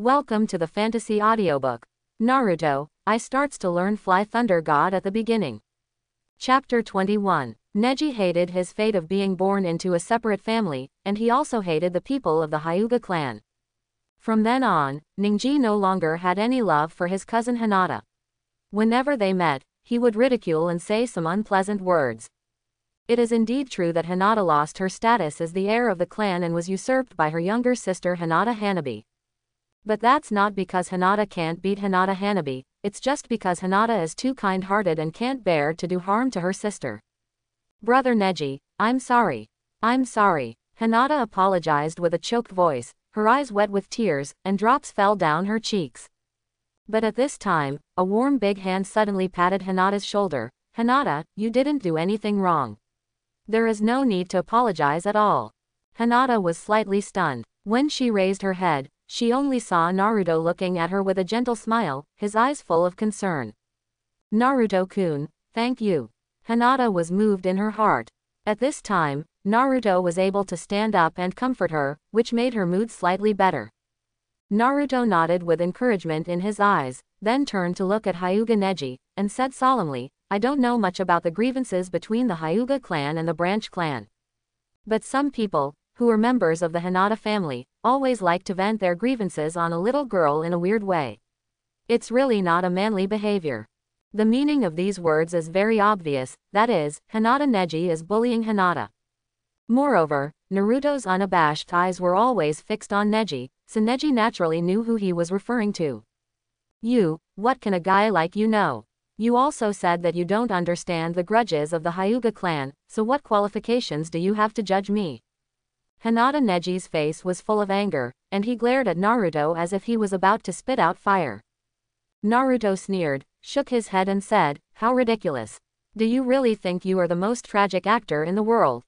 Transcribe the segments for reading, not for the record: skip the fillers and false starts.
Welcome to the fantasy audiobook. Naruto, I starts to learn Fly Thunder God at the beginning. Chapter 21. Neji hated his fate of being born into a separate family, and he also hated the people of the Hyuga clan. From then on, Ningji no longer had any love for his cousin Hinata. Whenever they met, he would ridicule and say some unpleasant words. It is indeed true that Hinata lost her status as the heir of the clan and was usurped by her younger sister Hinata Hanabi. But that's not because Hinata can't beat Hinata Hanabi, it's just because Hinata is too kind-hearted and can't bear to do harm to her sister. Brother Neji, I'm sorry. I'm sorry. Hinata apologized with a choked voice, her eyes wet with tears, and drops fell down her cheeks. But at this time, a warm big hand suddenly patted Hinata's shoulder. Hinata, you didn't do anything wrong. There is no need to apologize at all. Hinata was slightly stunned. When she raised her head, she only saw Naruto looking at her with a gentle smile, his eyes full of concern. Naruto-kun, thank you. Hinata was moved in her heart. At this time, Naruto was able to stand up and comfort her, which made her mood slightly better. Naruto nodded with encouragement in his eyes, then turned to look at Hyuga Neji, and said solemnly, I don't know much about the grievances between the Hyuga clan and the Branch clan. But some people, who are members of the Hinata family, always like to vent their grievances on a little girl in a weird way. It's really not a manly behavior. The meaning of these words is very obvious, that is, Hinata Neji is bullying Hinata. Moreover, Naruto's unabashed eyes were always fixed on Neji, so Neji naturally knew who he was referring to. You, what can a guy like you know? You also said that you don't understand the grudges of the Hyuga clan, so what qualifications do you have to judge me? Hinata Neji's face was full of anger, and he glared at Naruto as if he was about to spit out fire. Naruto sneered, shook his head and said, how ridiculous. Do you really think you are the most tragic actor in the world?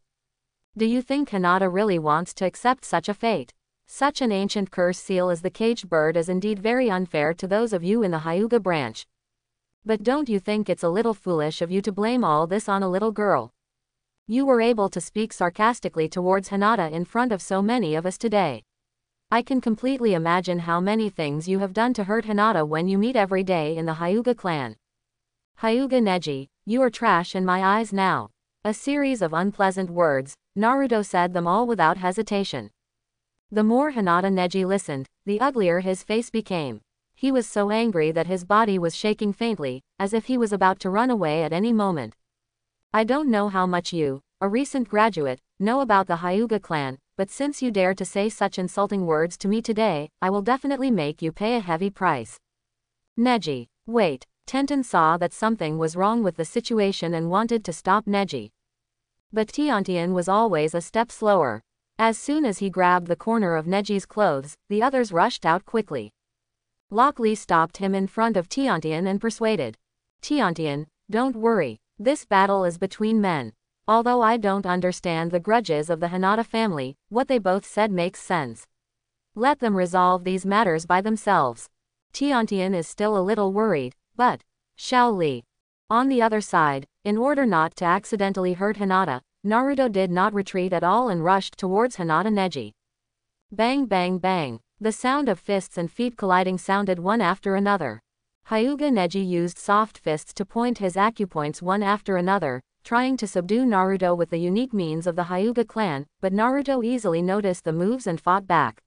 Do you think Hinata really wants to accept such a fate? Such an ancient curse seal as the caged bird is indeed very unfair to those of you in the Hyuga branch. But don't you think it's a little foolish of you to blame all this on a little girl? You were able to speak sarcastically towards Hinata in front of so many of us today. I can completely imagine how many things you have done to hurt Hinata when you meet every day in the Hyuga clan. Hyuga Neji, you are trash in my eyes now. A series of unpleasant words, Naruto said them all without hesitation. The more Hinata Neji listened, the uglier his face became. He was so angry that his body was shaking faintly, as if he was about to run away at any moment. I don't know how much you, a recent graduate, know about the Hyuga clan, but since you dare to say such insulting words to me today, I will definitely make you pay a heavy price. Neji, wait. Tenten saw that something was wrong with the situation and wanted to stop Neji. But Tiantian was always a step slower. As soon as he grabbed the corner of Neji's clothes, the others rushed out quickly. Lockley stopped him in front of Tiantian and persuaded. Tiantian, don't worry. This battle is between men. Although I don't understand the grudges of the Hinata family, what they both said makes sense. Let them resolve these matters by themselves. Tiantian is still a little worried, but Xiao Li. On the other side, in order not to accidentally hurt Hinata, Naruto did not retreat at all and rushed towards Hinata Neji. Bang bang bang. The sound of fists and feet colliding sounded one after another. Hyuga Neji used soft fists to point his acupoints one after another, trying to subdue Naruto with the unique means of the Hyuga clan, but Naruto easily noticed the moves and fought back.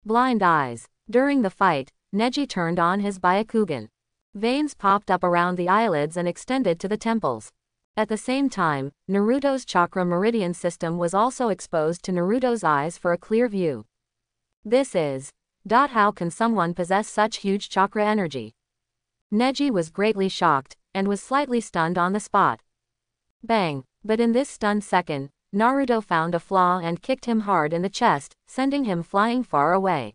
Blind eyes. During the fight, Neji turned on his Byakugan. Veins popped up around the eyelids and extended to the temples. At the same time, Naruto's chakra meridian system was also exposed to Naruto's eyes for a clear view. This is. How can someone possess such huge chakra energy? Neji was greatly shocked, and was slightly stunned on the spot. Bang! But in this stunned second, Naruto found a flaw and kicked him hard in the chest, sending him flying far away.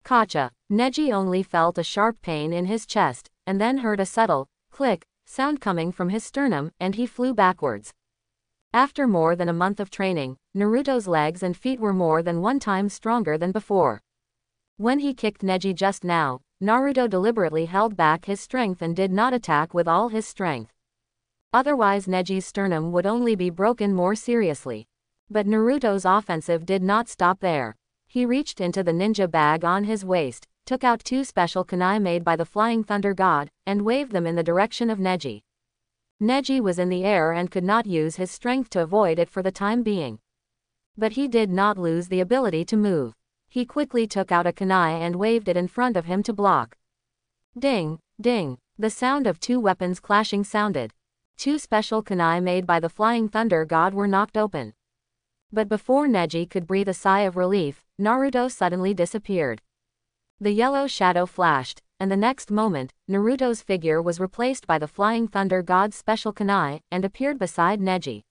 Gotcha! Neji only felt a sharp pain in his chest, and then heard a subtle, click, sound coming from his sternum, and he flew backwards. After more than a month of training, Naruto's legs and feet were more than 1 time stronger than before. When he kicked Neji just now, Naruto deliberately held back his strength and did not attack with all his strength. Otherwise Neji's sternum would only be broken more seriously. But Naruto's offensive did not stop there. He reached into the ninja bag on his waist, took out 2 special kunai made by the Flying Thunder God, and waved them in the direction of Neji. Neji was in the air and could not use his strength to avoid it for the time being. But he did not lose the ability to move. He quickly took out a kunai and waved it in front of him to block. Ding, ding, the sound of 2 weapons clashing sounded. 2 special kunai made by the Flying Thunder God were knocked open. But before Neji could breathe a sigh of relief, Naruto suddenly disappeared. The yellow shadow flashed, and the next moment, Naruto's figure was replaced by the Flying Thunder God's special kunai, and appeared beside Neji.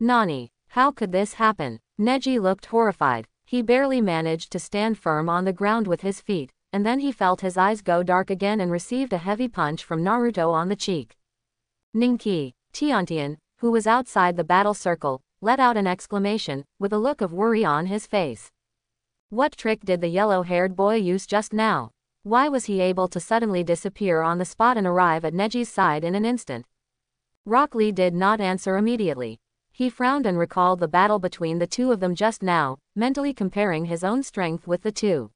Nani, how could this happen? Neji looked horrified. He barely managed to stand firm on the ground with his feet, and then he felt his eyes go dark again and received a heavy punch from Naruto on the cheek. Ninki, Tiantian, who was outside the battle circle, let out an exclamation, with a look of worry on his face. What trick did the yellow-haired boy use just now? Why was he able to suddenly disappear on the spot and arrive at Neji's side in an instant? Rock Lee did not answer immediately. He frowned and recalled the battle between the two of them just now, mentally comparing his own strength with the two.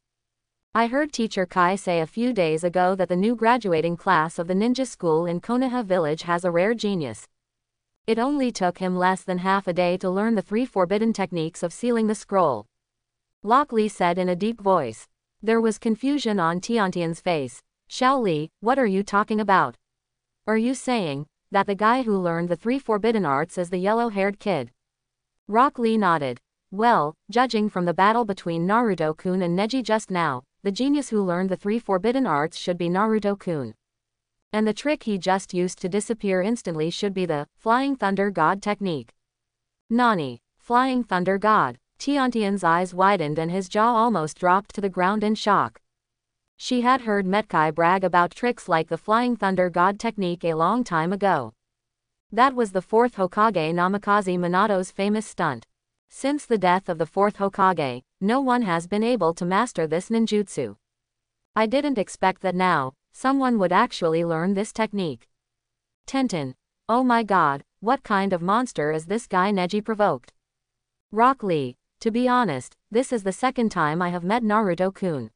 I heard Teacher Kai say a few days ago that the new graduating class of the ninja school in Konoha village has a rare genius. It only took him less than half a day to learn the 3 forbidden techniques of sealing the scroll. Rock Lee said in a deep voice. There was confusion on Tiantian's face. Xiao Li, what are you talking about? Are you saying that the guy who learned the 3 forbidden arts is the yellow-haired kid? Rock Lee nodded. Well, judging from the battle between Naruto-kun and Neji just now, the genius who learned the 3 forbidden arts should be Naruto-kun. And the trick he just used to disappear instantly should be the Flying Thunder God technique. Nani, Flying Thunder God? Tiantian's eyes widened and his jaw almost dropped to the ground in shock. She had heard Metkai brag about tricks like the Flying Thunder God technique a long time ago. That was the 4th Hokage Namikaze Minato's famous stunt. Since the death of the 4th Hokage, no one has been able to master this ninjutsu. I didn't expect that now, someone would actually learn this technique. Tenten. Oh my god, what kind of monster is this guy Neji provoked? Rock Lee, to be honest, this is the second time I have met Naruto-kun.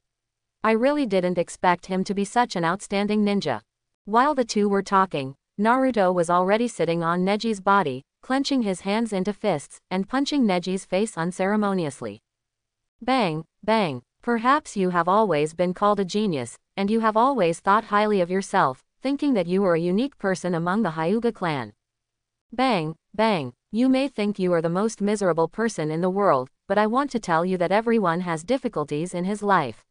I really didn't expect him to be such an outstanding ninja. While the two were talking, Naruto was already sitting on Neji's body, clenching his hands into fists, and punching Neji's face unceremoniously. Bang, bang, perhaps you have always been called a genius, and you have always thought highly of yourself, thinking that you were a unique person among the Hyuga clan. Bang, bang, you may think you are the most miserable person in the world, but I want to tell you that everyone has difficulties in his life.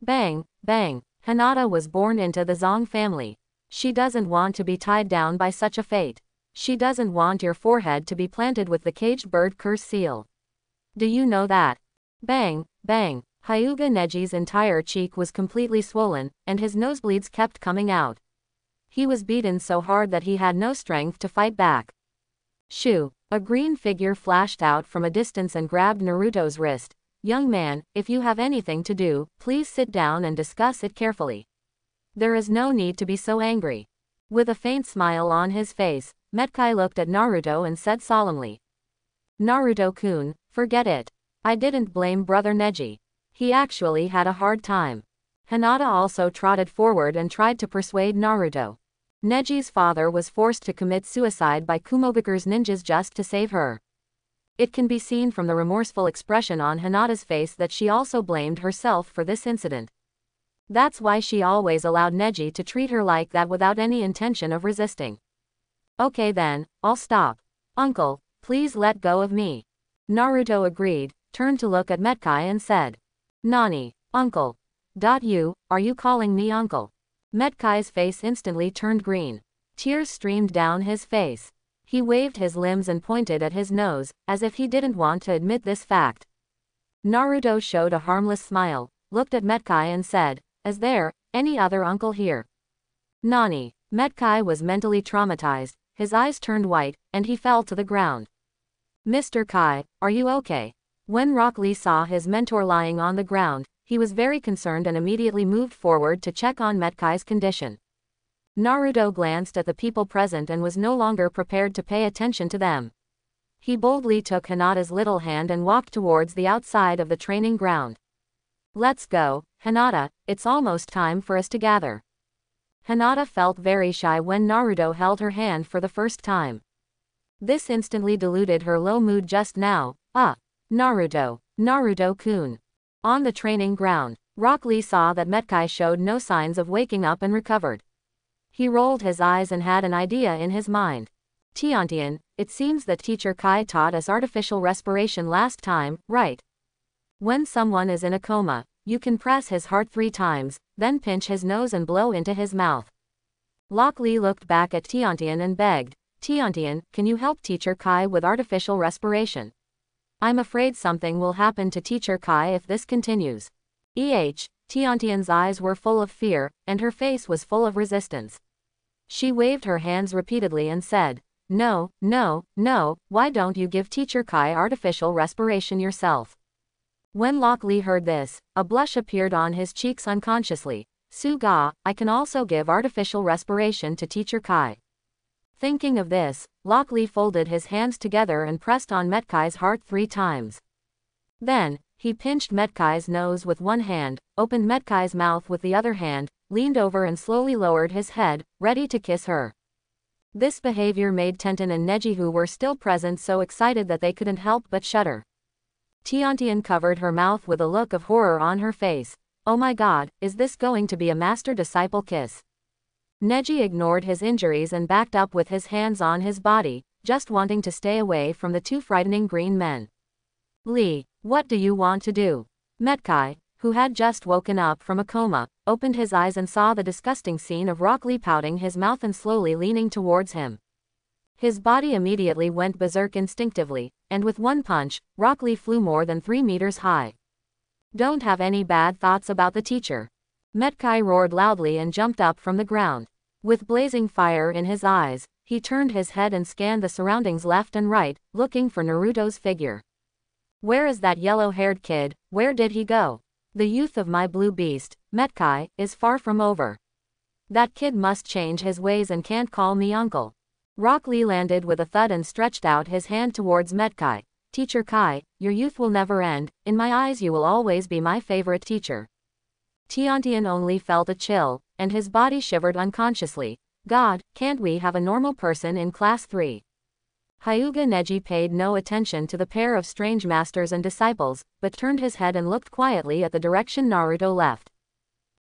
Bang, bang, Hinata was born into the Zong family. She doesn't want to be tied down by such a fate. She doesn't want your forehead to be planted with the caged bird curse seal. Do you know that? Bang, bang, Hyuga Neji's entire cheek was completely swollen, and his nosebleeds kept coming out. He was beaten so hard that he had no strength to fight back. Shoo, a green figure flashed out from a distance and grabbed Naruto's wrist. Young man, if you have anything to do, please sit down and discuss it carefully. There is no need to be so angry. With a faint smile on his face, Metkai looked at Naruto and said solemnly. Naruto-kun, forget it. I didn't blame brother Neji. He actually had a hard time. Hinata also trotted forward and tried to persuade Naruto. Neji's father was forced to commit suicide by Kumogakure's ninjas just to save her. It can be seen from the remorseful expression on Hinata's face that she also blamed herself for this incident. That's why she always allowed Neji to treat her like that without any intention of resisting. Okay then, I'll stop. Uncle, please let go of me. Naruto agreed, turned to look at Metkai and said. Nani, uncle. Are you calling me uncle? Metkai's face instantly turned green. Tears streamed down his face. He waved his limbs and pointed at his nose, as if he didn't want to admit this fact. Naruto showed a harmless smile, looked at Metkai and said, is there any other uncle here? Nani. Metkai was mentally traumatized, his eyes turned white, and he fell to the ground. Mr. Kai, are you okay? When Rock Lee saw his mentor lying on the ground, he was very concerned and immediately moved forward to check on Metkai's condition. Naruto glanced at the people present and was no longer prepared to pay attention to them. He boldly took Hinata's little hand and walked towards the outside of the training ground. Let's go, Hinata, it's almost time for us to gather. Hinata felt very shy when Naruto held her hand for the first time. This instantly diluted her low mood just now. Naruto. Naruto-kun. On the training ground, Rock Lee saw that Metkai showed no signs of waking up and recovered. He rolled his eyes and had an idea in his mind. Tiantian, it seems that Teacher Kai taught us artificial respiration last time, right? When someone is in a coma, you can press his heart 3 times, then pinch his nose and blow into his mouth. Rock Lee looked back at Tiantian and begged, Tiantian, can you help Teacher Kai with artificial respiration? I'm afraid something will happen to Teacher Kai if this continues. Tiantian's eyes were full of fear, and her face was full of resistance. She waved her hands repeatedly and said, No, no, no, why don't you give Teacher Kai artificial respiration yourself? When Rock Lee heard this, a blush appeared on his cheeks unconsciously. Suga, I can also give artificial respiration to Teacher Kai. Thinking of this, Rock Lee folded his hands together and pressed on Metkai's heart 3 times. Then, he pinched Metkai's nose with one hand, opened Metkai's mouth with the other hand, leaned over and slowly lowered his head, ready to kiss her. This behavior made Tenten and Neji, who were still present, so excited that they couldn't help but shudder. Tiantian covered her mouth with a look of horror on her face. Oh my god, is this going to be a master-disciple kiss? Neji ignored his injuries and backed up with his hands on his body, just wanting to stay away from the 2 frightening green men. Lee, what do you want to do? Metkai, who had just woken up from a coma, opened his eyes and saw the disgusting scene of Rock Lee pouting his mouth and slowly leaning towards him. His body immediately went berserk instinctively, and with one punch, Rock Lee flew more than 3 meters high. Don't have any bad thoughts about the teacher. Metkai roared loudly and jumped up from the ground. With blazing fire in his eyes, he turned his head and scanned the surroundings left and right, looking for Naruto's figure. Where is that yellow-haired kid? Where did he go? The youth of my blue beast, Metkai, is far from over. That kid must change his ways and can't call me uncle. Rock Lee landed with a thud and stretched out his hand towards Metkai. Teacher Kai, your youth will never end, in my eyes you will always be my favorite teacher. Tiantian only felt a chill, and his body shivered unconsciously. God, can't we have a normal person in class 3? Hyuga Neji paid no attention to the pair of strange masters and disciples, but turned his head and looked quietly at the direction Naruto left.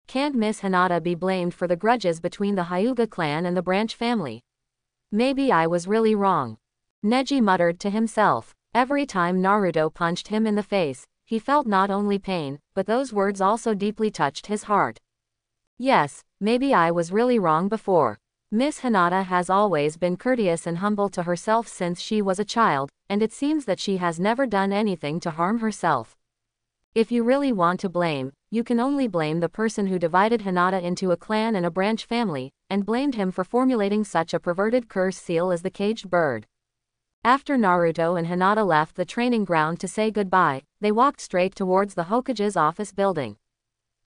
Can't Miss Hinata be blamed for the grudges between the Hyuga clan and the branch family? Maybe I was really wrong. Neji muttered to himself. Every time Naruto punched him in the face, he felt not only pain, but those words also deeply touched his heart. Yes, maybe I was really wrong before. Miss Hinata has always been courteous and humble to herself since she was a child, and it seems that she has never done anything to harm herself. If you really want to blame, you can only blame the person who divided Hinata into a clan and a branch family, and blamed him for formulating such a perverted curse seal as the caged bird. After Naruto and Hinata left the training ground to say goodbye, they walked straight towards the Hokage's office building.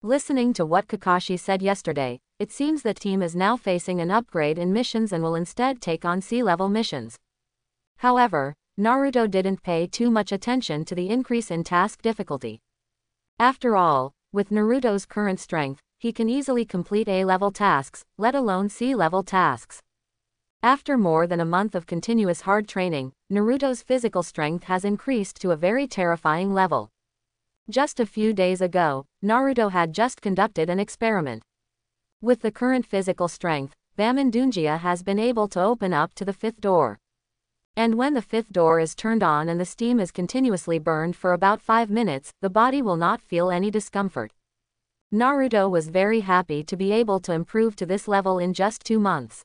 Listening to what Kakashi said yesterday, it seems that team is now facing an upgrade in missions and will instead take on sea-level missions. However, Naruto didn't pay too much attention to the increase in task difficulty. After all, with Naruto's current strength, he can easily complete A-level tasks, let alone sea-level tasks. After more than a month of continuous hard training, Naruto's physical strength has increased to a very terrifying level. Just a few days ago, Naruto had just conducted an experiment. With the current physical strength, Bamindunjia has been able to open up to the 5th door. And when the 5th door is turned on and the steam is continuously burned for about 5 minutes, the body will not feel any discomfort. Naruto was very happy to be able to improve to this level in just 2 months.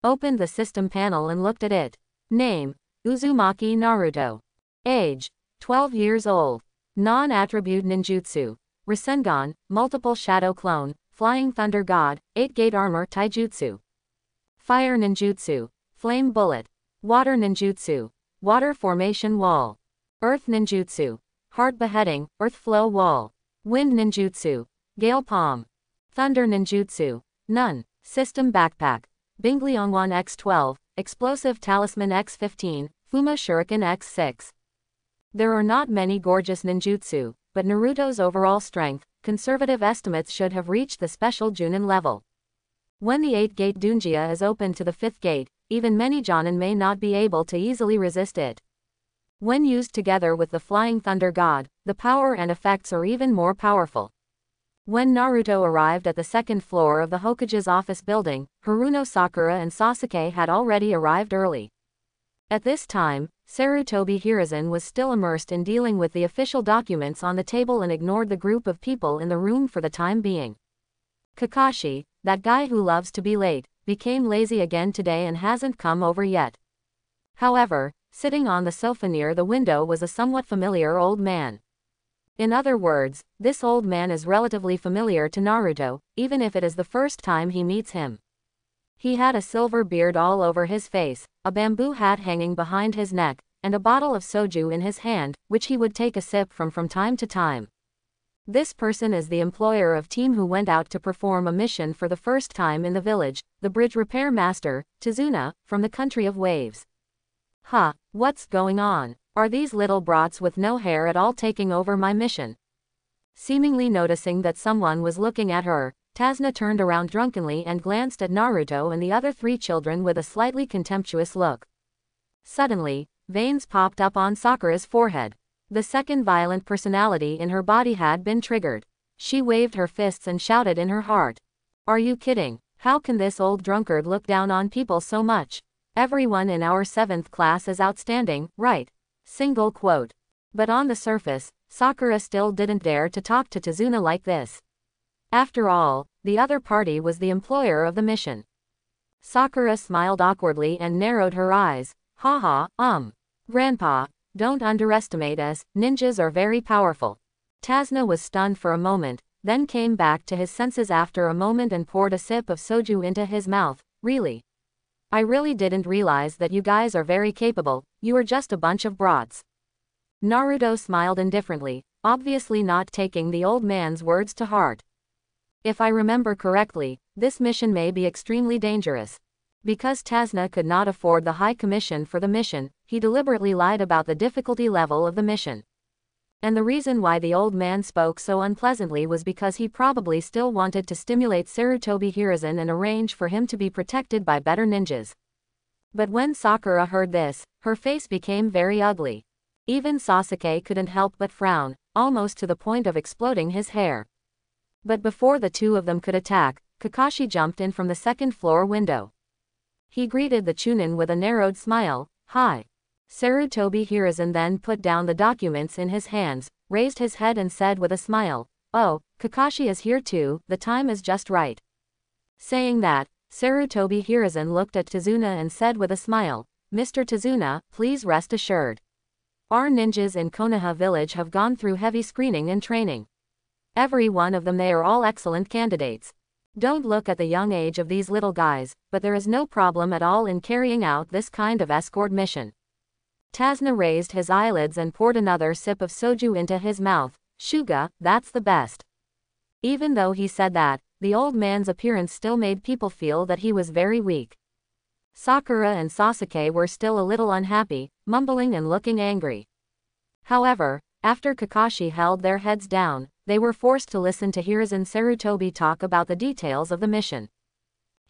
Opened the system panel and looked at it. Name, Uzumaki Naruto. Age, 12 years old. Non-attribute ninjutsu. Rasengan, multiple shadow clone, flying thunder god, 8-gate armor taijutsu. Fire ninjutsu, flame bullet. Water ninjutsu, water formation wall. Earth ninjutsu, heart beheading, earth flow wall. Wind ninjutsu, gale palm. Thunder ninjutsu, none. System backpack. Bingliongwan X12, explosive talisman X15, Fuma shuriken X6. There are not many gorgeous ninjutsu, but Naruto's overall strength, conservative estimates should have reached the special Junin level. When the 8-gate Dunjia is open to the 5th gate, even many Jonin may not be able to easily resist it. When used together with the Flying Thunder God, the power and effects are even more powerful. When Naruto arrived at the 2nd floor of the Hokage's office building, Haruno, Sakura and Sasuke had already arrived early. At this time, Sarutobi Hiruzen was still immersed in dealing with the official documents on the table and ignored the group of people in the room for the time being. Kakashi, that guy who loves to be late, became lazy again today and hasn't come over yet. However, sitting on the sofa near the window was a somewhat familiar old man. In other words, this old man is relatively familiar to Naruto, even if it is the first time he meets him. He had a silver beard all over his face, a bamboo hat hanging behind his neck, and a bottle of soju in his hand, which he would take a sip from time to time. This person is the employer of team who went out to perform a mission for the first time in the village, the bridge repair master, Tizuna, from the country of waves. Huh, what's going on? Are these little brats with no hair at all taking over my mission? Seemingly noticing that someone was looking at her, Tazuna turned around drunkenly and glanced at Naruto and the other 3 children with a slightly contemptuous look. Suddenly, veins popped up on Sakura's forehead. The second violent personality in her body had been triggered. She waved her fists and shouted in her heart. Are you kidding? How can this old drunkard look down on people so much? Everyone in our 7th class is outstanding, right? Single quote. But on the surface, Sakura still didn't dare to talk to Tizuna like this. After all, the other party was the employer of the mission. Sakura smiled awkwardly and narrowed her eyes. Haha, Grandpa, don't underestimate us, ninjas are very powerful. Tazuna was stunned for a moment, then came back to his senses after a moment and poured a sip of soju into his mouth. Really? I really didn't realize that you guys are very capable, you are just a bunch of brats. Naruto smiled indifferently, obviously not taking the old man's words to heart. If I remember correctly, this mission may be extremely dangerous. Because Tazuna could not afford the high commission for the mission, he deliberately lied about the difficulty level of the mission. And the reason why the old man spoke so unpleasantly was because he probably still wanted to stimulate Sarutobi Hiruzen and arrange for him to be protected by better ninjas. But when Sakura heard this, her face became very ugly. Even Sasuke couldn't help but frown, almost to the point of exploding his hair. But before the 2 of them could attack, Kakashi jumped in from the 2nd floor window. He greeted the Chunin with a narrowed smile. Hi. Sarutobi Hiruzen then put down the documents in his hands, raised his head and said with a smile, Oh, Kakashi is here too, the time is just right. Saying that, Sarutobi Hiruzen looked at Tizuna and said with a smile, Mr. Tizuna, please rest assured. Our ninjas in Konoha village have gone through heavy screening and training. Every one of them, they are all excellent candidates. Don't look at the young age of these little guys, but there is no problem at all in carrying out this kind of escort mission. Tazuna raised his eyelids and poured another sip of soju into his mouth. Shuga, that's the best. Even though he said that, the old man's appearance still made people feel that he was very weak. Sakura and Sasuke were still a little unhappy, mumbling and looking angry. However, after Kakashi held their heads down, they were forced to listen to Hiruzen Sarutobi talk about the details of the mission.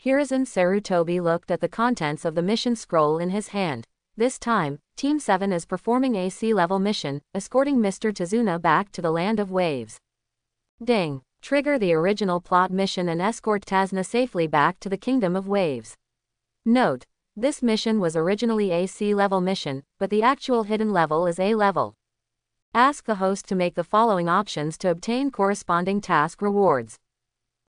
Hiruzen Sarutobi looked at the contents of the mission scroll in his hand. This time, Team 7 is performing a sea-level mission, escorting Mr. Tizuna back to the land of waves. Ding! Trigger the original plot mission and escort Tazuna safely back to the kingdom of waves. Note: this mission was originally a sea-level mission, but the actual hidden level is A-level. Ask the host to make the following options to obtain corresponding task rewards.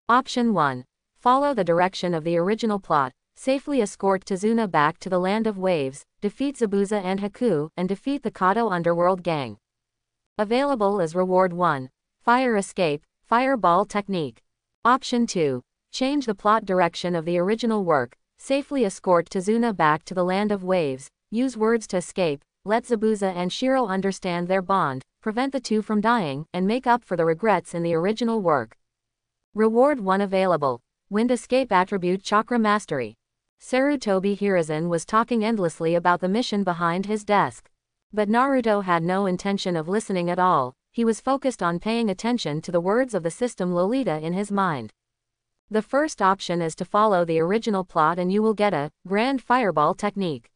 Option 1. Follow the direction of the original plot, safely escort Tizuna back to the land of waves, defeat Zabuza and Haku, and defeat the Kato underworld gang. Available as Reward 1. Fire Escape, Fireball Technique. Option 2. Change the plot direction of the original work, safely escort Tizuna back to the land of waves, use words to escape, let Zabuza and Shiro understand their bond, prevent the 2 from dying, and make up for the regrets in the original work. Reward 1 available. Wind Escape Attribute Chakra Mastery. Sarutobi Hiruzen was talking endlessly about the mission behind his desk. But Naruto had no intention of listening at all. he was focused on paying attention to the words of the system Lolita in his mind. The first option is to follow the original plot and you will get a grand fireball technique.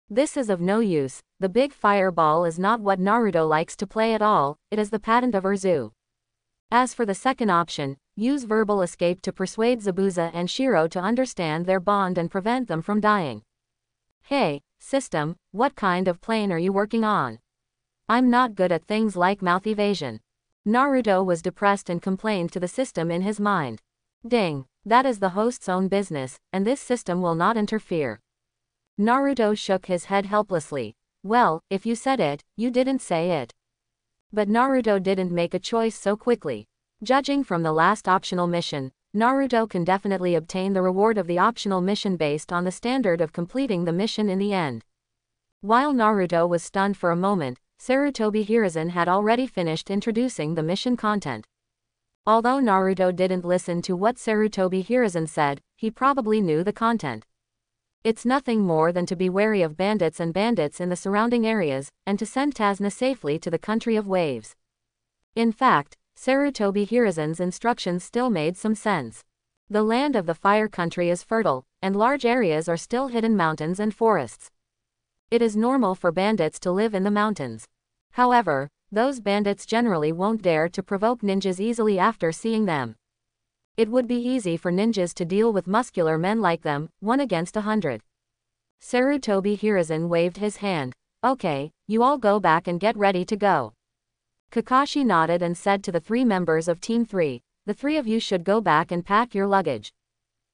This is of no use. The big fireball is not what Naruto likes to play at all, it is the patent of Urzu. As for the second option, use verbal escape to persuade Zabuza and Shiro to understand their bond and prevent them from dying. Hey, system, what kind of plane are you working on? I'm not good at things like mouth evasion. Naruto was depressed and complained to the system in his mind. Ding, that is the host's own business, and this system will not interfere. Naruto shook his head helplessly. Well, if you said it, you didn't say it. But Naruto didn't make a choice so quickly. Judging from the last optional mission, Naruto can definitely obtain the reward of the optional mission based on the standard of completing the mission in the end. While Naruto was stunned for a moment, Sarutobi Hiruzen had already finished introducing the mission content. Although Naruto didn't listen to what Sarutobi Hiruzen said, he probably knew the content. It's nothing more than to be wary of bandits in the surrounding areas, and to send Tazna safely to the country of waves. In fact, Sarutobi Hiruzen's instructions still made some sense. The land of the fire country is fertile, and large areas are still hidden mountains and forests. It is normal for bandits to live in the mountains. However, those bandits generally won't dare to provoke ninjas easily after seeing them. It would be easy for ninjas to deal with muscular men like them, 1 against 100. Sarutobi Hiruzen waved his hand. Okay, you all go back and get ready to go. Kakashi nodded and said to the 3 members of Team 3, the 3 of you should go back and pack your luggage.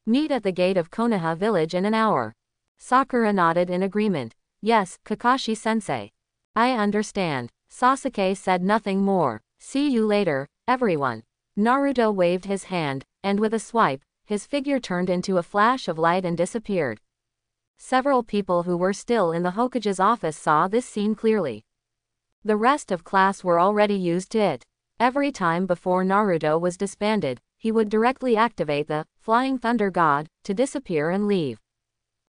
Meet at the gate of Konoha village in an hour. Sakura nodded in agreement. Yes, Kakashi-sensei. I understand. Sasuke said nothing more. See you later, everyone. Naruto waved his hand, and with a swipe, his figure turned into a flash of light and disappeared. Several people who were still in the Hokage's office saw this scene clearly. The rest of class were already used to it. Every time before Naruto was disbanded, he would directly activate the Flying Thunder God to disappear and leave.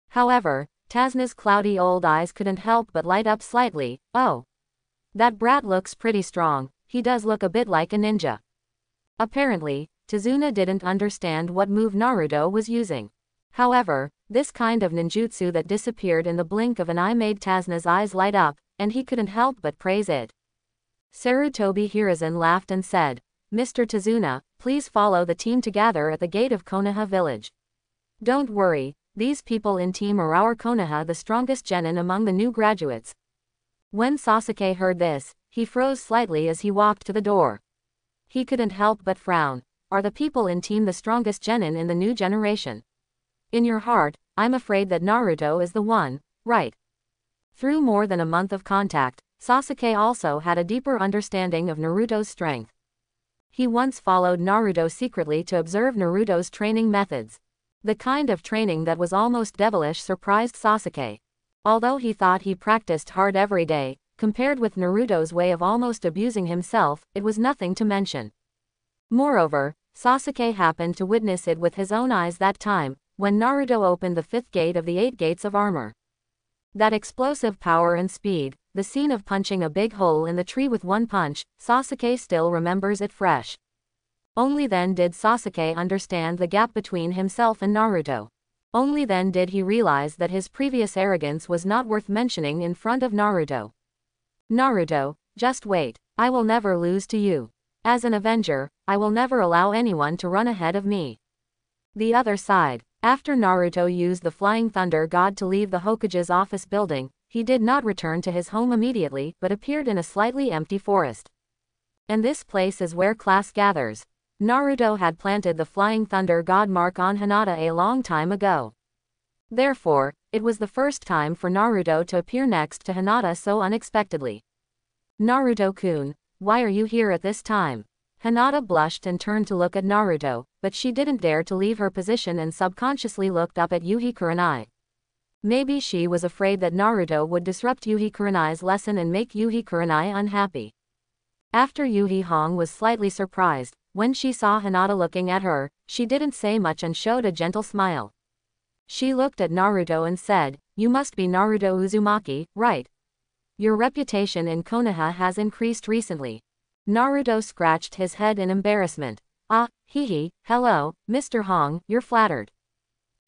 However, Tazna's cloudy old eyes couldn't help but light up slightly. Oh. That brat looks pretty strong, he does look a bit like a ninja. Apparently, Tazuna didn't understand what move Naruto was using. However, this kind of ninjutsu that disappeared in the blink of an eye made Tazna's eyes light up, and he couldn't help but praise it. Sarutobi Hiruzen laughed and said, Mr. Tazuna, please follow the team to gather at the gate of Konoha village. Don't worry, these people in team are our Konoha, the strongest genin among the new graduates. When Sasuke heard this, he froze slightly as he walked to the door. He couldn't help but frown. Are the people in team the strongest genin in the new generation? In your heart, I'm afraid that Naruto is the one, right? Through more than a month of contact, Sasuke also had a deeper understanding of Naruto's strength. He once followed Naruto secretly to observe Naruto's training methods. The kind of training that was almost devilish surprised Sasuke. Although he thought he practiced hard every day, compared with Naruto's way of almost abusing himself, it was nothing to mention. Moreover, Sasuke happened to witness it with his own eyes that time, when Naruto opened the 5th gate of the 8 gates of armor. That explosive power and speed, the scene of punching a big hole in the tree with one punch, Sasuke still remembers it fresh. Only then did Sasuke understand the gap between himself and Naruto. Only then did he realize that his previous arrogance was not worth mentioning in front of Naruto. Naruto, just wait, I will never lose to you. As an Avenger, I will never allow anyone to run ahead of me. The other side. After Naruto used the Flying Thunder God to leave the Hokage's office building, he did not return to his home immediately but appeared in a slightly empty forest. And this place is where class gathers. Naruto had planted the Flying Thunder God mark on Hinata a long time ago. Therefore, it was the first time for Naruto to appear next to Hinata so unexpectedly. Naruto-kun, why are you here at this time? Hinata blushed and turned to look at Naruto, but she didn't dare to leave her position and subconsciously looked up at Yuhi Kurenai. Maybe she was afraid that Naruto would disrupt Yuhi Kurenai's lesson and make Yuhi Kurenai unhappy. After Yuhi Hong was slightly surprised, when she saw Hinata looking at her, she didn't say much and showed a gentle smile. She looked at Naruto and said, "You must be Naruto Uzumaki, right? Your reputation in Konoha has increased recently." Naruto scratched his head in embarrassment. Ah, hee, hello, Mr. Hong, you're flattered.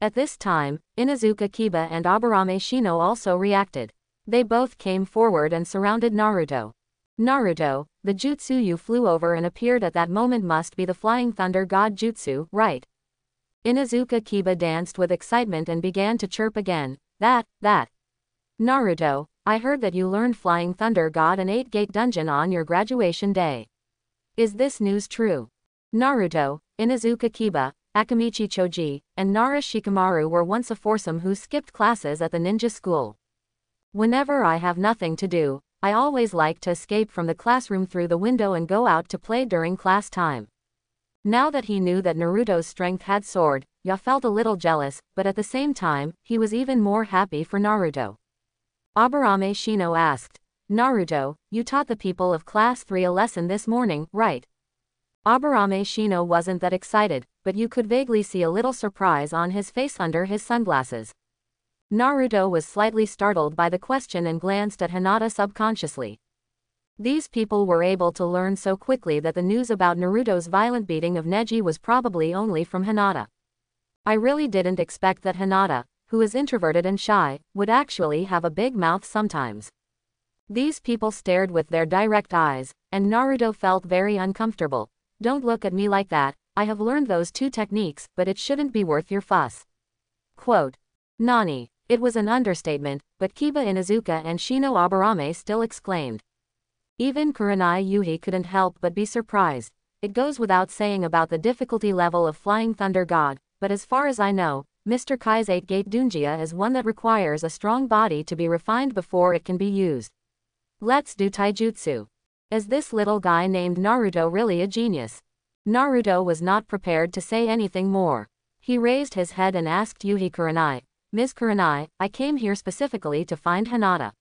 At this time, Inuzuka Kiba and Aburame Shino also reacted. They both came forward and surrounded Naruto. Naruto, the jutsu you flew over and appeared at that moment must be the Flying Thunder God jutsu, right? Inuzuka Kiba danced with excitement and began to chirp again. That. Naruto, I heard that you learned Flying Thunder God and 8-Gate Dungeon on your graduation day. Is this news true? Naruto, Inuzuka Kiba, Akamichi Choji, and Nara Shikamaru were once a foursome who skipped classes at the ninja school. Whenever I have nothing to do, I always like to escape from the classroom through the window and go out to play during class time. Now that he knew that Naruto's strength had soared, Ya felt a little jealous, but at the same time, he was even more happy for Naruto. Aburame Shino asked, Naruto, you taught the people of Class 3 a lesson this morning, right? Aburame Shino wasn't that excited, but you could vaguely see a little surprise on his face under his sunglasses. Naruto was slightly startled by the question and glanced at Hinata subconsciously. These people were able to learn so quickly that the news about Naruto's violent beating of Neji was probably only from Hinata. I really didn't expect that Hinata, who is introverted and shy, would actually have a big mouth sometimes. These people stared with their direct eyes, and Naruto felt very uncomfortable. Don't look at me like that, I have learned those two techniques, but it shouldn't be worth your fuss. Quote. Nani. It was an understatement, but Kiba Inuzuka and Shino Aburame still exclaimed. Even Kurenai Yuhi couldn't help but be surprised. It goes without saying about the difficulty level of Flying Thunder God, but as far as I know, Mr. Kai's 8-Gate Dunjia is one that requires a strong body to be refined before it can be used. Let's do taijutsu. Is this little guy named Naruto really a genius? Naruto was not prepared to say anything more. He raised his head and asked Yuhi Kurenai, Ms. Kurenai, I came here specifically to find Hinata.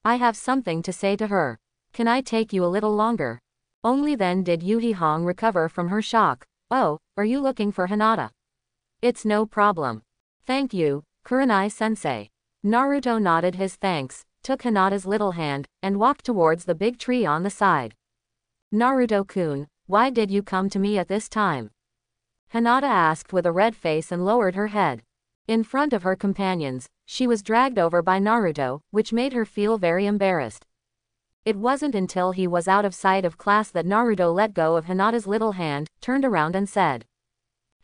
I have something to say to her. Can I take you a little longer? Only then did Yuhi Hong recover from her shock. Oh, are you looking for Hinata? It's no problem. Thank you, Kurenai-sensei. Naruto nodded his thanks, took Hinata's little hand, and walked towards the big tree on the side. Naruto-kun, why did you come to me at this time? Hinata asked with a red face and lowered her head. In front of her companions, she was dragged over by Naruto, which made her feel very embarrassed. It wasn't until he was out of sight of class that Naruto let go of Hinata's little hand, turned around and said,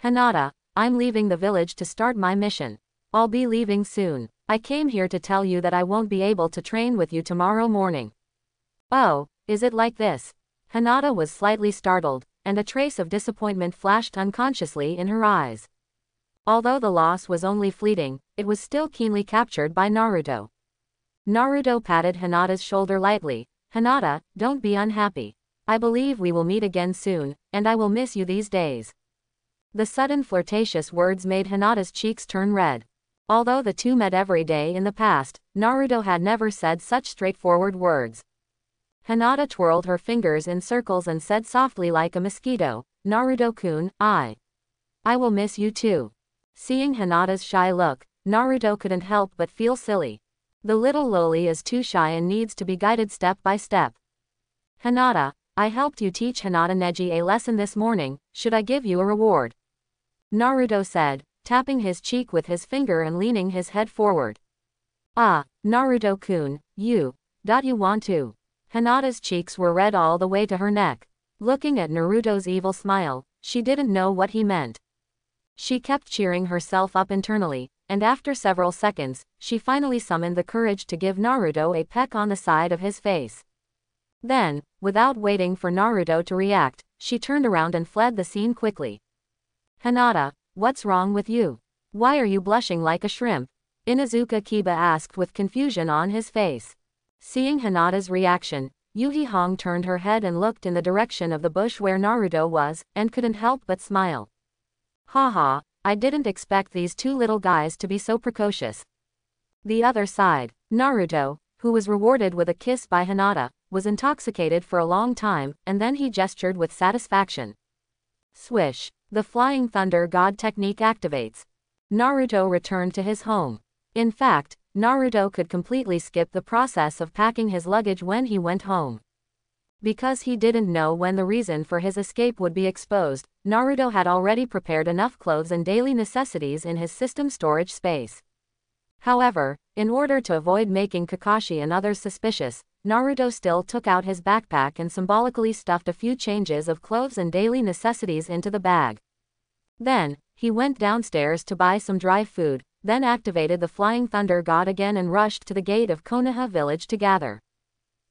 Hinata, I'm leaving the village to start my mission. I'll be leaving soon. I came here to tell you that I won't be able to train with you tomorrow morning. Oh, is it like this? Hinata was slightly startled, and a trace of disappointment flashed unconsciously in her eyes. Although the loss was only fleeting, it was still keenly captured by Naruto. Naruto patted Hinata's shoulder lightly. Hinata, don't be unhappy. I believe we will meet again soon, and I will miss you these days. The sudden flirtatious words made Hinata's cheeks turn red. Although the two met every day in the past, Naruto had never said such straightforward words. Hinata twirled her fingers in circles and said softly like a mosquito, Naruto-kun, I will miss you too. Seeing Hinata's shy look, Naruto couldn't help but feel silly. The little loli is too shy and needs to be guided step by step. Hinata, I helped you teach Hinata Neji a lesson this morning, should I give you a reward? Naruto said, tapping his cheek with his finger and leaning his head forward. Ah, Naruto-kun, you want to? Hinata's cheeks were red all the way to her neck. Looking at Naruto's evil smile, she didn't know what he meant. She kept cheering herself up internally, and after several seconds, she finally summoned the courage to give Naruto a peck on the side of his face. Then, without waiting for Naruto to react, she turned around and fled the scene quickly. Hinata, what's wrong with you? Why are you blushing like a shrimp? Inuzuka Kiba asked with confusion on his face. Seeing Hinata's reaction, Yuhi Hong turned her head and looked in the direction of the bush where Naruto was, and couldn't help but smile. Haha, I didn't expect these two little guys to be so precocious. The other side, Naruto, who was rewarded with a kiss by Hinata, was intoxicated for a long time, and then he gestured with satisfaction. Swish, the Flying Thunder God technique activates. Naruto returned to his home. In fact, Naruto could completely skip the process of packing his luggage when he went home. Because he didn't know when the reason for his escape would be exposed, Naruto had already prepared enough clothes and daily necessities in his system storage space. However, in order to avoid making Kakashi and others suspicious, Naruto still took out his backpack and symbolically stuffed a few changes of clothes and daily necessities into the bag. Then, he went downstairs to buy some dry food, then activated the Flying Thunder God again and rushed to the gate of Konoha village to gather.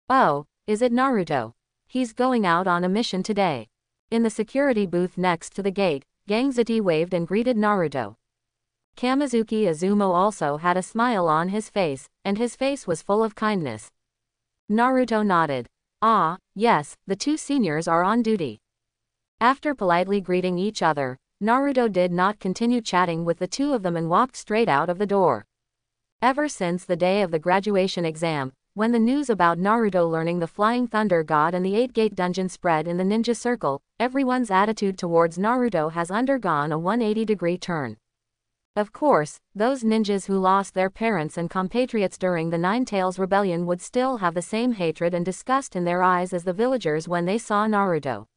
Oh, is it Naruto? He's going out on a mission today. In the security booth next to the gate, Gangzati waved and greeted Naruto. Kamizuki Izumo also had a smile on his face, and his face was full of kindness. Naruto nodded. Ah, yes, the two seniors are on duty. After politely greeting each other, Naruto did not continue chatting with the two of them and walked straight out of the door. Ever since the day of the graduation exam, when the news about Naruto learning the Flying Thunder God and the Eight-Gate Dungeon spread in the ninja circle, everyone's attitude towards Naruto has undergone a 180-degree turn. Of course, those ninjas who lost their parents and compatriots during the Nine Tails Rebellion would still have the same hatred and disgust in their eyes as the villagers when they saw Naruto.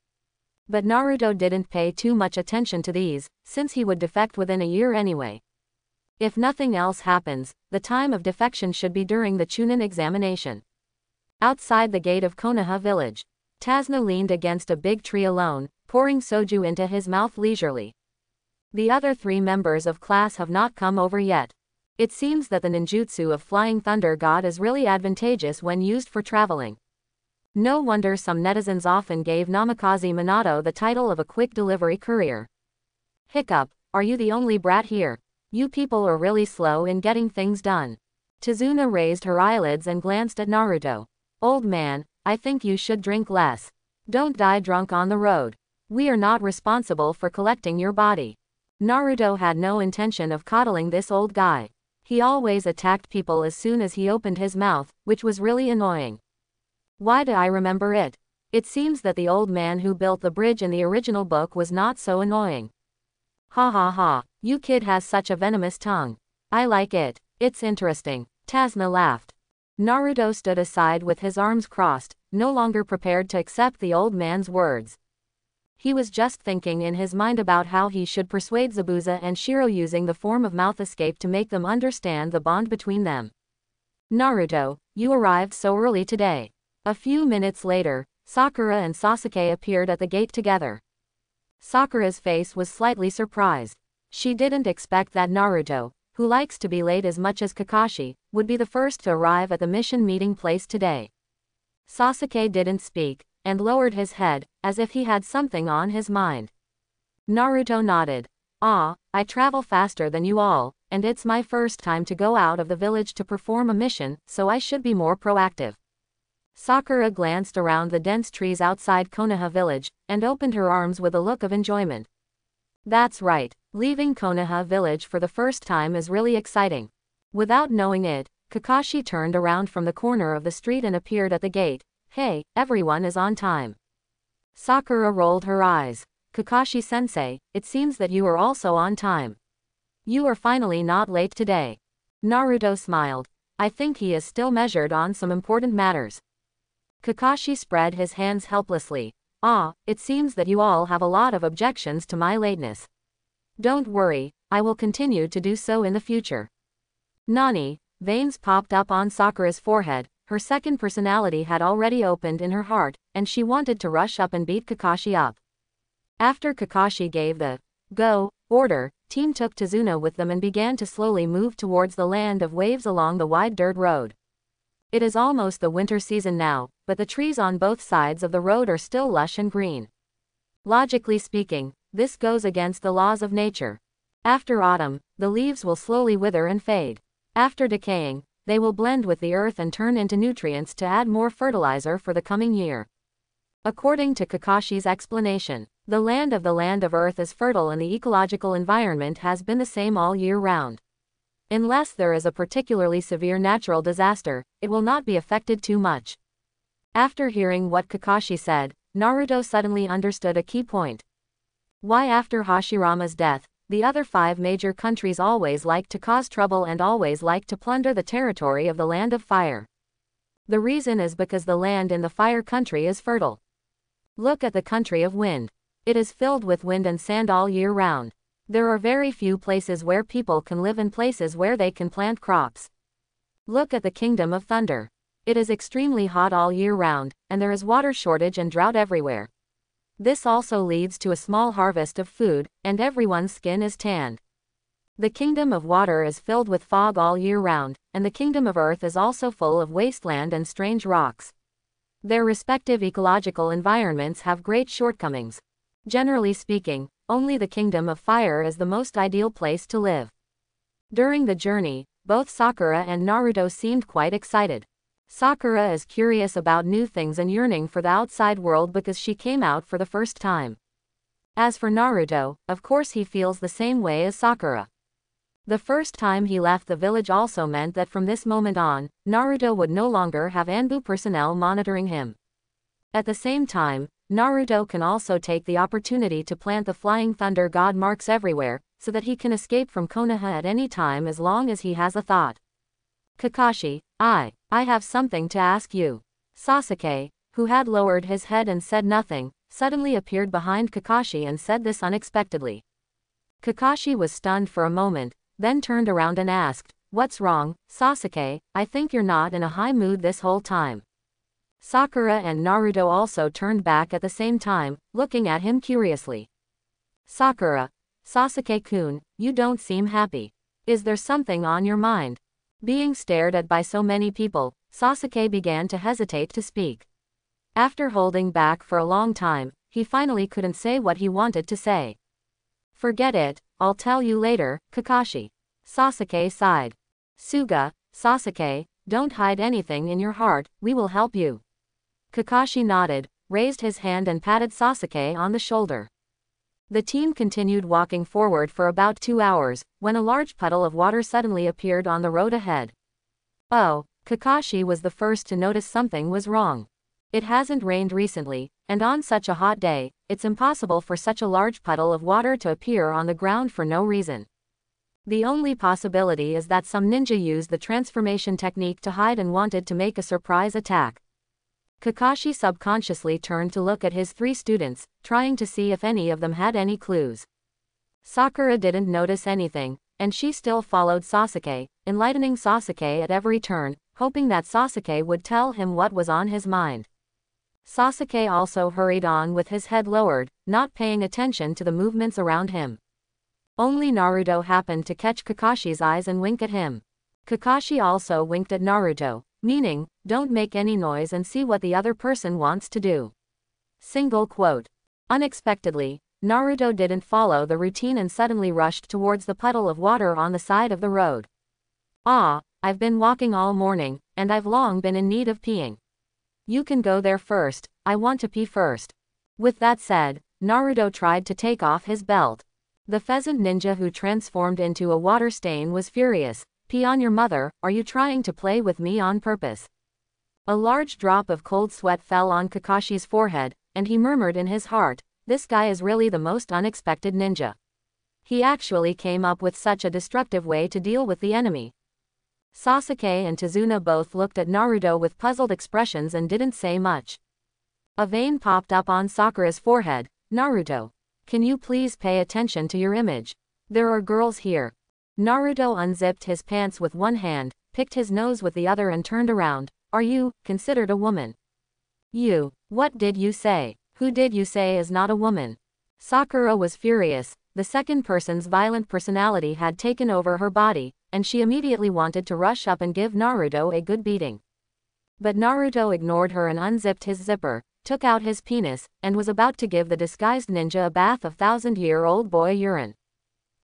But Naruto didn't pay too much attention to these, since he would defect within a year anyway. If nothing else happens, the time of defection should be during the Chunin examination. Outside the gate of Konoha village, Tazna leaned against a big tree alone, pouring soju into his mouth leisurely. The other three members of class have not come over yet. It seems that the ninjutsu of Flying Thunder God is really advantageous when used for traveling. No wonder some netizens often gave Namikaze Minato the title of a quick delivery courier. Hiccup, are you the only brat here? You people are really slow in getting things done. Tizuna raised her eyelids and glanced at Naruto. Old man, I think you should drink less. Don't die drunk on the road. We are not responsible for collecting your body. Naruto had no intention of coddling this old guy. He always attacked people as soon as he opened his mouth, which was really annoying. Why do I remember it? It seems that the old man who built the bridge in the original book was not so annoying. Ha ha ha, you kid has such a venomous tongue. I like it, it's interesting, Tazna laughed. Naruto stood aside with his arms crossed, no longer prepared to accept the old man's words. He was just thinking in his mind about how he should persuade Zabuza and Shiro using the form of mouth escape to make them understand the bond between them. Naruto, you arrived so early today. A few minutes later, Sakura and Sasuke appeared at the gate together. Sakura's face was slightly surprised. She didn't expect that Naruto, who likes to be late as much as Kakashi, would be the first to arrive at the mission meeting place today. Sasuke didn't speak, and lowered his head, as if he had something on his mind. Naruto nodded. Ah, I travel faster than you all, and it's my first time to go out of the village to perform a mission, so I should be more proactive. Sakura glanced around the dense trees outside Konoha village, and opened her arms with a look of enjoyment. That's right, leaving Konoha village for the first time is really exciting. Without knowing it, Kakashi turned around from the corner of the street and appeared at the gate. Hey, everyone is on time. Sakura rolled her eyes. Kakashi-sensei, it seems that you are also on time. You are finally not late today. Naruto smiled. I think he is still measured on some important matters. Kakashi spread his hands helplessly. Ah, it seems that you all have a lot of objections to my lateness. Don't worry, I will continue to do so in the future. Nani, veins popped up on Sakura's forehead, her second personality had already opened in her heart, and she wanted to rush up and beat Kakashi up. After Kakashi gave the go order, team took Tizuna with them and began to slowly move towards the land of waves along the wide dirt road. It is almost the winter season now, but the trees on both sides of the road are still lush and green. Logically speaking, this goes against the laws of nature. After autumn, the leaves will slowly wither and fade. After decaying, they will blend with the earth and turn into nutrients to add more fertilizer for the coming year. According to Kakashi's explanation, the land of earth is fertile and the ecological environment has been the same all year round. Unless there is a particularly severe natural disaster, it will not be affected too much. After hearing what Kakashi said, Naruto suddenly understood a key point. Why after Hashirama's death, the other 5 major countries always liked to cause trouble and always liked to plunder the territory of the Land of Fire. The reason is because the land in the fire country is fertile. Look at the country of wind. It is filled with wind and sand all year round. There are very few places where people can live and places where they can plant crops. Look at the kingdom of thunder. It is extremely hot all year round, and there is water shortage and drought everywhere. This also leads to a small harvest of food, and everyone's skin is tanned. The kingdom of water is filled with fog all year round, and the kingdom of earth is also full of wasteland and strange rocks. Their respective ecological environments have great shortcomings. Generally speaking, only the kingdom of fire is the most ideal place to live. During the journey, both Sakura and Naruto seemed quite excited. Sakura is curious about new things and yearning for the outside world because she came out for the first time. As for Naruto, of course he feels the same way as Sakura. The first time he left the village also meant that from this moment on, Naruto would no longer have Anbu personnel monitoring him. At the same time, Naruto can also take the opportunity to plant the flying thunder god marks everywhere, so that he can escape from Konoha at any time as long as he has a thought. Kakashi, I have something to ask you. Sasuke, who had lowered his head and said nothing, suddenly appeared behind Kakashi and said this unexpectedly. Kakashi was stunned for a moment, then turned around and asked, "What's wrong, Sasuke? I think you're not in a high mood this whole time." Sakura and Naruto also turned back at the same time, looking at him curiously. Sakura, Sasuke-kun, you don't seem happy. Is there something on your mind? Being stared at by so many people, Sasuke began to hesitate to speak. After holding back for a long time, he finally couldn't say what he wanted to say. Forget it, I'll tell you later, Kakashi. Sasuke sighed. Suga, Sasuke, don't hide anything in your heart, we will help you. Kakashi nodded, raised his hand and patted Sasuke on the shoulder. The team continued walking forward for about 2 hours, when a large puddle of water suddenly appeared on the road ahead. Oh, Kakashi was the first to notice something was wrong. It hasn't rained recently, and on such a hot day, it's impossible for such a large puddle of water to appear on the ground for no reason. The only possibility is that some ninja used the transformation technique to hide and wanted to make a surprise attack. Kakashi subconsciously turned to look at his 3 students, trying to see if any of them had any clues. Sakura didn't notice anything, and she still followed Sasuke, enlightening Sasuke at every turn, hoping that Sasuke would tell him what was on his mind. Sasuke also hurried on with his head lowered, not paying attention to the movements around him. Only Naruto happened to catch Kakashi's eyes and wink at him. Kakashi also winked at Naruto, meaning, don't make any noise and see what the other person wants to do. Single quote. Unexpectedly, Naruto didn't follow the routine and suddenly rushed towards the puddle of water on the side of the road. Ah, I've been walking all morning, and I've long been in need of peeing. You can go there first, I want to pee first. With that said, Naruto tried to take off his belt. The pheasant ninja who transformed into a water stain was furious. Pee on your mother, are you trying to play with me on purpose? A large drop of cold sweat fell on Kakashi's forehead, and he murmured in his heart, this guy is really the most unexpected ninja. He actually came up with such a destructive way to deal with the enemy. Sasuke and Tazuna both looked at Naruto with puzzled expressions and didn't say much. A vein popped up on Sakura's forehead. Naruto, can you please pay attention to your image? There are girls here. Naruto unzipped his pants with one hand, picked his nose with the other and turned around. Are you considered a woman? You, what did you say? Who did you say is not a woman? Sakura was furious. The second person's violent personality had taken over her body, and she immediately wanted to rush up and give Naruto a good beating. But Naruto ignored her and unzipped his zipper, took out his penis, and was about to give the disguised ninja a bath of 1,000-year-old boy urine.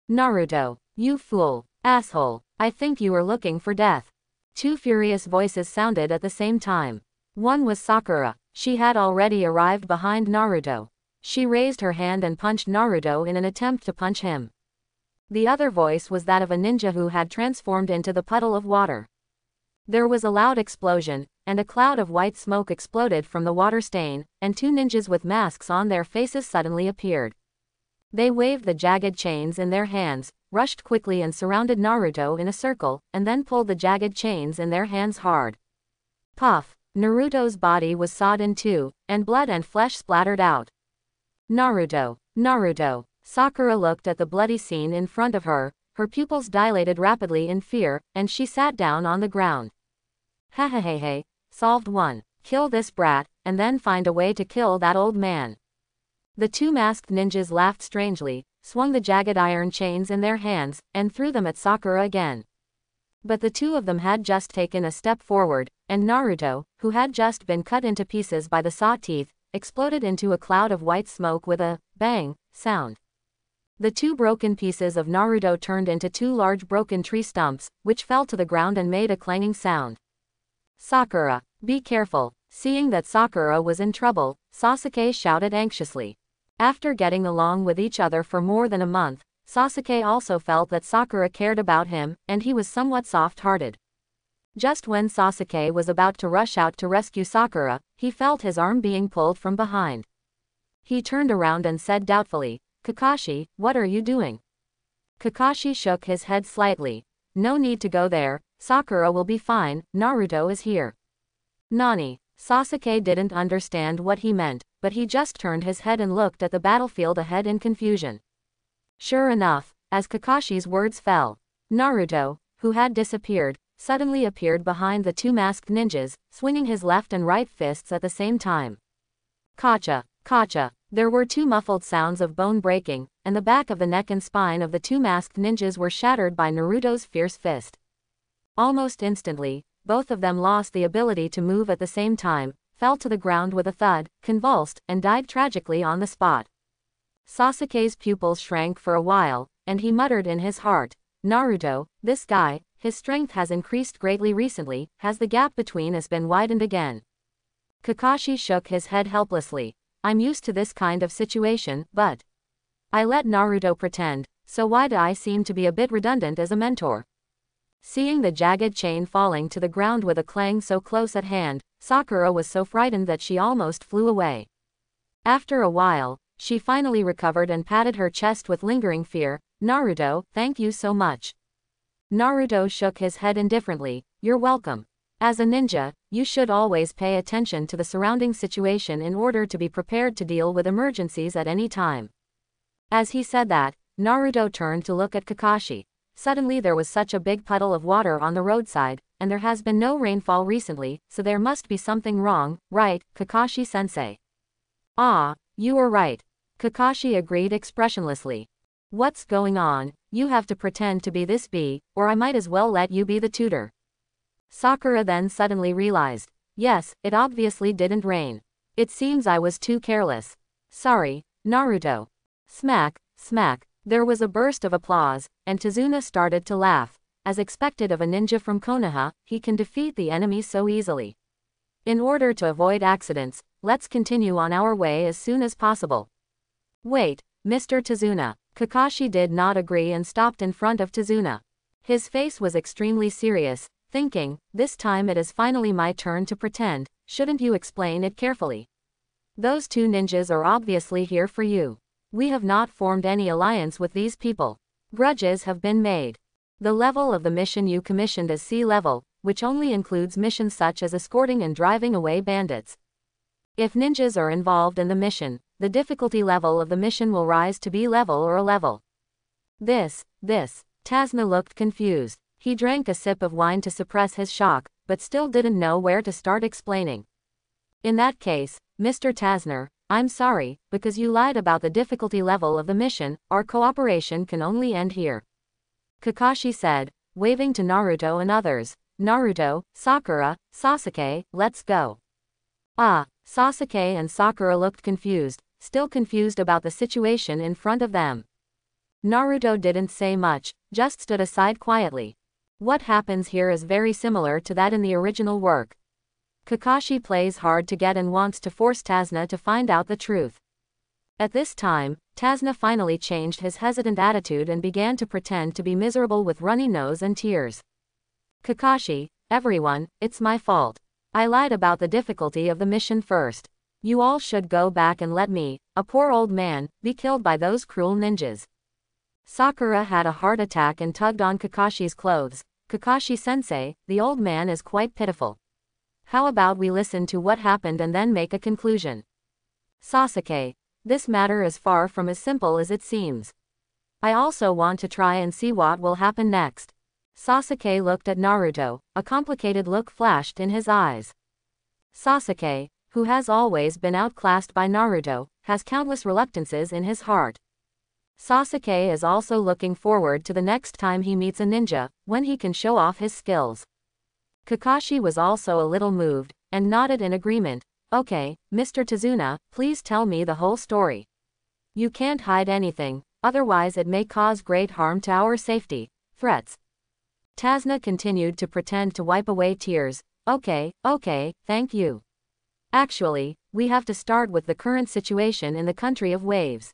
Naruto, you fool, asshole, I think you are looking for death. 2 furious voices sounded at the same time. One was Sakura. She had already arrived behind Naruto. She raised her hand and punched Naruto in an attempt to punch him. The other voice was that of a ninja who had transformed into the puddle of water. There was a loud explosion, and a cloud of white smoke exploded from the water stain, and 2 ninjas with masks on their faces suddenly appeared. They waved the jagged chains in their hands, rushed quickly and surrounded Naruto in a circle, and then pulled the jagged chains in their hands hard. Puff! Naruto's body was sawed in two, and blood and flesh splattered out. Naruto! Naruto! Sakura looked at the bloody scene in front of her, her pupils dilated rapidly in fear, and she sat down on the ground. Hehehehe, solved one. Kill this brat, and then find a way to kill that old man. The two masked ninjas laughed strangely, swung the jagged iron chains in their hands, and threw them at Sakura again. But the two of them had just taken a step forward, and Naruto, who had just been cut into pieces by the saw teeth, exploded into a cloud of white smoke with a bang sound. The two broken pieces of Naruto turned into two large broken tree stumps, which fell to the ground and made a clanging sound. Sakura, be careful. Seeing that Sakura was in trouble, Sasuke shouted anxiously. After getting along with each other for more than a month, Sasuke also felt that Sakura cared about him, and he was somewhat soft-hearted. Just when Sasuke was about to rush out to rescue Sakura, he felt his arm being pulled from behind. He turned around and said doubtfully, "Kakashi, what are you doing?" Kakashi shook his head slightly. "No need to go there, Sakura will be fine, Naruto is here." "Nani?" Sasuke didn't understand what he meant, but he just turned his head and looked at the battlefield ahead in confusion. Sure enough, as Kakashi's words fell, Naruto, who had disappeared, suddenly appeared behind the two masked ninjas, swinging his left and right fists at the same time. Kacha! Kacha! There were two muffled sounds of bone breaking, and the back of the neck and spine of the two masked ninjas were shattered by Naruto's fierce fist. Almost instantly, both of them lost the ability to move at the same time, fell to the ground with a thud, convulsed, and died tragically on the spot. Sasuke's pupils shrank for a while, and he muttered in his heart, "Naruto, this guy, his strength has increased greatly recently, has the gap between us been widened again?" Kakashi shook his head helplessly. "I'm used to this kind of situation, but I let Naruto pretend, so why do I seem to be a bit redundant as a mentor?" Seeing the jagged chain falling to the ground with a clang so close at hand, Sakura was so frightened that she almost flew away. After a while, she finally recovered and patted her chest with lingering fear. "Naruto, thank you so much." Naruto shook his head indifferently. "You're welcome. As a ninja, you should always pay attention to the surrounding situation in order to be prepared to deal with emergencies at any time." As he said that, Naruto turned to look at Kakashi. Suddenly there was such a big puddle of water on the roadside, and there has been no rainfall recently, so there must be something wrong, right, Kakashi-sensei? "Ah, you are right." Kakashi agreed expressionlessly. "What's going on? You have to pretend to be this bee, or I might as well let you be the tutor." Sakura then suddenly realized, "Yes, it obviously didn't rain. It seems I was too careless. Sorry, Naruto." Smack, smack. There was a burst of applause, and Tazuna started to laugh. As expected of a ninja from Konoha, he can defeat the enemy so easily. In order to avoid accidents, let's continue on our way as soon as possible. Wait, Mr. Tazuna. Kakashi did not agree and stopped in front of Tazuna. His face was extremely serious, thinking, this time it is finally my turn to pretend, shouldn't you explain it carefully? Those two ninjas are obviously here for you. We have not formed any alliance with these people. Grudges have been made. The level of the mission you commissioned is C level, which only includes missions such as escorting and driving away bandits. If ninjas are involved in the mission, the difficulty level of the mission will rise to B level or A level. This. Tazna looked confused. He drank a sip of wine to suppress his shock, but still didn't know where to start explaining. In that case, Mr. Tazner, I'm sorry, because you lied about the difficulty level of the mission, our cooperation can only end here. Kakashi said, waving to Naruto and others. Naruto, Sakura, Sasuke, let's go. Ah, Sasuke and Sakura looked confused, still confused about the situation in front of them. Naruto didn't say much, just stood aside quietly. What happens here is very similar to that in the original work. Kakashi plays hard to get and wants to force Tazna to find out the truth. At this time, Tazna finally changed his hesitant attitude and began to pretend to be miserable with runny nose and tears. Kakashi, everyone, it's my fault. I lied about the difficulty of the mission first. You all should go back and let me, a poor old man, be killed by those cruel ninjas. Sakura had a heart attack and tugged on Kakashi's clothes. Kakashi-sensei, the old man is quite pitiful. How about we listen to what happened and then make a conclusion? Sasuke, this matter is far from as simple as it seems. I also want to try and see what will happen next. Sasuke looked at Naruto, a complicated look flashed in his eyes. Sasuke, who has always been outclassed by Naruto, has countless reluctances in his heart. Sasuke is also looking forward to the next time he meets a ninja, when he can show off his skills. Kakashi was also a little moved, and nodded in agreement. Okay, Mr. Tazuna, please tell me the whole story. You can't hide anything, otherwise it may cause great harm to our safety. Threats. Tazuna continued to pretend to wipe away tears. Okay, thank you. Actually, we have to start with the current situation in the country of waves.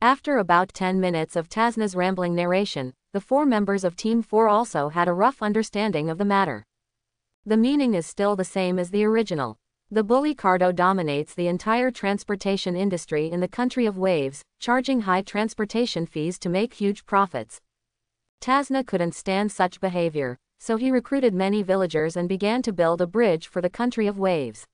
After about 10 minutes of Tazuna's rambling narration, the 4 members of Team 4 also had a rough understanding of the matter. The meaning is still the same as the original. The bully Cardo dominates the entire transportation industry in the country of waves, charging high transportation fees to make huge profits. Tazuna couldn't stand such behavior, so he recruited many villagers and began to build a bridge for the country of waves.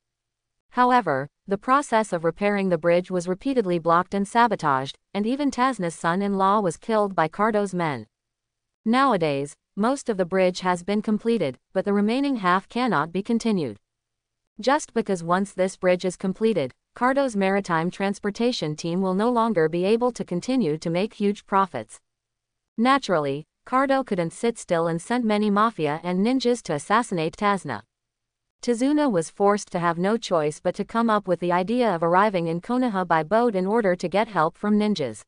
However, the process of repairing the bridge was repeatedly blocked and sabotaged, and even Tazuna's son-in-law was killed by Cardo's men. Nowadays, most of the bridge has been completed, but the remaining half cannot be continued. Just because once this bridge is completed, Cardo's maritime transportation team will no longer be able to continue to make huge profits. Naturally, Cardo couldn't sit still and sent many mafia and ninjas to assassinate Tazuna. Tazuna was forced to have no choice but to come up with the idea of arriving in Konoha by boat in order to get help from ninjas.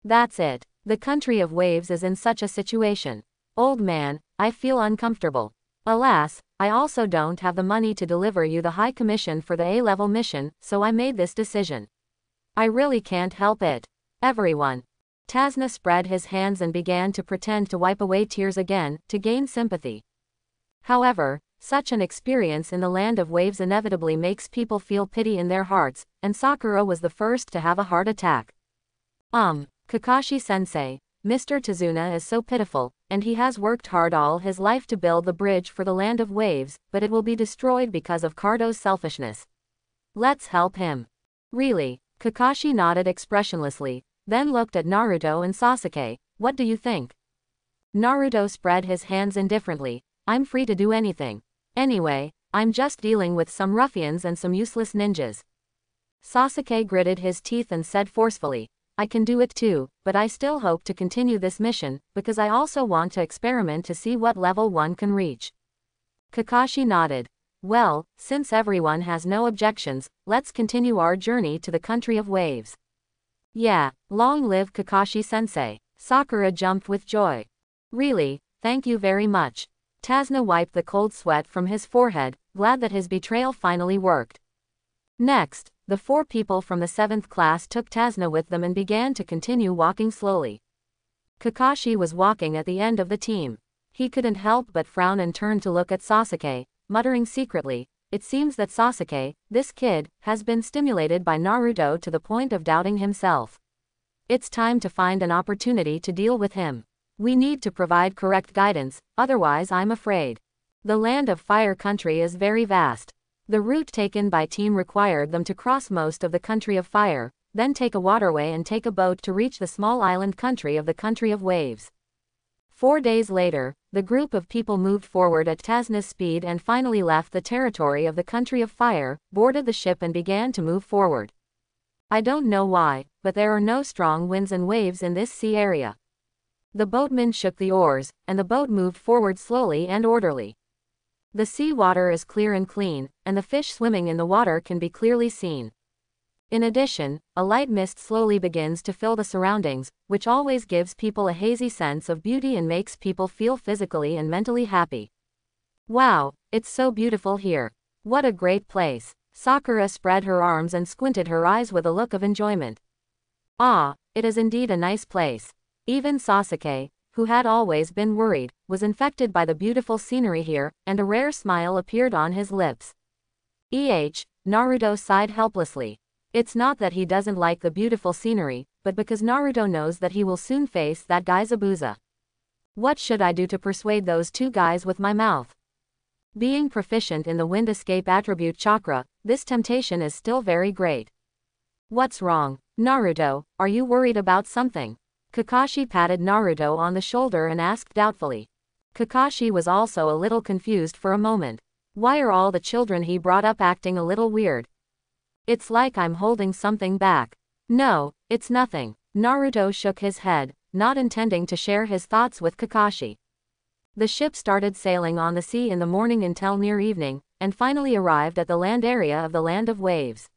That's it. The country of waves is in such a situation. Old man, I feel uncomfortable. Alas, I also don't have the money to deliver you the high commission for the A-level mission, so I made this decision. I really can't help it. Everyone. Tazuna spread his hands and began to pretend to wipe away tears again, to gain sympathy. However, such an experience in the land of waves inevitably makes people feel pity in their hearts, and Sakura was the first to have a heart attack. Kakashi-sensei, Mr. Tazuna is so pitiful, and he has worked hard all his life to build the bridge for the land of waves, but it will be destroyed because of Cardo's selfishness. Let's help him. Really? Kakashi nodded expressionlessly, then looked at Naruto and Sasuke. What do you think? Naruto spread his hands indifferently. I'm free to do anything. Anyway, I'm just dealing with some ruffians and some useless ninjas. Sasuke gritted his teeth and said forcefully, I can do it too, but I still hope to continue this mission, because I also want to experiment to see what level 1 can reach. Kakashi nodded. Well, since everyone has no objections, let's continue our journey to the country of waves. Yeah, long live Kakashi-sensei. Sakura jumped with joy. Really, thank you very much. Tazuna wiped the cold sweat from his forehead, glad that his betrayal finally worked. Next, the 4 people from the 7th class took Tazuna with them and began to continue walking slowly. Kakashi was walking at the end of the team. He couldn't help but frown and turn to look at Sasuke, muttering secretly, it seems that Sasuke, this kid, has been stimulated by Naruto to the point of doubting himself. It's time to find an opportunity to deal with him. We need to provide correct guidance, otherwise I'm afraid. The land of fire country is very vast. The route taken by team required them to cross most of the country of fire, then take a waterway and take a boat to reach the small island country of the country of waves. 4 days later, the group of people moved forward at Tazuna's speed and finally left the territory of the country of fire, boarded the ship and began to move forward. I don't know why, but there are no strong winds and waves in this sea area. The boatman shook the oars, and the boat moved forward slowly and orderly. The sea water is clear and clean, and the fish swimming in the water can be clearly seen. In addition, a light mist slowly begins to fill the surroundings, which always gives people a hazy sense of beauty and makes people feel physically and mentally happy. Wow, it's so beautiful here. What a great place. Sakura spread her arms and squinted her eyes with a look of enjoyment. Ah, it is indeed a nice place. Even Sasuke, who had always been worried, was infected by the beautiful scenery here, and a rare smile appeared on his lips. Naruto sighed helplessly. It's not that he doesn't like the beautiful scenery, but because Naruto knows that he will soon face that guy Zabuza. What should I do to persuade those 2 guys with my mouth? Being proficient in the wind escape attribute chakra, this temptation is still very great. What's wrong, Naruto? Are you worried about something? Kakashi patted Naruto on the shoulder and asked doubtfully. Kakashi was also a little confused for a moment. Why are all the children he brought up acting a little weird? It's like I'm holding something back. No, it's nothing. Naruto shook his head, not intending to share his thoughts with Kakashi. The ship started sailing on the sea in the morning until near evening, and finally arrived at the land area of the Land of Waves.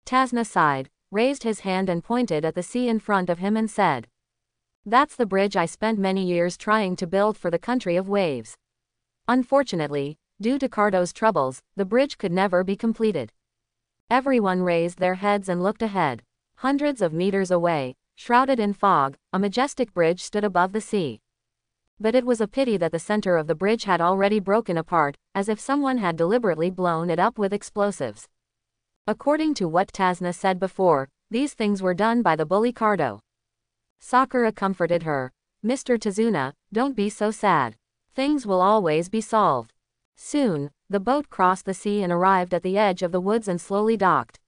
Tazna sighed, raised his hand and pointed at the sea in front of him and said, "That's the bridge I spent many years trying to build for the country of waves. Unfortunately, due to Cardo's troubles, the bridge could never be completed." Everyone raised their heads and looked ahead. Hundreds of meters away, shrouded in fog, a majestic bridge stood above the sea. But it was a pity that the center of the bridge had already broken apart, as if someone had deliberately blown it up with explosives. According to what Tazna said before, these things were done by the bully Cardo. Sakura comforted her. "Mr. Tazuna, don't be so sad. Things will always be solved." Soon, the boat crossed the sea and arrived at the edge of the woods and slowly docked.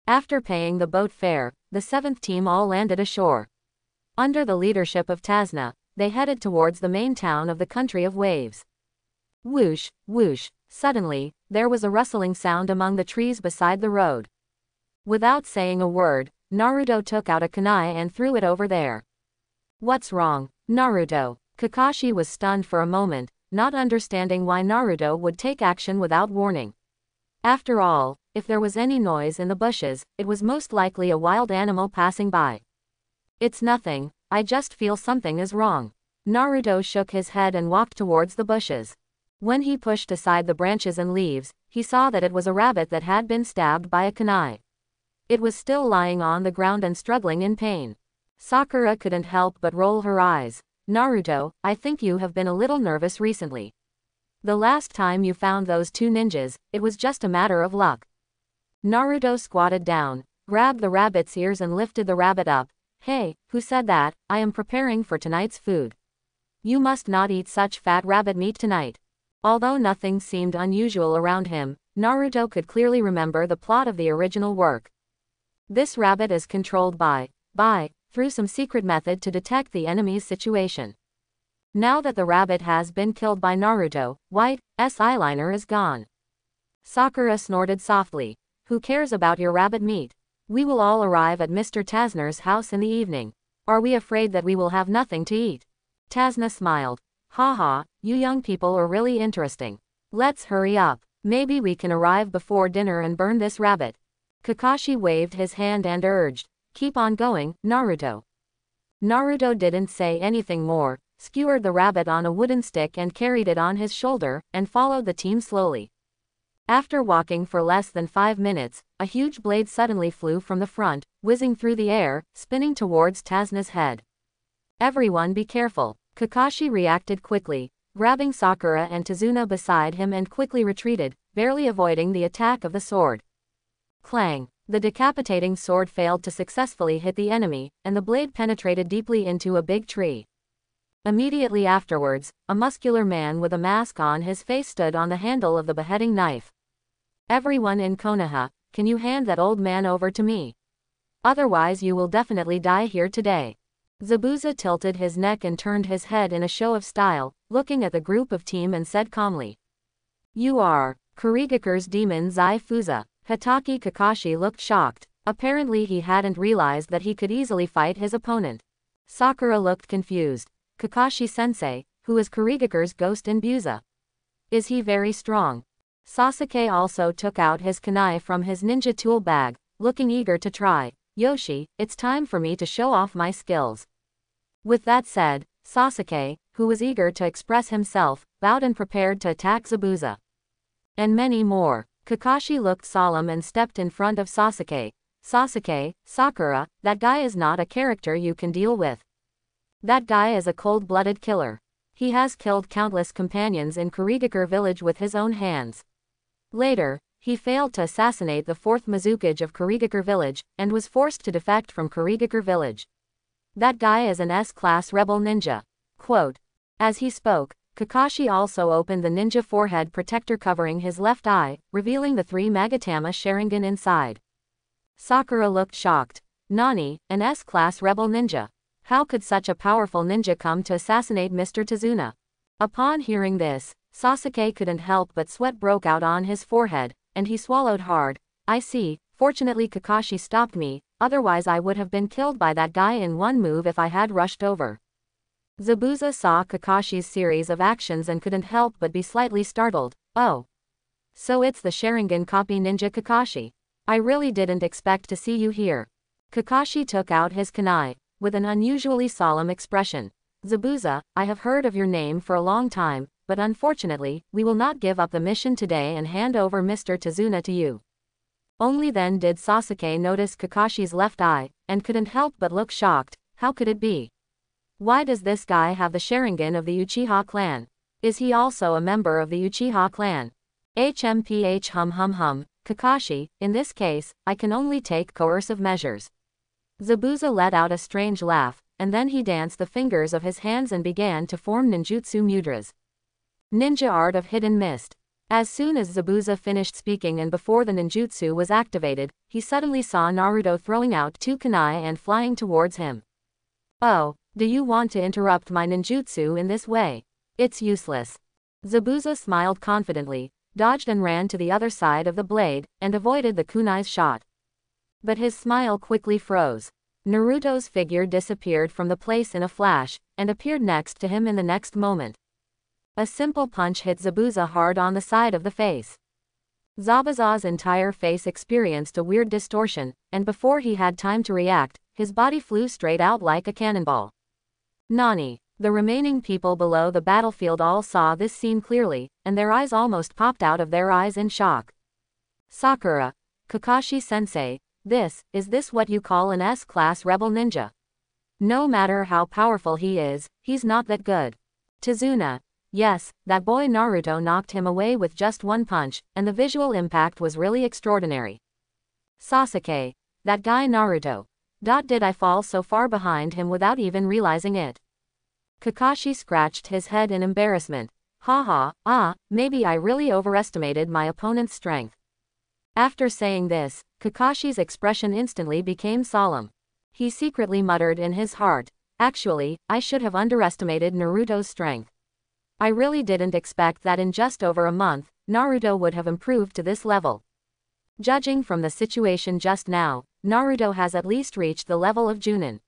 After paying the boat fare, the seventh team all landed ashore. Under the leadership of Tazna, they headed towards the main town of the country of waves. Whoosh, whoosh. Suddenly, there was a rustling sound among the trees beside the road. Without saying a word, Naruto took out a kunai and threw it over there. "What's wrong, Naruto?" Kakashi was stunned for a moment, not understanding why Naruto would take action without warning. After all, if there was any noise in the bushes, it was most likely a wild animal passing by. "It's nothing, I just feel something is wrong." Naruto shook his head and walked towards the bushes. When he pushed aside the branches and leaves, he saw that it was a rabbit that had been stabbed by a kunai. It was still lying on the ground and struggling in pain. Sakura couldn't help but roll her eyes. "Naruto, I think you have been a little nervous recently. The last time you found those two ninjas, it was just a matter of luck." Naruto squatted down, grabbed the rabbit's ears and lifted the rabbit up. "Hey, who said that? I am preparing for tonight's food. You must not eat such fat rabbit meat tonight." Although nothing seemed unusual around him, Naruto could clearly remember the plot of the original work. This rabbit is controlled through some secret method to detect the enemy's situation. Now that the rabbit has been killed by Naruto, White's eyeliner is gone. Sakura snorted softly. "Who cares about your rabbit meat? We will all arrive at Mr. Tazna's house in the evening. Are we afraid that we will have nothing to eat?" Tazna smiled. "Haha, you young people are really interesting. Let's hurry up. Maybe we can arrive before dinner and burn this rabbit." Kakashi waved his hand and urged, "Keep on going, Naruto." Naruto didn't say anything more, skewered the rabbit on a wooden stick and carried it on his shoulder, and followed the team slowly. After walking for less than 5 minutes, a huge blade suddenly flew from the front, whizzing through the air, spinning towards Tazna's head. "Everyone be careful." Kakashi reacted quickly, grabbing Sakura and Tazuna beside him and quickly retreated, barely avoiding the attack of the sword. Clang! The decapitating sword failed to successfully hit the enemy, and the blade penetrated deeply into a big tree. Immediately afterwards, a muscular man with a mask on his face stood on the handle of the beheading knife. "Everyone in Konoha, can you hand that old man over to me? Otherwise you will definitely die here today." Zabuza tilted his neck and turned his head in a show of style, looking at the group of team and said calmly, "You are Kurigakure's demon Zai Fuza." Hatake Kakashi looked shocked. Apparently he hadn't realized that he could easily fight his opponent. Sakura looked confused. "Kakashi-sensei, who is Kurigakure's ghost in Buza? Is he very strong?" Sasuke also took out his kunai from his ninja tool bag, looking eager to try. "Yoshi, it's time for me to show off my skills." With that said, Sasuke, who was eager to express himself, bowed and prepared to attack Zabuza. And many more. Kakashi looked solemn and stepped in front of Sasuke. "Sasuke, Sakura, that guy is not a character you can deal with. That guy is a cold-blooded killer. He has killed countless companions in Kurigakure village with his own hands. Later, he failed to assassinate the 4th Mizukage of Kurigakure village, and was forced to defect from Kurigakure village. That guy is an S-class rebel ninja." Quote. As he spoke, Kakashi also opened the ninja forehead protector covering his left eye, revealing the 3 Magatama Sharingan inside. Sakura looked shocked. Nani, an S-class rebel ninja. How could such a powerful ninja come to assassinate Mr. Tazuna? Upon hearing this, Sasuke couldn't help but sweat broke out on his forehead, and he swallowed hard. I see, fortunately Kakashi stopped me, otherwise I would have been killed by that guy in one move if I had rushed over. Zabuza saw Kakashi's series of actions and couldn't help but be slightly startled. Oh. So it's the Sharingan copy ninja Kakashi. I really didn't expect to see you here. Kakashi took out his kunai, with an unusually solemn expression. Zabuza, I have heard of your name for a long time, but unfortunately, we will not give up the mission today and hand over Mr. Tazuna to you. Only then did Sasuke notice Kakashi's left eye, and couldn't help but look shocked. How could it be? Why does this guy have the Sharingan of the Uchiha clan? Is he also a member of the Uchiha clan? HMPH. Kakashi, in this case, I can only take coercive measures. Zabuza let out a strange laugh, and then he danced the fingers of his hands and began to form ninjutsu mudras. Ninja art of hidden mist. As soon as Zabuza finished speaking and before the ninjutsu was activated, he suddenly saw Naruto throwing out 2 kunai and flying towards him. Oh, do you want to interrupt my ninjutsu in this way? It's useless. Zabuza smiled confidently, dodged and ran to the other side of the blade, and avoided the kunai's shot. But his smile quickly froze. Naruto's figure disappeared from the place in a flash, and appeared next to him in the next moment. A simple punch hit Zabuza hard on the side of the face. Zabuza's entire face experienced a weird distortion, and before he had time to react, his body flew straight out like a cannonball. Nani! The remaining people below the battlefield all saw this scene clearly, and their eyes almost popped out of their eyes in shock. Sakura, Kakashi-sensei, is this what you call an S-class rebel ninja? No matter how powerful he is, he's not that good. Tazuna, yes, that boy Naruto knocked him away with just one punch, and the visual impact was really extraordinary. Sasuke, that guy Naruto. Did I fall so far behind him without even realizing it? Kakashi scratched his head in embarrassment. Maybe I really overestimated my opponent's strength. After saying this, Kakashi's expression instantly became solemn. He secretly muttered in his heart, actually, I should have underestimated Naruto's strength. I really didn't expect that in just over a month, Naruto would have improved to this level. Judging from the situation just now, Naruto has at least reached the level of Junin.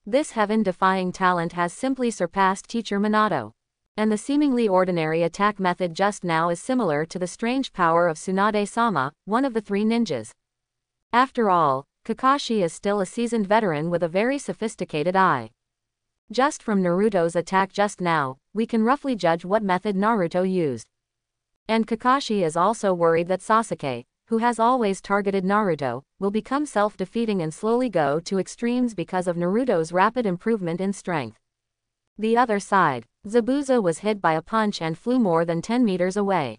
This heaven-defying talent has simply surpassed Teacher Minato. And the seemingly ordinary attack method just now is similar to the strange power of Tsunade-sama, one of the 3 ninjas. After all, Kakashi is still a seasoned veteran with a very sophisticated eye. Just from Naruto's attack just now, we can roughly judge what method Naruto used. And Kakashi is also worried that Sasuke, who has always targeted Naruto, will become self-defeating and slowly go to extremes because of Naruto's rapid improvement in strength. The other side, Zabuza was hit by a punch and flew more than 10 meters away.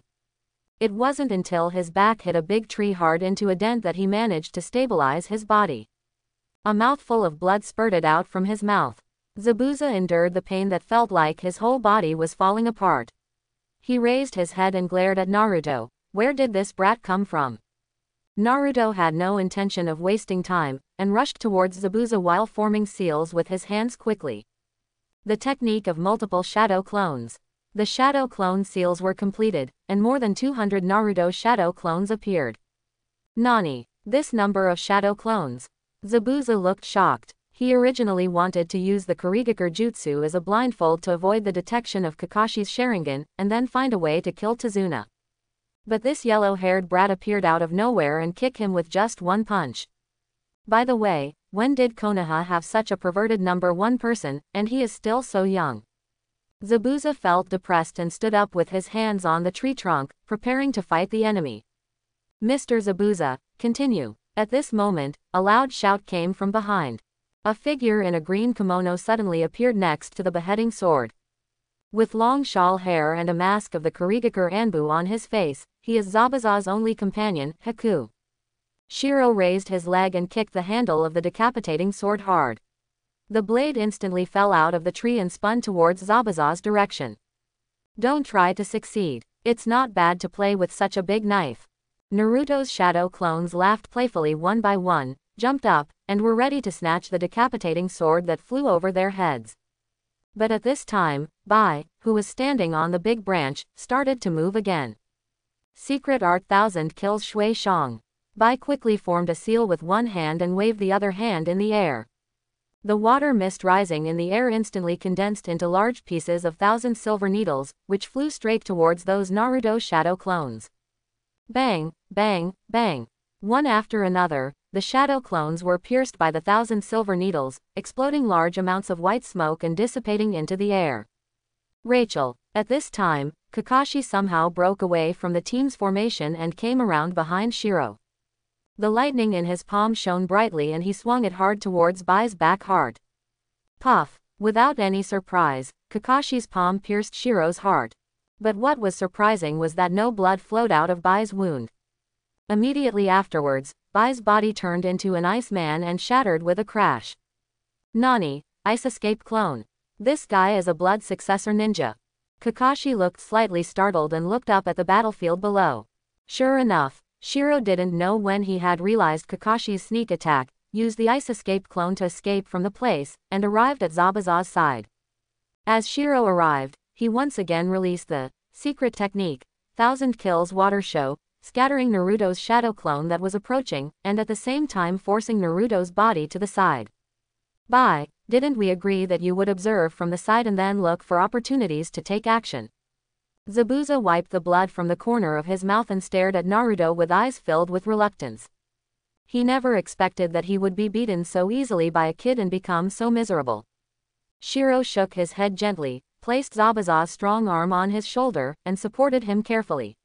It wasn't until his back hit a big tree hard into a dent that he managed to stabilize his body. A mouthful of blood spurted out from his mouth. Zabuza endured the pain that felt like his whole body was falling apart. He raised his head and glared at Naruto. Where did this brat come from? Naruto had no intention of wasting time, and rushed towards Zabuza while forming seals with his hands quickly. The technique of multiple shadow clones. The shadow clone seals were completed, and more than 200 Naruto shadow clones appeared. Nani, this number of shadow clones? Zabuza looked shocked. He originally wanted to use the Kurigakure Jutsu as a blindfold to avoid the detection of Kakashi's Sharingan, and then find a way to kill Tazuna. But this yellow-haired brat appeared out of nowhere and kicked him with just one punch. By the way, when did Konoha have such a perverted number 1 person, and he is still so young? Zabuza felt depressed and stood up with his hands on the tree trunk, preparing to fight the enemy. Mr. Zabuza, continue. At this moment, a loud shout came from behind. A figure in a green kimono suddenly appeared next to the beheading sword. With long shawl hair and a mask of the Kurigakure Anbu on his face, he is Zabuza's only companion, Haku. Shiro raised his leg and kicked the handle of the decapitating sword hard. The blade instantly fell out of the tree and spun towards Zabuza's direction. Don't try to succeed. It's not bad to play with such a big knife. Naruto's shadow clones laughed playfully one by one, jumped up, and were ready to snatch the decapitating sword that flew over their heads. But at this time, Bai, who was standing on the big branch, started to move again. Secret Art 1000 kills Shui Shang. Bai quickly formed a seal with one hand and waved the other hand in the air. The water mist rising in the air instantly condensed into large pieces of 1,000 silver needles, which flew straight towards those Naruto shadow clones. Bang, bang, bang. One after another, the shadow clones were pierced by the 1,000 silver needles, exploding large amounts of white smoke and dissipating into the air. Rachel. At this time, Kakashi somehow broke away from the team's formation and came around behind Shiro. The lightning in his palm shone brightly and he swung it hard towards Bai's back heart. Puff! Without any surprise, Kakashi's palm pierced Shiro's heart. But what was surprising was that no blood flowed out of Bai's wound. Immediately afterwards, Bai's body turned into an ice man and shattered with a crash. Nani, Ice Escape clone. This guy is a blood successor ninja. Kakashi looked slightly startled and looked up at the battlefield below. Sure enough, Shiro didn't know when he had realized Kakashi's sneak attack, used the Ice Escape clone to escape from the place, and arrived at Zabuza's side. As Shiro arrived, he once again released the secret technique, 1,000 kills water show, scattering Naruto's shadow clone that was approaching, and at the same time forcing Naruto's body to the side. Bai, didn't we agree that you would observe from the side and then look for opportunities to take action? Zabuza wiped the blood from the corner of his mouth and stared at Naruto with eyes filled with reluctance. He never expected that he would be beaten so easily by a kid and become so miserable. Shiro shook his head gently, placed Zabuza's strong arm on his shoulder, and supported him carefully.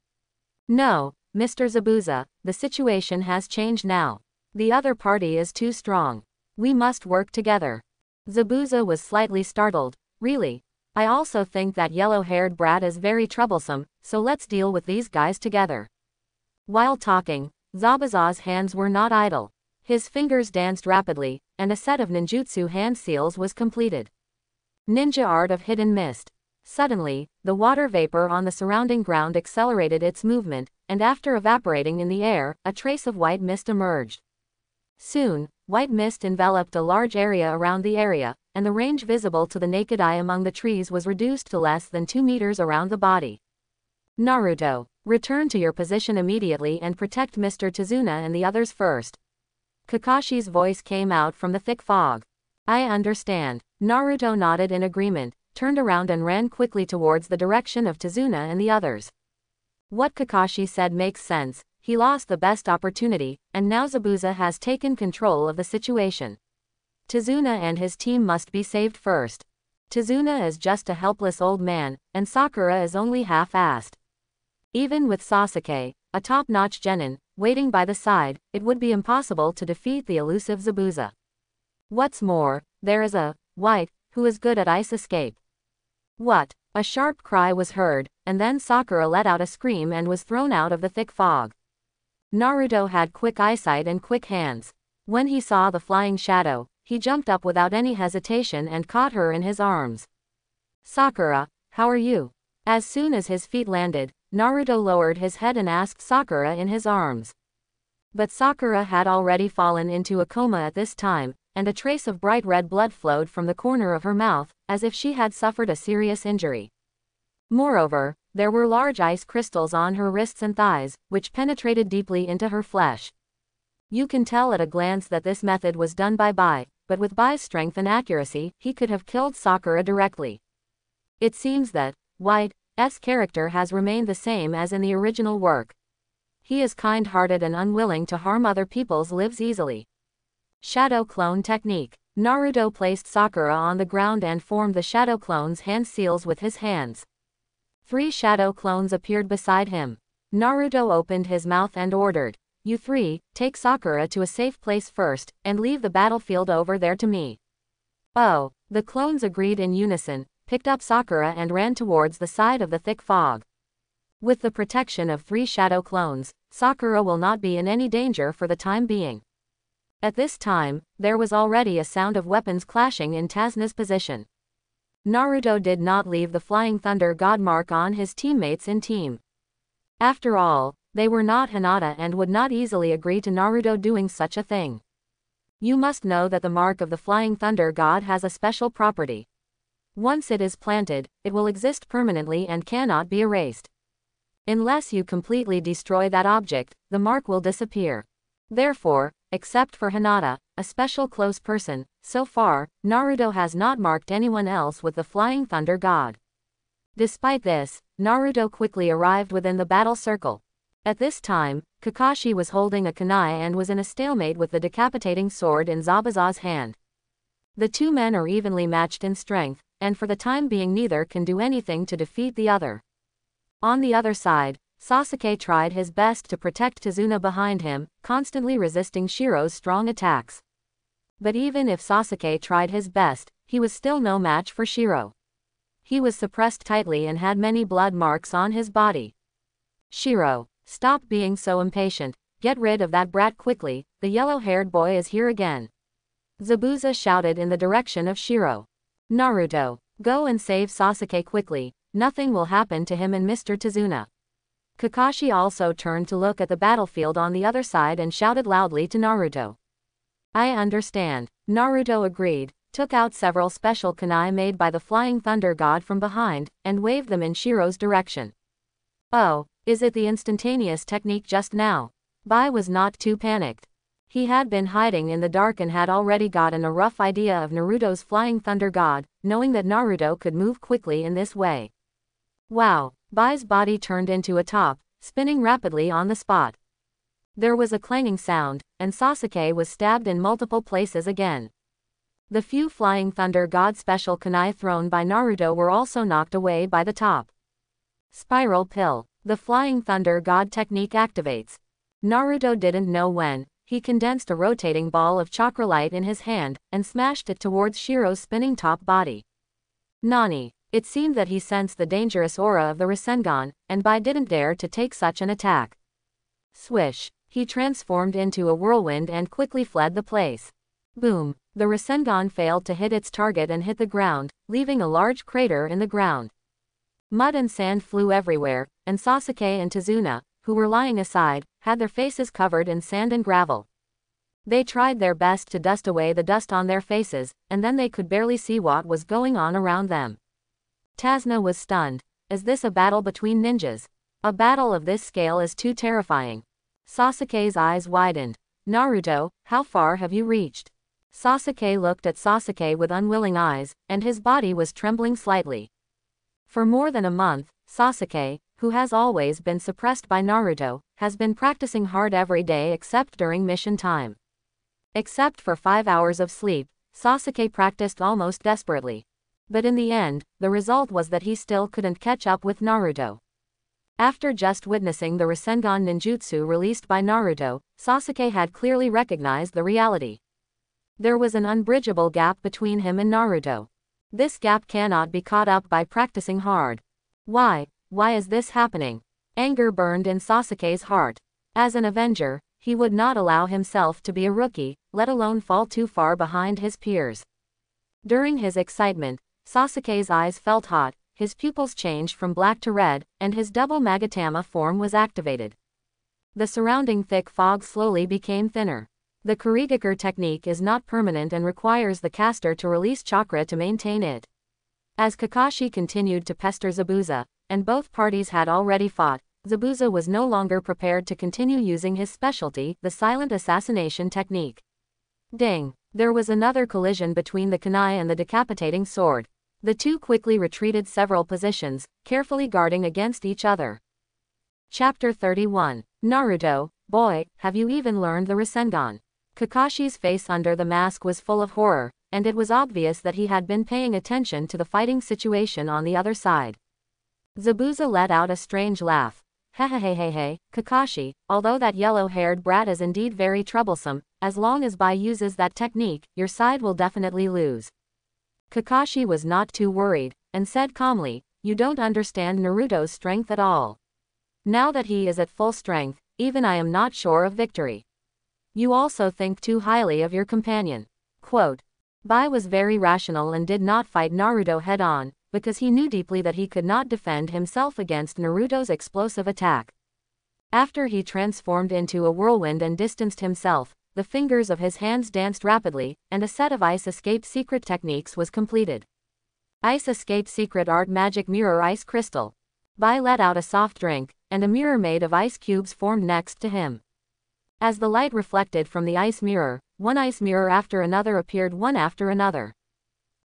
No, Mr. Zabuza, the situation has changed now. The other party is too strong. We must work together. Zabuza was slightly startled. Really? I also think that yellow-haired brat is very troublesome, so let's deal with these guys together. While talking, Zabuza's hands were not idle. His fingers danced rapidly, and a set of ninjutsu hand seals was completed. Ninja art of hidden mist. Suddenly, the water vapor on the surrounding ground accelerated its movement, and after evaporating in the air, a trace of white mist emerged. Soon, white mist enveloped a large area around the area, and the range visible to the naked eye among the trees was reduced to less than 2 meters around the body. Naruto, return to your position immediately and protect Mr. Tazuna and the others first. Kakashi's voice came out from the thick fog. I understand. Naruto nodded in agreement, turned around and ran quickly towards the direction of Tazuna and the others. What Kakashi said makes sense. He lost the best opportunity, and now Zabuza has taken control of the situation. Tazuna and his team must be saved first. Tazuna is just a helpless old man, and Sakura is only half-assed. Even with Sasuke, a top-notch genin, waiting by the side, it would be impossible to defeat the elusive Zabuza. What's more, there is a white who is good at ice escape. What? A sharp cry was heard, and then Sakura let out a scream and was thrown out of the thick fog. Naruto had quick eyesight and quick hands. When he saw the flying shadow, he jumped up without any hesitation and caught her in his arms. Sakura, how are you? As soon as his feet landed, Naruto lowered his head and asked Sakura in his arms. But Sakura had already fallen into a coma at this time, and a trace of bright red blood flowed from the corner of her mouth, as if she had suffered a serious injury. Moreover, there were large ice crystals on her wrists and thighs, which penetrated deeply into her flesh. You can tell at a glance that this method was done by Bai, but with Bai's strength and accuracy, he could have killed Sakura directly. It seems that White's character has remained the same as in the original work. He is kind-hearted and unwilling to harm other people's lives easily. Shadow Clone Technique. Naruto placed Sakura on the ground and formed the Shadow Clone's hand seals with his hands. 3 shadow clones appeared beside him. Naruto opened his mouth and ordered, "You 3, take Sakura to a safe place first, and leave the battlefield over there to me." Oh, the clones agreed in unison, picked up Sakura and ran towards the side of the thick fog. With the protection of 3 shadow clones, Sakura will not be in any danger for the time being. At this time, there was already a sound of weapons clashing in Tazuna's position. Naruto did not leave the Flying Thunder God mark on his teammates in team. After all, they were not Hinata and would not easily agree to Naruto doing such a thing. You must know that the mark of the Flying Thunder God has a special property. Once it is planted, it will exist permanently and cannot be erased. Unless you completely destroy that object, the mark will disappear. Therefore, except for Hinata, a special close person, so far, Naruto has not marked anyone else with the Flying Thunder God. Despite this, Naruto quickly arrived within the battle circle. At this time, Kakashi was holding a kunai and was in a stalemate with the decapitating sword in Zabuza's hand. The two men are evenly matched in strength, and for the time being neither can do anything to defeat the other. On the other side, Sasuke tried his best to protect Tazuna behind him, constantly resisting Shiro's strong attacks. But even if Sasuke tried his best, he was still no match for Shiro. He was suppressed tightly and had many blood marks on his body. Shiro, stop being so impatient, get rid of that brat quickly, the yellow-haired boy is here again. Zabuza shouted in the direction of Shiro. Naruto, go and save Sasuke quickly, nothing will happen to him and Mr. Tazuna. Kakashi also turned to look at the battlefield on the other side and shouted loudly to Naruto. I understand. Naruto agreed, took out several special kunai made by the Flying Thunder God from behind, and waved them in Shiro's direction. Oh, is it the instantaneous technique just now? Bai was not too panicked. He had been hiding in the dark and had already gotten a rough idea of Naruto's Flying Thunder God, knowing that Naruto could move quickly in this way. Wow, Bai's body turned into a top, spinning rapidly on the spot. There was a clanging sound, and Sasuke was stabbed in multiple places again. The few Flying Thunder God special kunai thrown by Naruto were also knocked away by the top. Spiral Pill. The Flying Thunder God technique activates. Naruto didn't know when. He condensed a rotating ball of chakra light in his hand, and smashed it towards Shiro's spinning top body. Nani. It seemed that he sensed the dangerous aura of the Rasengan, and Bai didn't dare to take such an attack. Swish. He transformed into a whirlwind and quickly fled the place. Boom. The Rasengan failed to hit its target and hit the ground, leaving a large crater in the ground. Mud and sand flew everywhere, and Sasuke and Tazuna, who were lying aside, had their faces covered in sand and gravel. They tried their best to dust away the dust on their faces, and then they could barely see what was going on around them. Tazuna was stunned. Is this a battle between ninjas? A battle of this scale is too terrifying. Sasuke's eyes widened. Naruto, how far have you reached? Sasuke looked at Sasuke with unwilling eyes, and his body was trembling slightly. For more than a month, Sasuke, who has always been suppressed by Naruto, has been practicing hard every day except during mission time. Except for 5 hours of sleep, Sasuke practiced almost desperately. But in the end, the result was that he still couldn't catch up with Naruto. After just witnessing the Rasengan ninjutsu released by Naruto, Sasuke had clearly recognized the reality. There was an unbridgeable gap between him and Naruto. This gap cannot be caught up by practicing hard. Why is this happening? Anger burned in Sasuke's heart. As an avenger, he would not allow himself to be a rookie, let alone fall too far behind his peers. During his excitement, Sasuke's eyes felt hot, his pupils changed from black to red, and his double Magatama form was activated. The surrounding thick fog slowly became thinner. The Kurigakure technique is not permanent and requires the caster to release chakra to maintain it. As Kakashi continued to pester Zabuza, and both parties had already fought, Zabuza was no longer prepared to continue using his specialty, the silent assassination technique. Ding! There was another collision between the kunai and the decapitating sword. The two quickly retreated several positions, carefully guarding against each other. Chapter 31. Naruto, boy, have you even learned the Rasengan? Kakashi's face under the mask was full of horror, and it was obvious that he had been paying attention to the fighting situation on the other side. Zabuza let out a strange laugh. Hehehehe, Kakashi, although that yellow-haired brat is indeed very troublesome, as long as Bai uses that technique, your side will definitely lose. Kakashi was not too worried, and said calmly, you don't understand Naruto's strength at all. Now that he is at full strength, even I am not sure of victory. You also think too highly of your companion. Quote. Bai was very rational and did not fight Naruto head-on, because he knew deeply that he could not defend himself against Naruto's explosive attack. After he transformed into a whirlwind and distanced himself, the fingers of his hands danced rapidly, and a set of Ice Escape secret techniques was completed. Ice Escape Secret Art Magic Mirror Ice Crystal. Bai let out a soft drink, and a mirror made of ice cubes formed next to him. As the light reflected from the ice mirror, one ice mirror after another appeared one after another.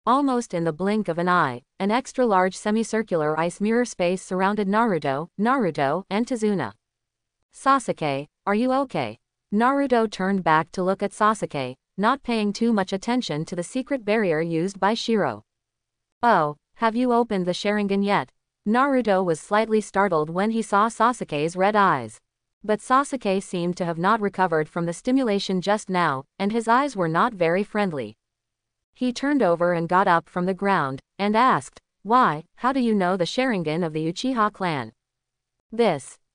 Almost in the blink of an eye, an extra-large semicircular ice mirror space surrounded Naruto, and Tazuna. Sasuke, are you okay? Naruto turned back to look at Sasuke, not paying too much attention to the secret barrier used by Shiro. Oh, have you opened the Sharingan yet? Naruto was slightly startled when he saw Sasuke's red eyes. But Sasuke seemed to have not recovered from the stimulation just now, and his eyes were not very friendly. He turned over and got up from the ground, and asked, "Why, how do you know the Sharingan of the Uchiha clan?"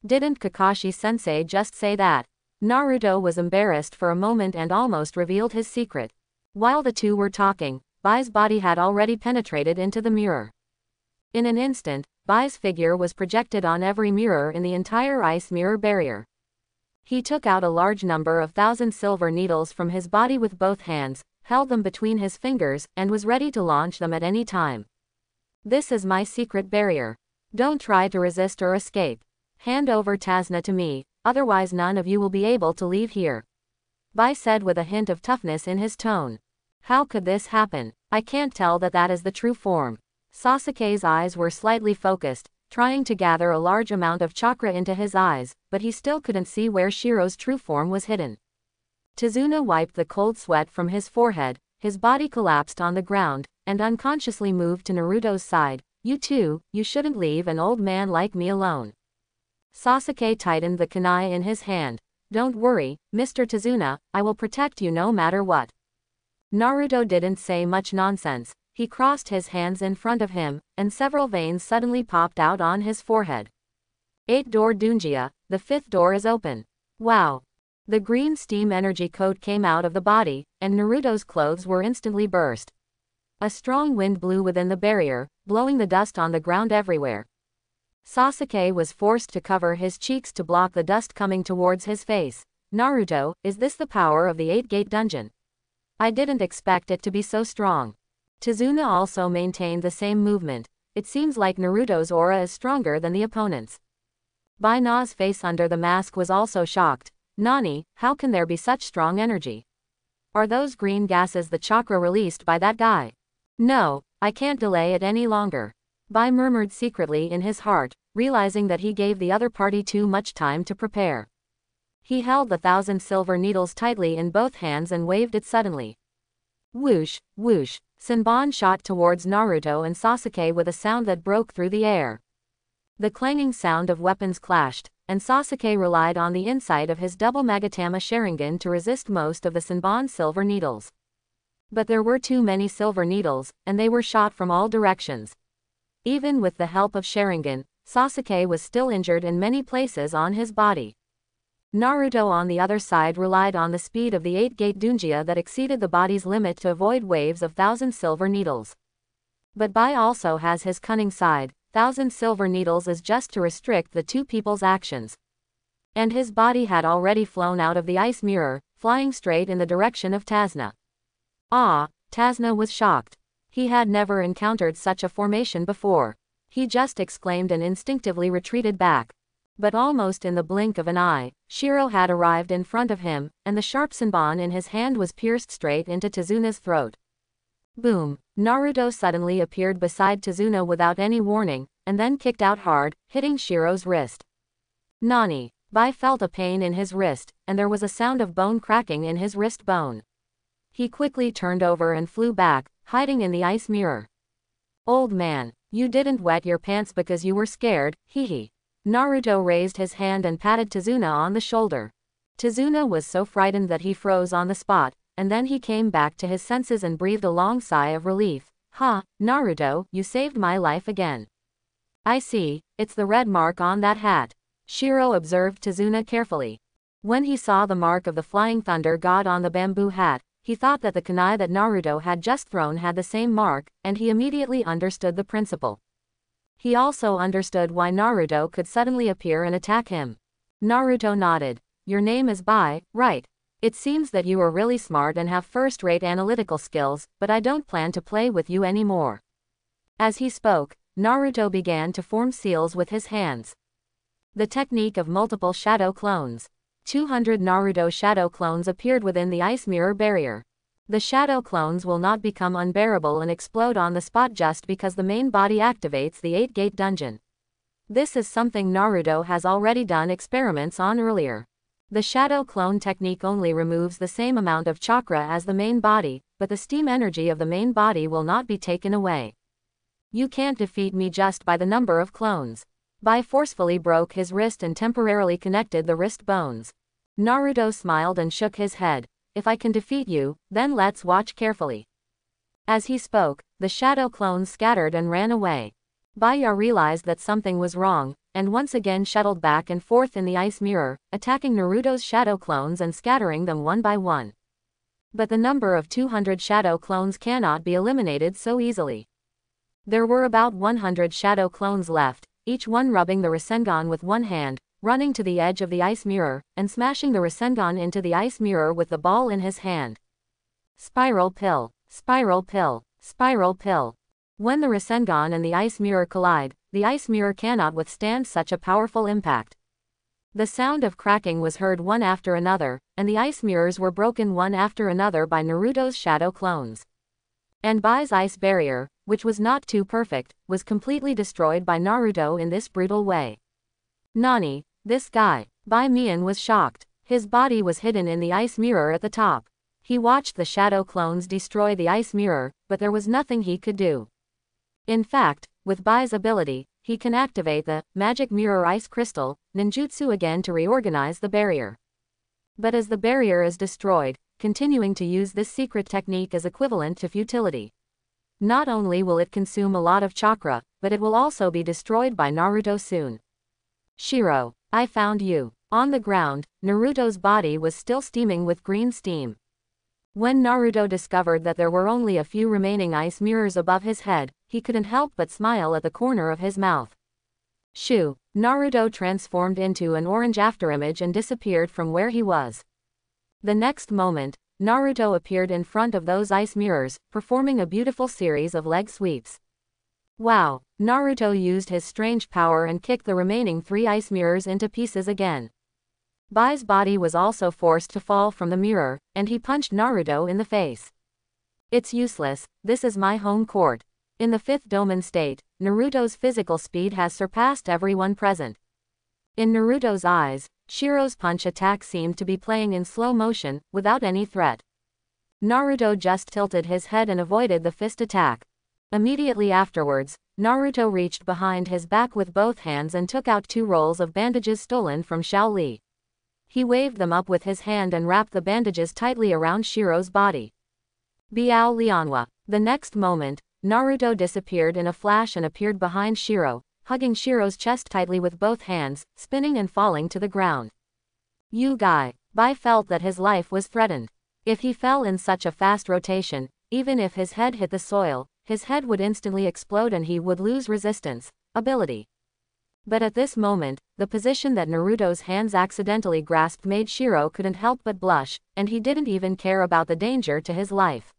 Didn't Kakashi-sensei just say that? Naruto was embarrassed for a moment and almost revealed his secret. While the two were talking, Bai's body had already penetrated into the mirror. In an instant, Bai's figure was projected on every mirror in the entire ice mirror barrier. He took out a large number of 1,000 silver needles from his body with both hands, held them between his fingers, and was ready to launch them at any time. "This is my secret barrier. Don't try to resist or escape. Hand over Tazuna to me, otherwise none of you will be able to leave here," Bai said with a hint of toughness in his tone. "How could this happen? I can't tell that is the true form." Sasuke's eyes were slightly focused, trying to gather a large amount of chakra into his eyes, but he still couldn't see where Shiro's true form was hidden. Tazuna wiped the cold sweat from his forehead, his body collapsed on the ground, and unconsciously moved to Naruto's side. You shouldn't leave an old man like me alone." Sasuke tightened the kunai in his hand. "Don't worry, Mr. Tazuna, I will protect you no matter what." Naruto didn't say much nonsense. He crossed his hands in front of him, and several veins suddenly popped out on his forehead. 8-door Dunjia, the 5th door is open. Wow! The green steam energy coat came out of the body, and Naruto's clothes were instantly burst. A strong wind blew within the barrier, blowing the dust on the ground everywhere. Sasuke was forced to cover his cheeks to block the dust coming towards his face. "Naruto, is this the power of the 8-gate dungeon? I didn't expect it to be so strong." Tazuna also maintained the same movement. It seems like Naruto's aura is stronger than the opponent's. Bai Na's face under the mask was also shocked. "Nani, how can there be such strong energy? Are those green gases the chakra released by that guy? No, I can't delay it any longer." Bai murmured secretly in his heart, realizing that he gave the other party too much time to prepare. He held the 1,000 silver needles tightly in both hands and waved it suddenly. Whoosh, whoosh, Senbon shot towards Naruto and Sasuke with a sound that broke through the air. The clanging sound of weapons clashed, and Sasuke relied on the insight of his double Magatama Sharingan to resist most of the Senbon silver needles. But there were too many silver needles, and they were shot from all directions. Even with the help of Sharingan, Sasuke was still injured in many places on his body. Naruto on the other side relied on the speed of the 8-gate Dunjia that exceeded the body's limit to avoid waves of 1,000 silver needles. But Bai also has his cunning side. 1,000 silver needles is just to restrict the two people's actions. And his body had already flown out of the ice mirror, flying straight in the direction of Tazuna. Tazuna was shocked. He had never encountered such a formation before. He just exclaimed and instinctively retreated back. But almost in the blink of an eye, Shiro had arrived in front of him, and the sharp Senbon in his hand was pierced straight into Tazuna's throat. Boom! Naruto suddenly appeared beside Tazuna without any warning, and then kicked out hard, hitting Shiro's wrist. Nani! Bai felt a pain in his wrist, and there was a sound of bone cracking in his wrist bone. He quickly turned over and flew back, hiding in the ice mirror. "Old man, you didn't wet your pants because you were scared, hee." Naruto raised his hand and patted Tazuna on the shoulder. Tazuna was so frightened that he froze on the spot, and then he came back to his senses and breathed a long sigh of relief. Naruto, you saved my life again." "I see, it's the red mark on that hat." Shiro observed Tazuna carefully. When he saw the mark of the Flying Thunder God on the bamboo hat, he thought that the kunai that Naruto had just thrown had the same mark, and he immediately understood the principle. He also understood why Naruto could suddenly appear and attack him. Naruto nodded. Your name is Bai, right? It seems that you are really smart and have first-rate analytical skills, but I don't plan to play with you anymore. As he spoke, Naruto began to form seals with his hands. The technique of multiple shadow clones. 200 Naruto shadow clones appeared within the ice mirror barrier. The shadow clones will not become unbearable and explode on the spot just because the main body activates the 8-gate dungeon. This is something Naruto has already done experiments on earlier. The shadow clone technique only removes the same amount of chakra as the main body, but the steam energy of the main body will not be taken away. You can't defeat me just by the number of clones. Bai forcefully broke his wrist and temporarily connected the wrist bones. Naruto smiled and shook his head. If I can defeat you, then let's watch carefully. As he spoke, the shadow clones scattered and ran away. Baiya realized that something was wrong, and once again shuttled back and forth in the ice mirror, attacking Naruto's shadow clones and scattering them one by one. But the number of 200 shadow clones cannot be eliminated so easily. There were about 100 shadow clones left, each one rubbing the Rasengan with one hand, running to the edge of the ice mirror, and smashing the Rasengan into the ice mirror with the ball in his hand. Spiral pill, spiral pill, spiral pill. When the Rasengan and the ice mirror collide, the ice mirror cannot withstand such a powerful impact. The sound of cracking was heard one after another, and the ice mirrors were broken one after another by Naruto's shadow clones. And Bai's ice barrier, which was not too perfect, was completely destroyed by Naruto in this brutal way. Nani, this guy. Bai Mian was shocked. His body was hidden in the ice mirror at the top. He watched the shadow clones destroy the ice mirror, but there was nothing he could do. In fact, with Bai's ability, he can activate the magic mirror ice crystal ninjutsu again to reorganize the barrier. But as the barrier is destroyed, continuing to use this secret technique is equivalent to futility. Not only will it consume a lot of chakra, but it will also be destroyed by Naruto soon. Shiro, I found you. On the ground, Naruto's body was still steaming with green steam. When Naruto discovered that there were only a few remaining ice mirrors above his head, he couldn't help but smile at the corner of his mouth. Shoo! Naruto transformed into an orange afterimage and disappeared from where he was. The next moment, Naruto appeared in front of those ice mirrors, performing a beautiful series of leg sweeps. Wow! Naruto used his strange power and kicked the remaining 3 ice mirrors into pieces again. Bai's body was also forced to fall from the mirror, and he punched Naruto in the face. It's useless, this is my home court. In the 5th Doman state, Naruto's physical speed has surpassed everyone present. In Naruto's eyes, Shiro's punch attack seemed to be playing in slow motion, without any threat. Naruto just tilted his head and avoided the fist attack. Immediately afterwards, Naruto reached behind his back with both hands and took out 2 rolls of bandages stolen from Xiao Li. He waved them up with his hand and wrapped the bandages tightly around Shiro's body. Biao Lianhua. The next moment, Naruto disappeared in a flash and appeared behind Shiro, hugging Shiro's chest tightly with both hands, spinning and falling to the ground. You guy. Bai felt that his life was threatened. If he fell in such a fast rotation, even if his head hit the soil, his head would instantly explode and he would lose resistance ability. But at this moment, the position that Naruto's hands accidentally grasped made Shiro couldn't help but blush, and he didn't even care about the danger to his life.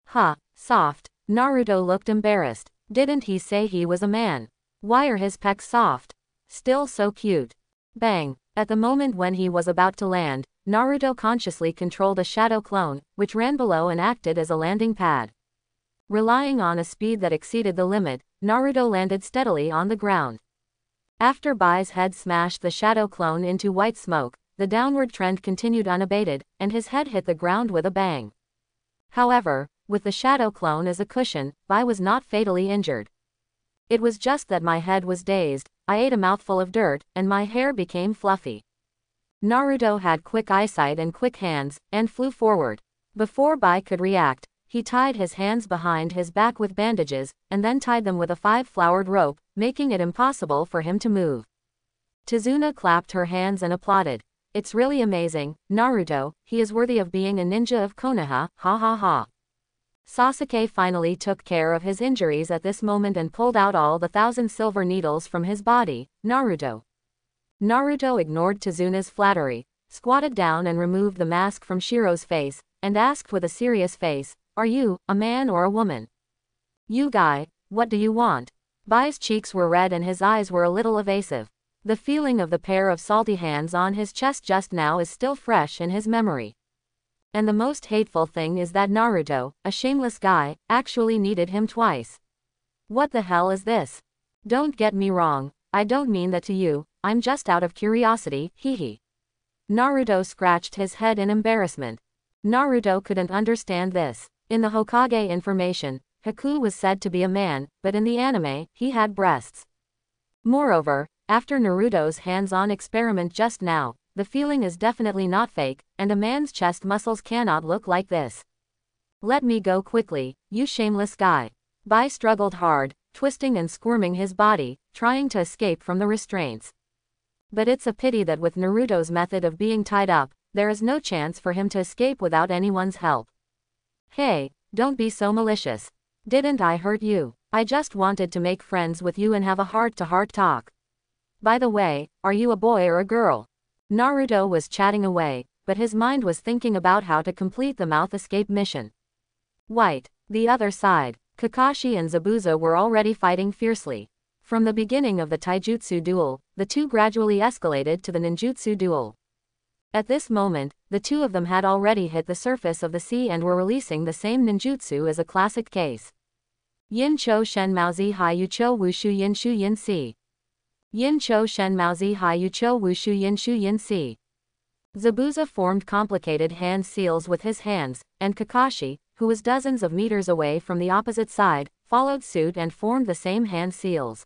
Huh, soft. Naruto looked embarrassed. Didn't he say he was a man? Why are his pecs soft? Still so cute. Bang! At the moment when he was about to land, Naruto consciously controlled a shadow clone, which ran below and acted as a landing pad. Relying on a speed that exceeded the limit, Naruto landed steadily on the ground. After Bai's head smashed the shadow clone into white smoke, the downward trend continued unabated, and his head hit the ground with a bang. However, with the shadow clone as a cushion, Bai was not fatally injured. It was just that my head was dazed, I ate a mouthful of dirt, and my hair became fluffy. Naruto had quick eyesight and quick hands, and flew forward. Before Bai could react, he tied his hands behind his back with bandages, and then tied them with a 5-flowered rope, making it impossible for him to move. Tizuna clapped her hands and applauded. It's really amazing, Naruto, he is worthy of being a ninja of Konoha, ha ha ha. Sasuke finally took care of his injuries at this moment and pulled out all the 1,000 silver needles from his body. Naruto ignored Tezuna's flattery, squatted down and removed the mask from Shiro's face, and asked with a serious face, "Are you a man or a woman?" "You guy, what do you want?" Bai's cheeks were red and his eyes were a little evasive. The feeling of the pair of salty hands on his chest just now is still fresh in his memory. And the most hateful thing is that Naruto, a shameless guy, actually needed him twice. What the hell is this? Don't get me wrong, I don't mean that to you, I'm just out of curiosity, hee. Naruto scratched his head in embarrassment. Naruto couldn't understand this. In the Hokage information, Haku was said to be a man, but in the anime, he had breasts. Moreover, after Naruto's hands-on experiment just now, the feeling is definitely not fake, and a man's chest muscles cannot look like this. Let me go quickly, you shameless guy. Bai struggled hard, twisting and squirming his body, trying to escape from the restraints. But it's a pity that with Naruto's method of being tied up, there is no chance for him to escape without anyone's help. Hey, don't be so malicious. Didn't I hurt you? I just wanted to make friends with you and have a heart-to-heart talk. By the way, are you a boy or a girl? Naruto was chatting away, but his mind was thinking about how to complete the mouth escape mission. White. The other side, Kakashi and Zabuza were already fighting fiercely. From the beginning of the taijutsu duel, the two gradually escalated to the ninjutsu duel. At this moment, the two of them had already hit the surface of the sea and were releasing the same ninjutsu as a classic case. Yin Cho Shen Maozi Hai Yu Cho Wushu Yin Shu Yin Si. Yin Cho Shen Maozi Hai Yu Cho Wushu Yin Shu Yin Si. Zabuza formed complicated hand seals with his hands, and Kakashi, who was dozens of meters away from the opposite side, followed suit and formed the same hand seals.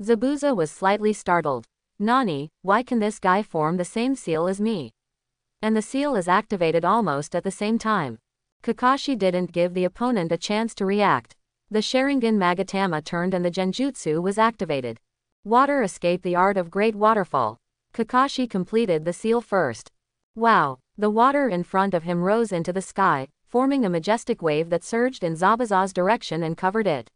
Zabuza was slightly startled. Nani, why can this guy form the same seal as me? And the seal is activated almost at the same time. Kakashi didn't give the opponent a chance to react. The Sharingan Magatama turned and the Genjutsu was activated. Water escaped the art of Great Waterfall. Kakashi completed the seal first. Wow, the water in front of him rose into the sky, forming a majestic wave that surged in Zabuza's direction and covered it.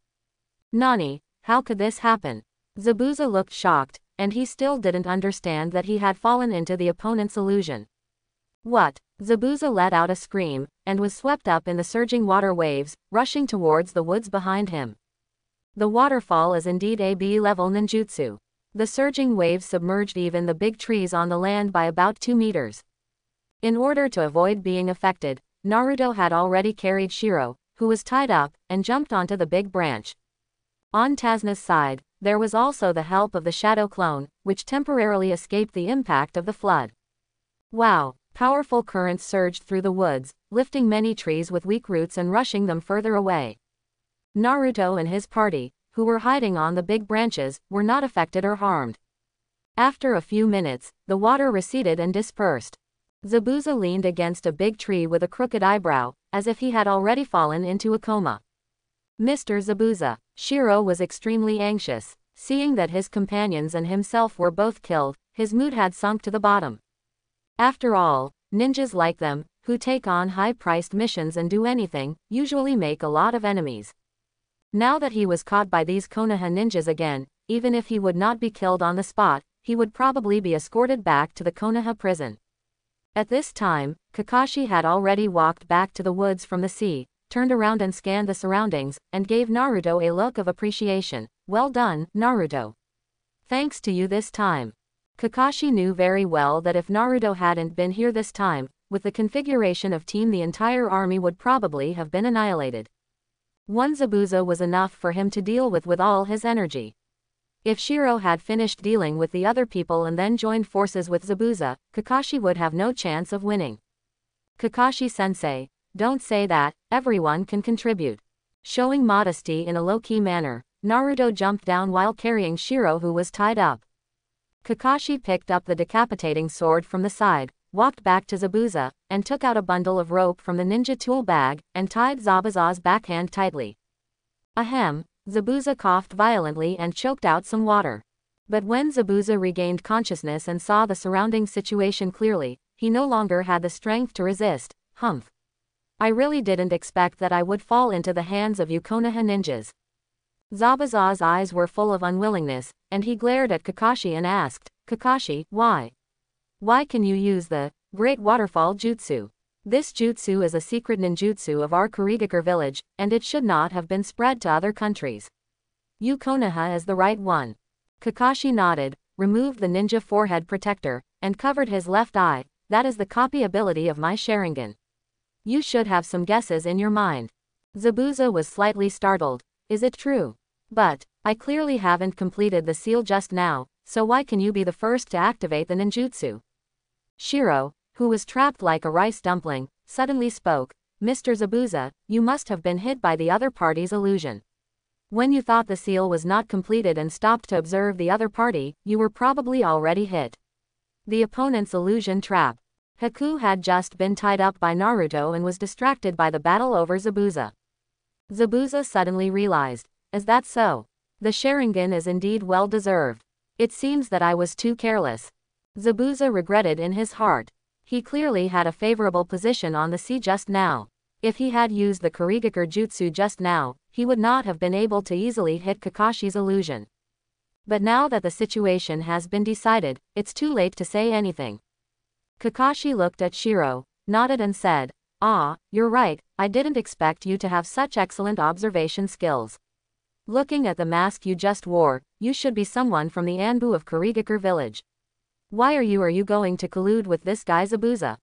Nani, how could this happen? Zabuza looked shocked, and he still didn't understand that he had fallen into the opponent's illusion. What? Zabuza let out a scream, and was swept up in the surging water waves, rushing towards the woods behind him. The waterfall is indeed a B-level ninjutsu. The surging waves submerged even the big trees on the land by about 2 meters. In order to avoid being affected, Naruto had already carried Shiro, who was tied up, and jumped onto the big branch. On Tazna's side, there was also the help of the shadow clone, which temporarily escaped the impact of the flood. Wow, powerful currents surged through the woods, lifting many trees with weak roots and rushing them further away. Naruto and his party, who were hiding on the big branches, were not affected or harmed. After a few minutes, the water receded and dispersed. Zabuza leaned against a big tree with a crooked eyebrow, as if he had already fallen into a coma. Mr. Zabuza. Shiro was extremely anxious. Seeing that his companions and himself were both killed, his mood had sunk to the bottom. After all, ninjas like them, who take on high-priced missions and do anything, usually make a lot of enemies. Now that he was caught by these Konoha ninjas again, even if he would not be killed on the spot, he would probably be escorted back to the Konoha prison. At this time, Kakashi had already walked back to the woods from the sea, turned around and scanned the surroundings, and gave Naruto a look of appreciation. Well done, Naruto. Thanks to you this time. Kakashi knew very well that if Naruto hadn't been here this time, with the configuration of team the entire army would probably have been annihilated. One Zabuza was enough for him to deal with all his energy. If Shiro had finished dealing with the other people and then joined forces with Zabuza, Kakashi would have no chance of winning. Kakashi-sensei, don't say that, everyone can contribute. Showing modesty in a low-key manner, Naruto jumped down while carrying Shiro who was tied up. Kakashi picked up the decapitating sword from the side, walked back to Zabuza, and took out a bundle of rope from the ninja tool bag, and tied Zabuza's backhand tightly. Ahem, Zabuza coughed violently and choked out some water. But when Zabuza regained consciousness and saw the surrounding situation clearly, he no longer had the strength to resist. Humph. I really didn't expect that I would fall into the hands of you Konoha ninjas. Zabuza's eyes were full of unwillingness, and he glared at Kakashi and asked, Kakashi, why? Why can you use the Great Waterfall Jutsu? This jutsu is a secret ninjutsu of our Kurigakure village, and it should not have been spread to other countries. You Konoha is the right one. Kakashi nodded, removed the ninja forehead protector, and covered his left eye. That is the copy ability of my Sharingan. You should have some guesses in your mind. Zabuza was slightly startled. Is it true? But I clearly haven't completed the seal just now, so why can you be the first to activate the ninjutsu? Shiro, who was trapped like a rice dumpling, suddenly spoke. Mr. Zabuza, you must have been hit by the other party's illusion. When you thought the seal was not completed and stopped to observe the other party, you were probably already hit. The opponent's illusion trap. Haku had just been tied up by Naruto and was distracted by the battle over Zabuza. Zabuza suddenly realized, is that so? The Sharingan is indeed well deserved. It seems that I was too careless. Zabuza regretted in his heart. He clearly had a favorable position on the sea just now. If he had used the Kurigakure Jutsu just now, he would not have been able to easily hit Kakashi's illusion. But now that the situation has been decided, it's too late to say anything. Kakashi looked at Shiro, nodded and said, Ah, you're right, I didn't expect you to have such excellent observation skills. Looking at the mask you just wore, you should be someone from the Anbu of Kurigakure village. Why are you going to collude with this guy Zabuza?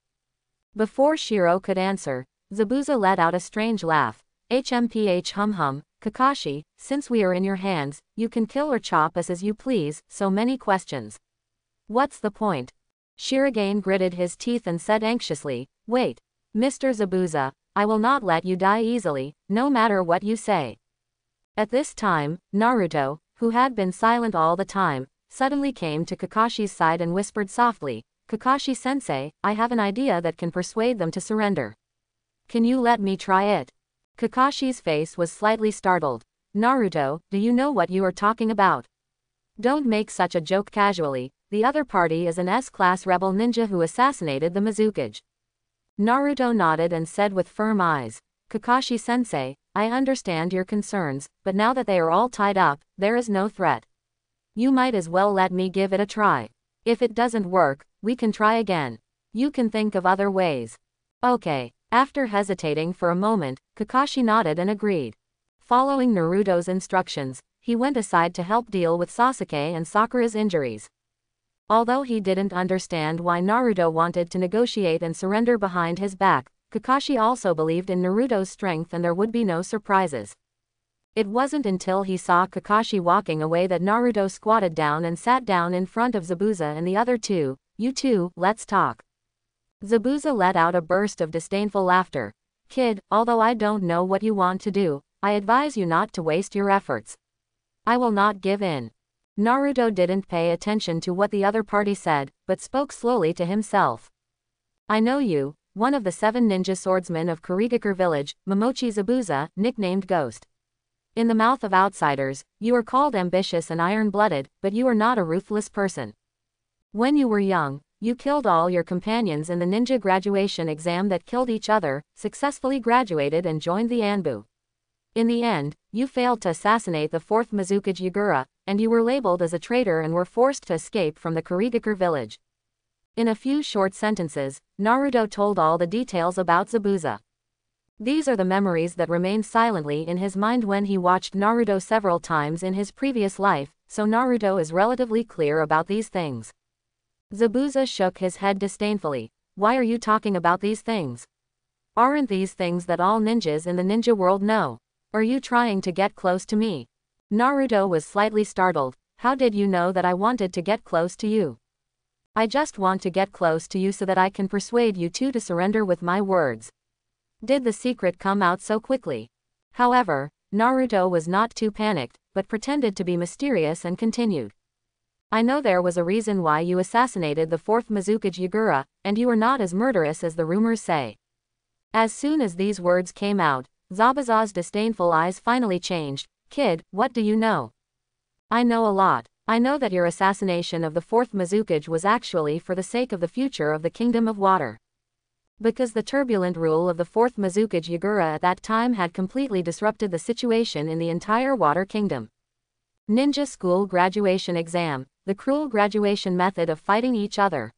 Before Shiro could answer, Zabuza let out a strange laugh. HMPH hum, Kakashi, since we are in your hands, you can kill or chop us as you please, so many questions. What's the point? Shirogane gritted his teeth and said anxiously, Wait. Mr. Zabuza, I will not let you die easily, no matter what you say. At this time, Naruto, who had been silent all the time, suddenly came to Kakashi's side and whispered softly, Kakashi-sensei, I have an idea that can persuade them to surrender. Can you let me try it? Kakashi's face was slightly startled. Naruto, do you know what you are talking about? Don't make such a joke casually. The other party is an S-class rebel ninja who assassinated the Mizukage. Naruto nodded and said with firm eyes, Kakashi-sensei, I understand your concerns, but now that they are all tied up, there is no threat. You might as well let me give it a try. If it doesn't work, we can try again. You can think of other ways. Okay. After hesitating for a moment, Kakashi nodded and agreed. Following Naruto's instructions, he went aside to help deal with Sasuke and Sakura's injuries. Although he didn't understand why Naruto wanted to negotiate and surrender behind his back, Kakashi also believed in Naruto's strength and there would be no surprises. It wasn't until he saw Kakashi walking away that Naruto squatted down and sat down in front of Zabuza and the other two. You two, let's talk. Zabuza let out a burst of disdainful laughter. Kid, although I don't know what you want to do, I advise you not to waste your efforts. I will not give in. Naruto didn't pay attention to what the other party said, but spoke slowly to himself. I know you, one of the 7 ninja swordsmen of Kurigakure village, Momochi Zabuza, nicknamed Ghost. In the mouth of outsiders, you are called ambitious and iron-blooded, but you are not a ruthless person. When you were young, you killed all your companions in the ninja graduation exam that killed each other, successfully graduated and joined the Anbu. In the end, you failed to assassinate the 4th Mizukage Yagura, and you were labeled as a traitor and were forced to escape from the Kurigakure village. In a few short sentences, Naruto told all the details about Zabuza. These are the memories that remained silently in his mind when he watched Naruto several times in his previous life, so Naruto is relatively clear about these things. Zabuza shook his head disdainfully. Why are you talking about these things? Aren't these things that all ninjas in the ninja world know? Are you trying to get close to me? Naruto was slightly startled. How did you know that I wanted to get close to you? I just want to get close to you so that I can persuade you two to surrender with my words. Did the secret come out so quickly? However, Naruto was not too panicked, but pretended to be mysterious and continued. I know there was a reason why you assassinated the 4th Mizukage Yagura, and you are not as murderous as the rumors say. As soon as these words came out, Zabuza's disdainful eyes finally changed. Kid, what do you know? I know a lot. I know that your assassination of the fourth Mizukage was actually for the sake of the future of the Kingdom of Water. Because the turbulent rule of the fourth Mizukage Yagura at that time had completely disrupted the situation in the entire Water Kingdom. Ninja School Graduation Exam, the cruel graduation method of fighting each other.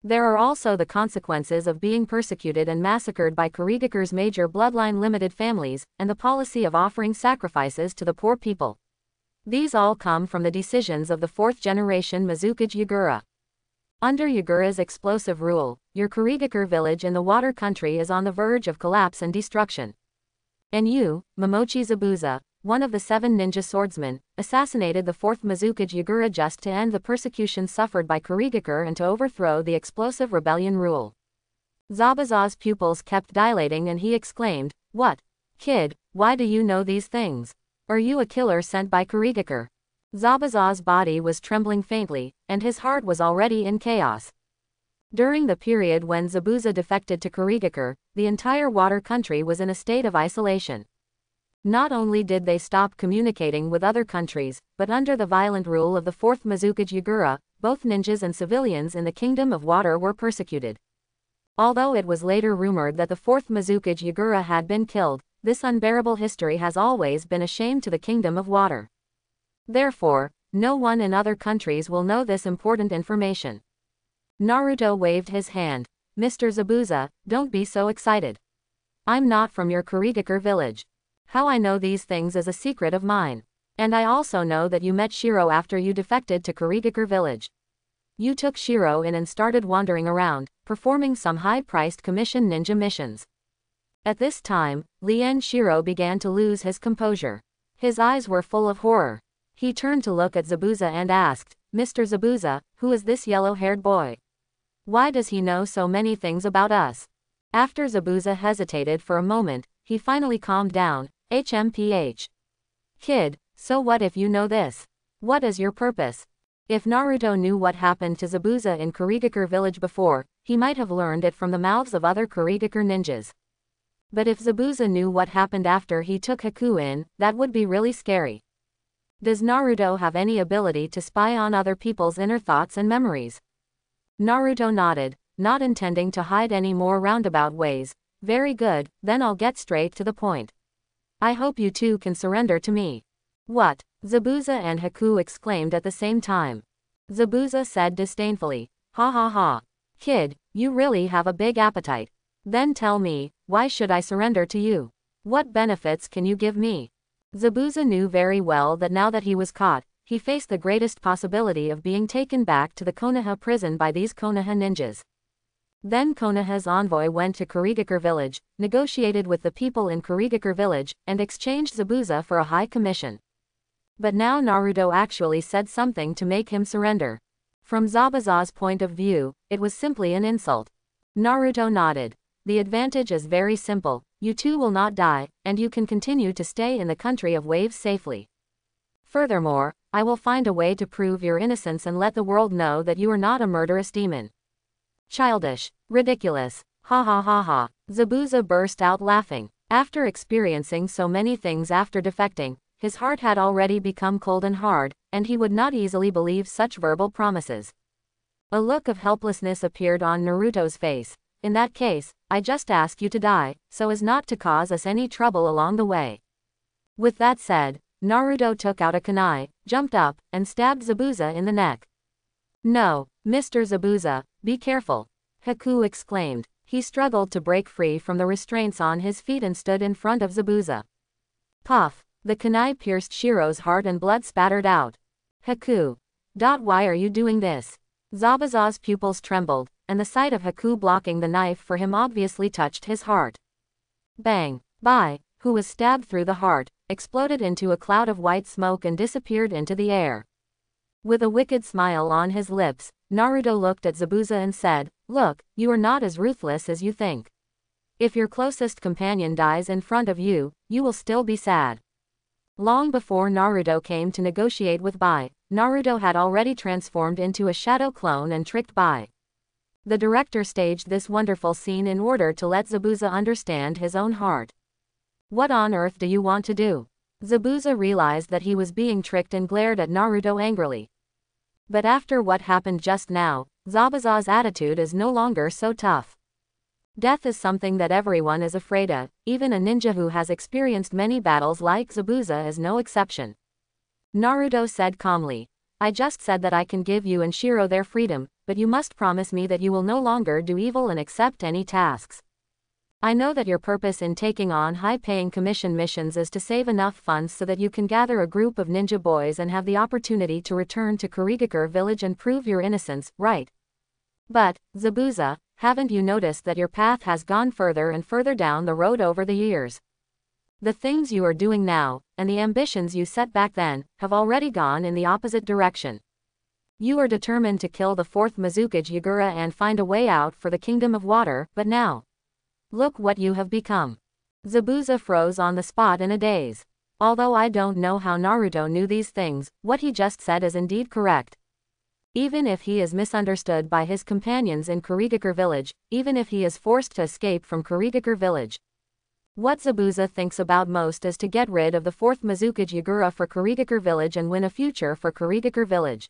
There are also the consequences of being persecuted and massacred by Kurigakure's major bloodline-limited families, and the policy of offering sacrifices to the poor people. These all come from the decisions of the fourth-generation Mizukage Yagura. Under Yagura's explosive rule, your Kurigakure village in the Water Country is on the verge of collapse and destruction. And you, Momochi Zabuza, one of the 7 ninja swordsmen, assassinated the fourth Mizukage Yagura just to end the persecution suffered by Kurigakure and to overthrow the explosive rebellion rule. Zabuza's pupils kept dilating and he exclaimed, "What? Kid, why do you know these things? Are you a killer sent by Kurigakure?" Zabuza's body was trembling faintly, and his heart was already in chaos. During the period when Zabuza defected to Kurigakure, the entire Water Country was in a state of isolation. Not only did they stop communicating with other countries, but under the violent rule of the fourth Mizukage Yagura, both ninjas and civilians in the Kingdom of Water were persecuted. Although it was later rumored that the fourth Mizukage Yagura had been killed, this unbearable history has always been a shame to the Kingdom of Water. Therefore, no one in other countries will know this important information. Naruto waved his hand. "Mr. Zabuza, don't be so excited. I'm not from your Kurigakure village. How I know these things is a secret of mine. And I also know that you met Shiro after you defected to Kurigakure village. You took Shiro in and started wandering around, performing some high-priced commission ninja missions." At this time, Lien Shiro began to lose his composure. His eyes were full of horror. He turned to look at Zabuza and asked, "Mr. Zabuza, who is this yellow-haired boy? Why does he know so many things about us?" After Zabuza hesitated for a moment, he finally calmed down. "HMPH. Kid, so what if you know this? What is your purpose?" If Naruto knew what happened to Zabuza in Kurigakure village before, he might have learned it from the mouths of other Kurigakure ninjas. But if Zabuza knew what happened after he took Haku in, that would be really scary. Does Naruto have any ability to spy on other people's inner thoughts and memories? Naruto nodded, not intending to hide any more roundabout ways. "Very good, then I'll get straight to the point. I hope you two can surrender to me." "What?" Zabuza and Haku exclaimed at the same time. Zabuza said disdainfully, "Ha ha ha. Kid, you really have a big appetite. Then tell me, why should I surrender to you? What benefits can you give me?" Zabuza knew very well that now that he was caught, he faced the greatest possibility of being taken back to the Konoha prison by these Konoha ninjas. Then Konoha's envoy went to Kurigakure village, negotiated with the people in Kurigakure village, and exchanged Zabuza for a high commission. But now Naruto actually said something to make him surrender. From Zabuza's point of view, it was simply an insult. Naruto nodded. "The advantage is very simple, you two will not die, and you can continue to stay in the country of waves safely. Furthermore, I will find a way to prove your innocence and let the world know that you are not a murderous demon." Childish. Ridiculous. Ha ha ha ha. Zabuza burst out laughing. After experiencing so many things after defecting, his heart had already become cold and hard, and he would not easily believe such verbal promises. A look of helplessness appeared on Naruto's face. "In that case, I just ask you to die, so as not to cause us any trouble along the way." With that said, Naruto took out a kunai, jumped up, and stabbed Zabuza in the neck. "No, Mr. Zabuza, be careful," Haku exclaimed. He struggled to break free from the restraints on his feet and stood in front of Zabuza. Puff! The kunai pierced Shiro's heart and blood spattered out. "Haku. Why are you doing this?" Zabuza's pupils trembled, and the sight of Haku blocking the knife for him obviously touched his heart. Bang! Bai, who was stabbed through the heart, exploded into a cloud of white smoke and disappeared into the air. With a wicked smile on his lips, Naruto looked at Zabuza and said, "Look, you are not as ruthless as you think. If your closest companion dies in front of you, you will still be sad." Long before Naruto came to negotiate with Bai, Naruto had already transformed into a shadow clone and tricked Bai. The director staged this wonderful scene in order to let Zabuza understand his own heart. "What on earth do you want to do?" Zabuza realized that he was being tricked and glared at Naruto angrily. But after what happened just now, Zabuza's attitude is no longer so tough. Death is something that everyone is afraid of, even a ninja who has experienced many battles like Zabuza is no exception. Naruto said calmly, I just said that I can give you and Shiro their freedom, but you must promise me that you will no longer do evil and accept any tasks. I know that your purpose in taking on high-paying commission missions is to save enough funds so that you can gather a group of ninja boys and have the opportunity to return to Kurigakure village and prove your innocence, right? But, Zabuza, haven't you noticed that your path has gone further and further down the road over the years? The things you are doing now, and the ambitions you set back then, have already gone in the opposite direction. You are determined to kill the fourth Mizukage Yagura and find a way out for the Kingdom of Water, but now, look what you have become. Zabuza froze on the spot in a daze. Although I don't know how Naruto knew these things, what he just said is indeed correct. Even if he is misunderstood by his companions in Kurigakure village, even if he is forced to escape from Kurigakure village, what Zabuza thinks about most is to get rid of the fourth Mizukage Yagura for Kurigakure village and win a future for Kurigakure village.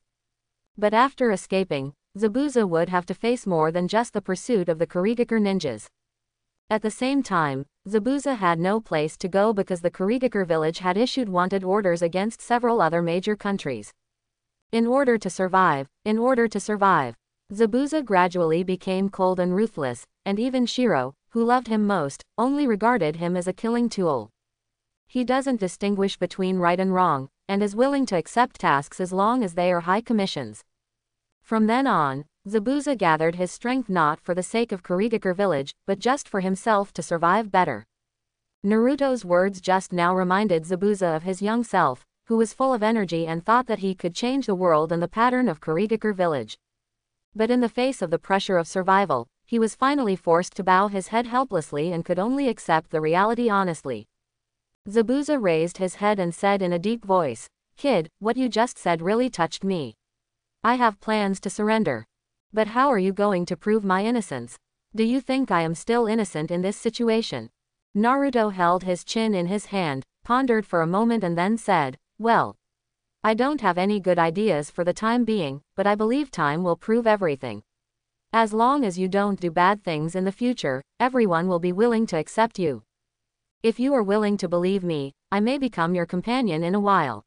But after escaping, Zabuza would have to face more than just the pursuit of the Kurigakure ninjas. At the same time, Zabuza had no place to go because the Kurigakure village had issued wanted orders against several other major countries. In order to survive, Zabuza gradually became cold and ruthless, and even Shiro, who loved him most, only regarded him as a killing tool. He doesn't distinguish between right and wrong, and is willing to accept tasks as long as they are high commissions. From then on, Zabuza gathered his strength not for the sake of Kurigakure village, but just for himself to survive better. Naruto's words just now reminded Zabuza of his young self, who was full of energy and thought that he could change the world and the pattern of Kurigakure village. But in the face of the pressure of survival, he was finally forced to bow his head helplessly and could only accept the reality honestly. Zabuza raised his head and said in a deep voice, Kid, what you just said really touched me. I have plans to surrender. But how are you going to prove my innocence? Do you think I am still innocent in this situation? Naruto held his chin in his hand, pondered for a moment and then said, well, I don't have any good ideas for the time being, but I believe time will prove everything. As long as you don't do bad things in the future, everyone will be willing to accept you. If you are willing to believe me, I may become your companion in a while.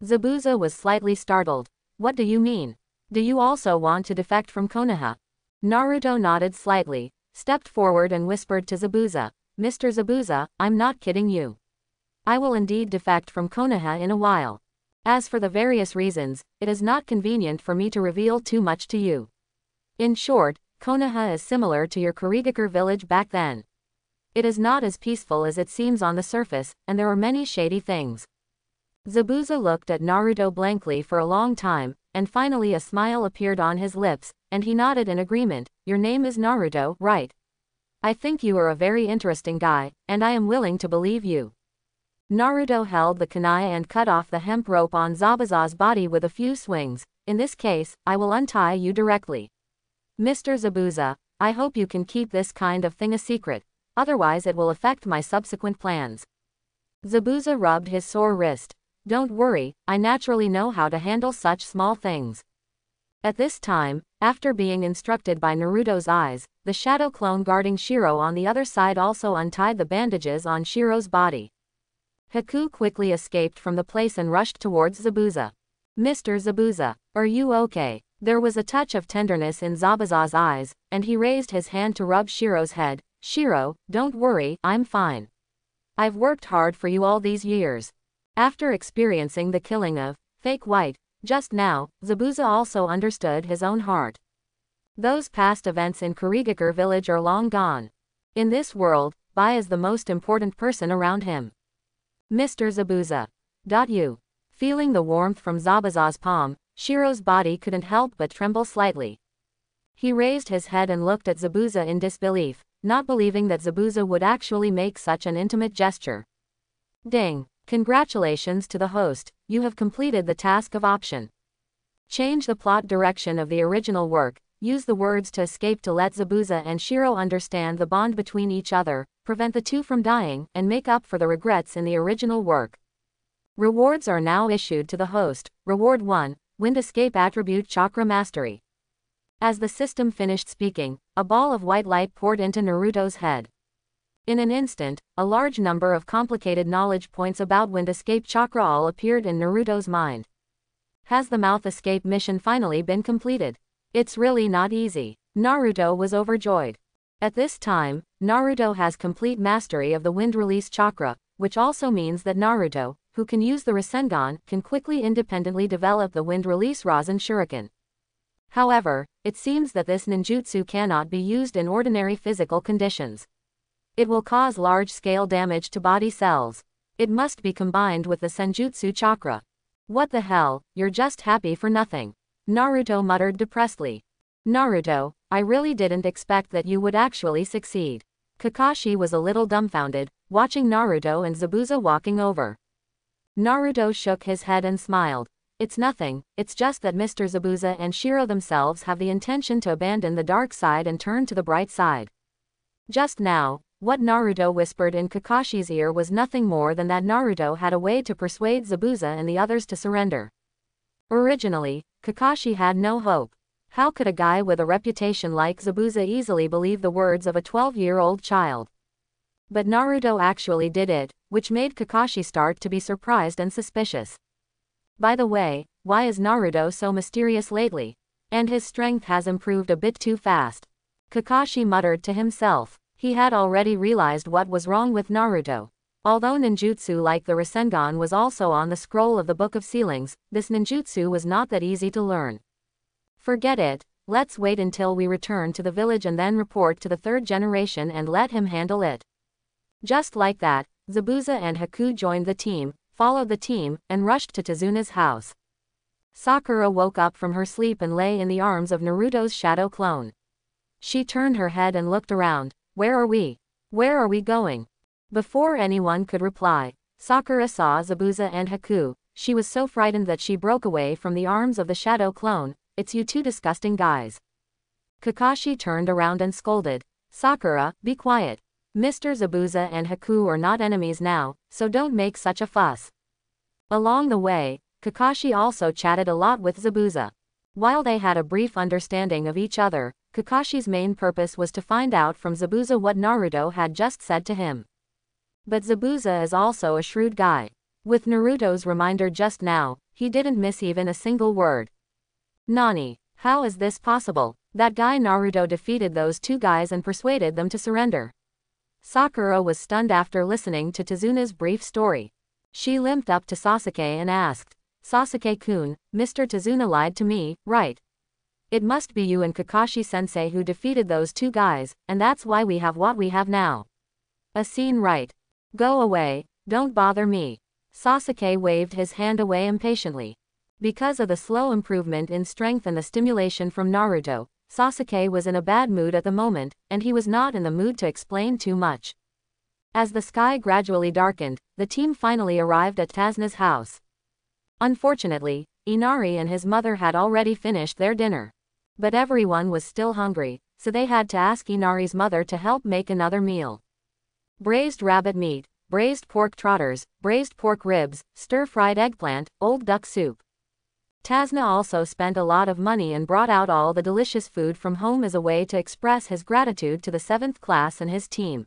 Zabuza was slightly startled. What do you mean? Do you also want to defect from Konoha? Naruto nodded slightly, stepped forward and whispered to Zabuza, Mr. Zabuza, I'm not kidding you. I will indeed defect from Konoha in a while. As for the various reasons, it is not convenient for me to reveal too much to you. In short, Konoha is similar to your Kurigakure village back then. It is not as peaceful as it seems on the surface, and there are many shady things. Zabuza looked at Naruto blankly for a long time, and finally a smile appeared on his lips, and he nodded in agreement. Your name is Naruto, right? I think you are a very interesting guy, and I am willing to believe you. Naruto held the kunai and cut off the hemp rope on Zabuza's body with a few swings. In this case, I will untie you directly. Mr. Zabuza, I hope you can keep this kind of thing a secret, otherwise it will affect my subsequent plans. Zabuza rubbed his sore wrist. Don't worry, I naturally know how to handle such small things. At this time, after being instructed by Naruto's eyes, the shadow clone guarding Shiro on the other side also untied the bandages on Shiro's body. Haku quickly escaped from the place and rushed towards Zabuza. Mr. Zabuza, are you okay? There was a touch of tenderness in Zabuza's eyes, and he raised his hand to rub Shiro's head. Shiro, don't worry, I'm fine. I've worked hard for you all these years. After experiencing the killing of Fake White just now, Zabuza also understood his own heart. Those past events in Kurigakure village are long gone. In this world, Bai is the most important person around him. Mr. Zabuza. You. Feeling the warmth from Zabuza's palm, Shiro's body couldn't help but tremble slightly. He raised his head and looked at Zabuza in disbelief, not believing that Zabuza would actually make such an intimate gesture. Ding. Congratulations to the host, you have completed the task of option. Change the plot direction of the original work, use the words to escape to let Zabuza and Shiro understand the bond between each other, prevent the two from dying, and make up for the regrets in the original work. Rewards are now issued to the host. Reward 1, Wind Escape Attribute Chakra Mastery. As the system finished speaking, a ball of white light poured into Naruto's head. In an instant, a large number of complicated knowledge points about Wind Escape Chakra all appeared in Naruto's mind. Has the Mouth Escape mission finally been completed? It's really not easy. Naruto was overjoyed. At this time, Naruto has complete mastery of the Wind Release Chakra, which also means that Naruto, who can use the Rasengan, can quickly independently develop the Wind Release Rasen Shuriken. However, it seems that this ninjutsu cannot be used in ordinary physical conditions. It will cause large-scale damage to body cells. It must be combined with the Senjutsu Chakra. What the hell, you're just happy for nothing. Naruto muttered depressedly. Naruto, I really didn't expect that you would actually succeed. Kakashi was a little dumbfounded, watching Naruto and Zabuza walking over. Naruto shook his head and smiled. It's nothing, it's just that Mr. Zabuza and Shiro themselves have the intention to abandon the dark side and turn to the bright side. Just now, what Naruto whispered in Kakashi's ear was nothing more than that Naruto had a way to persuade Zabuza and the others to surrender. Originally, Kakashi had no hope. How could a guy with a reputation like Zabuza easily believe the words of a 12-year-old child? But Naruto actually did it, which made Kakashi start to be surprised and suspicious. By the way, why is Naruto so mysterious lately? And his strength has improved a bit too fast. Kakashi muttered to himself. He had already realized what was wrong with Naruto. Although ninjutsu like the Rasengan was also on the scroll of the Book of Ceilings, this ninjutsu was not that easy to learn. Forget it, let's wait until we return to the village and then report to the third generation and let him handle it. Just like that, Zabuza and Haku joined the team, followed the team, and rushed to Tezuna's house. Sakura woke up from her sleep and lay in the arms of Naruto's shadow clone. She turned her head and looked around. Where are we? Where are we going? Before anyone could reply, Sakura saw Zabuza and Haku. She was so frightened that she broke away from the arms of the shadow clone. It's you two disgusting guys. Kakashi turned around and scolded. Sakura, be quiet. Mr. Zabuza and Haku are not enemies now, so don't make such a fuss. Along the way, Kakashi also chatted a lot with Zabuza. While they had a brief understanding of each other, Kakashi's main purpose was to find out from Zabuza what Naruto had just said to him. But Zabuza is also a shrewd guy. With Naruto's reminder just now, he didn't miss even a single word. Nani, how is this possible? That guy Naruto defeated those two guys and persuaded them to surrender. Sakura was stunned after listening to Tezuna's brief story. She limped up to Sasuke and asked, Sasuke-kun, Mr. Tezuna lied to me, right? It must be you and Kakashi-sensei who defeated those two guys, and that's why we have what we have now. A scene, right? Go away, don't bother me. Sasuke waved his hand away impatiently. Because of the slow improvement in strength and the stimulation from Naruto, Sasuke was in a bad mood at the moment, and he was not in the mood to explain too much. As the sky gradually darkened, the team finally arrived at Tezuna's house. Unfortunately, Inari and his mother had already finished their dinner. But everyone was still hungry, so they had to ask Inari's mother to help make another meal. Braised rabbit meat, braised pork trotters, braised pork ribs, stir-fried eggplant, old duck soup. Tezuna also spent a lot of money and brought out all the delicious food from home as a way to express his gratitude to the 7th class and his team.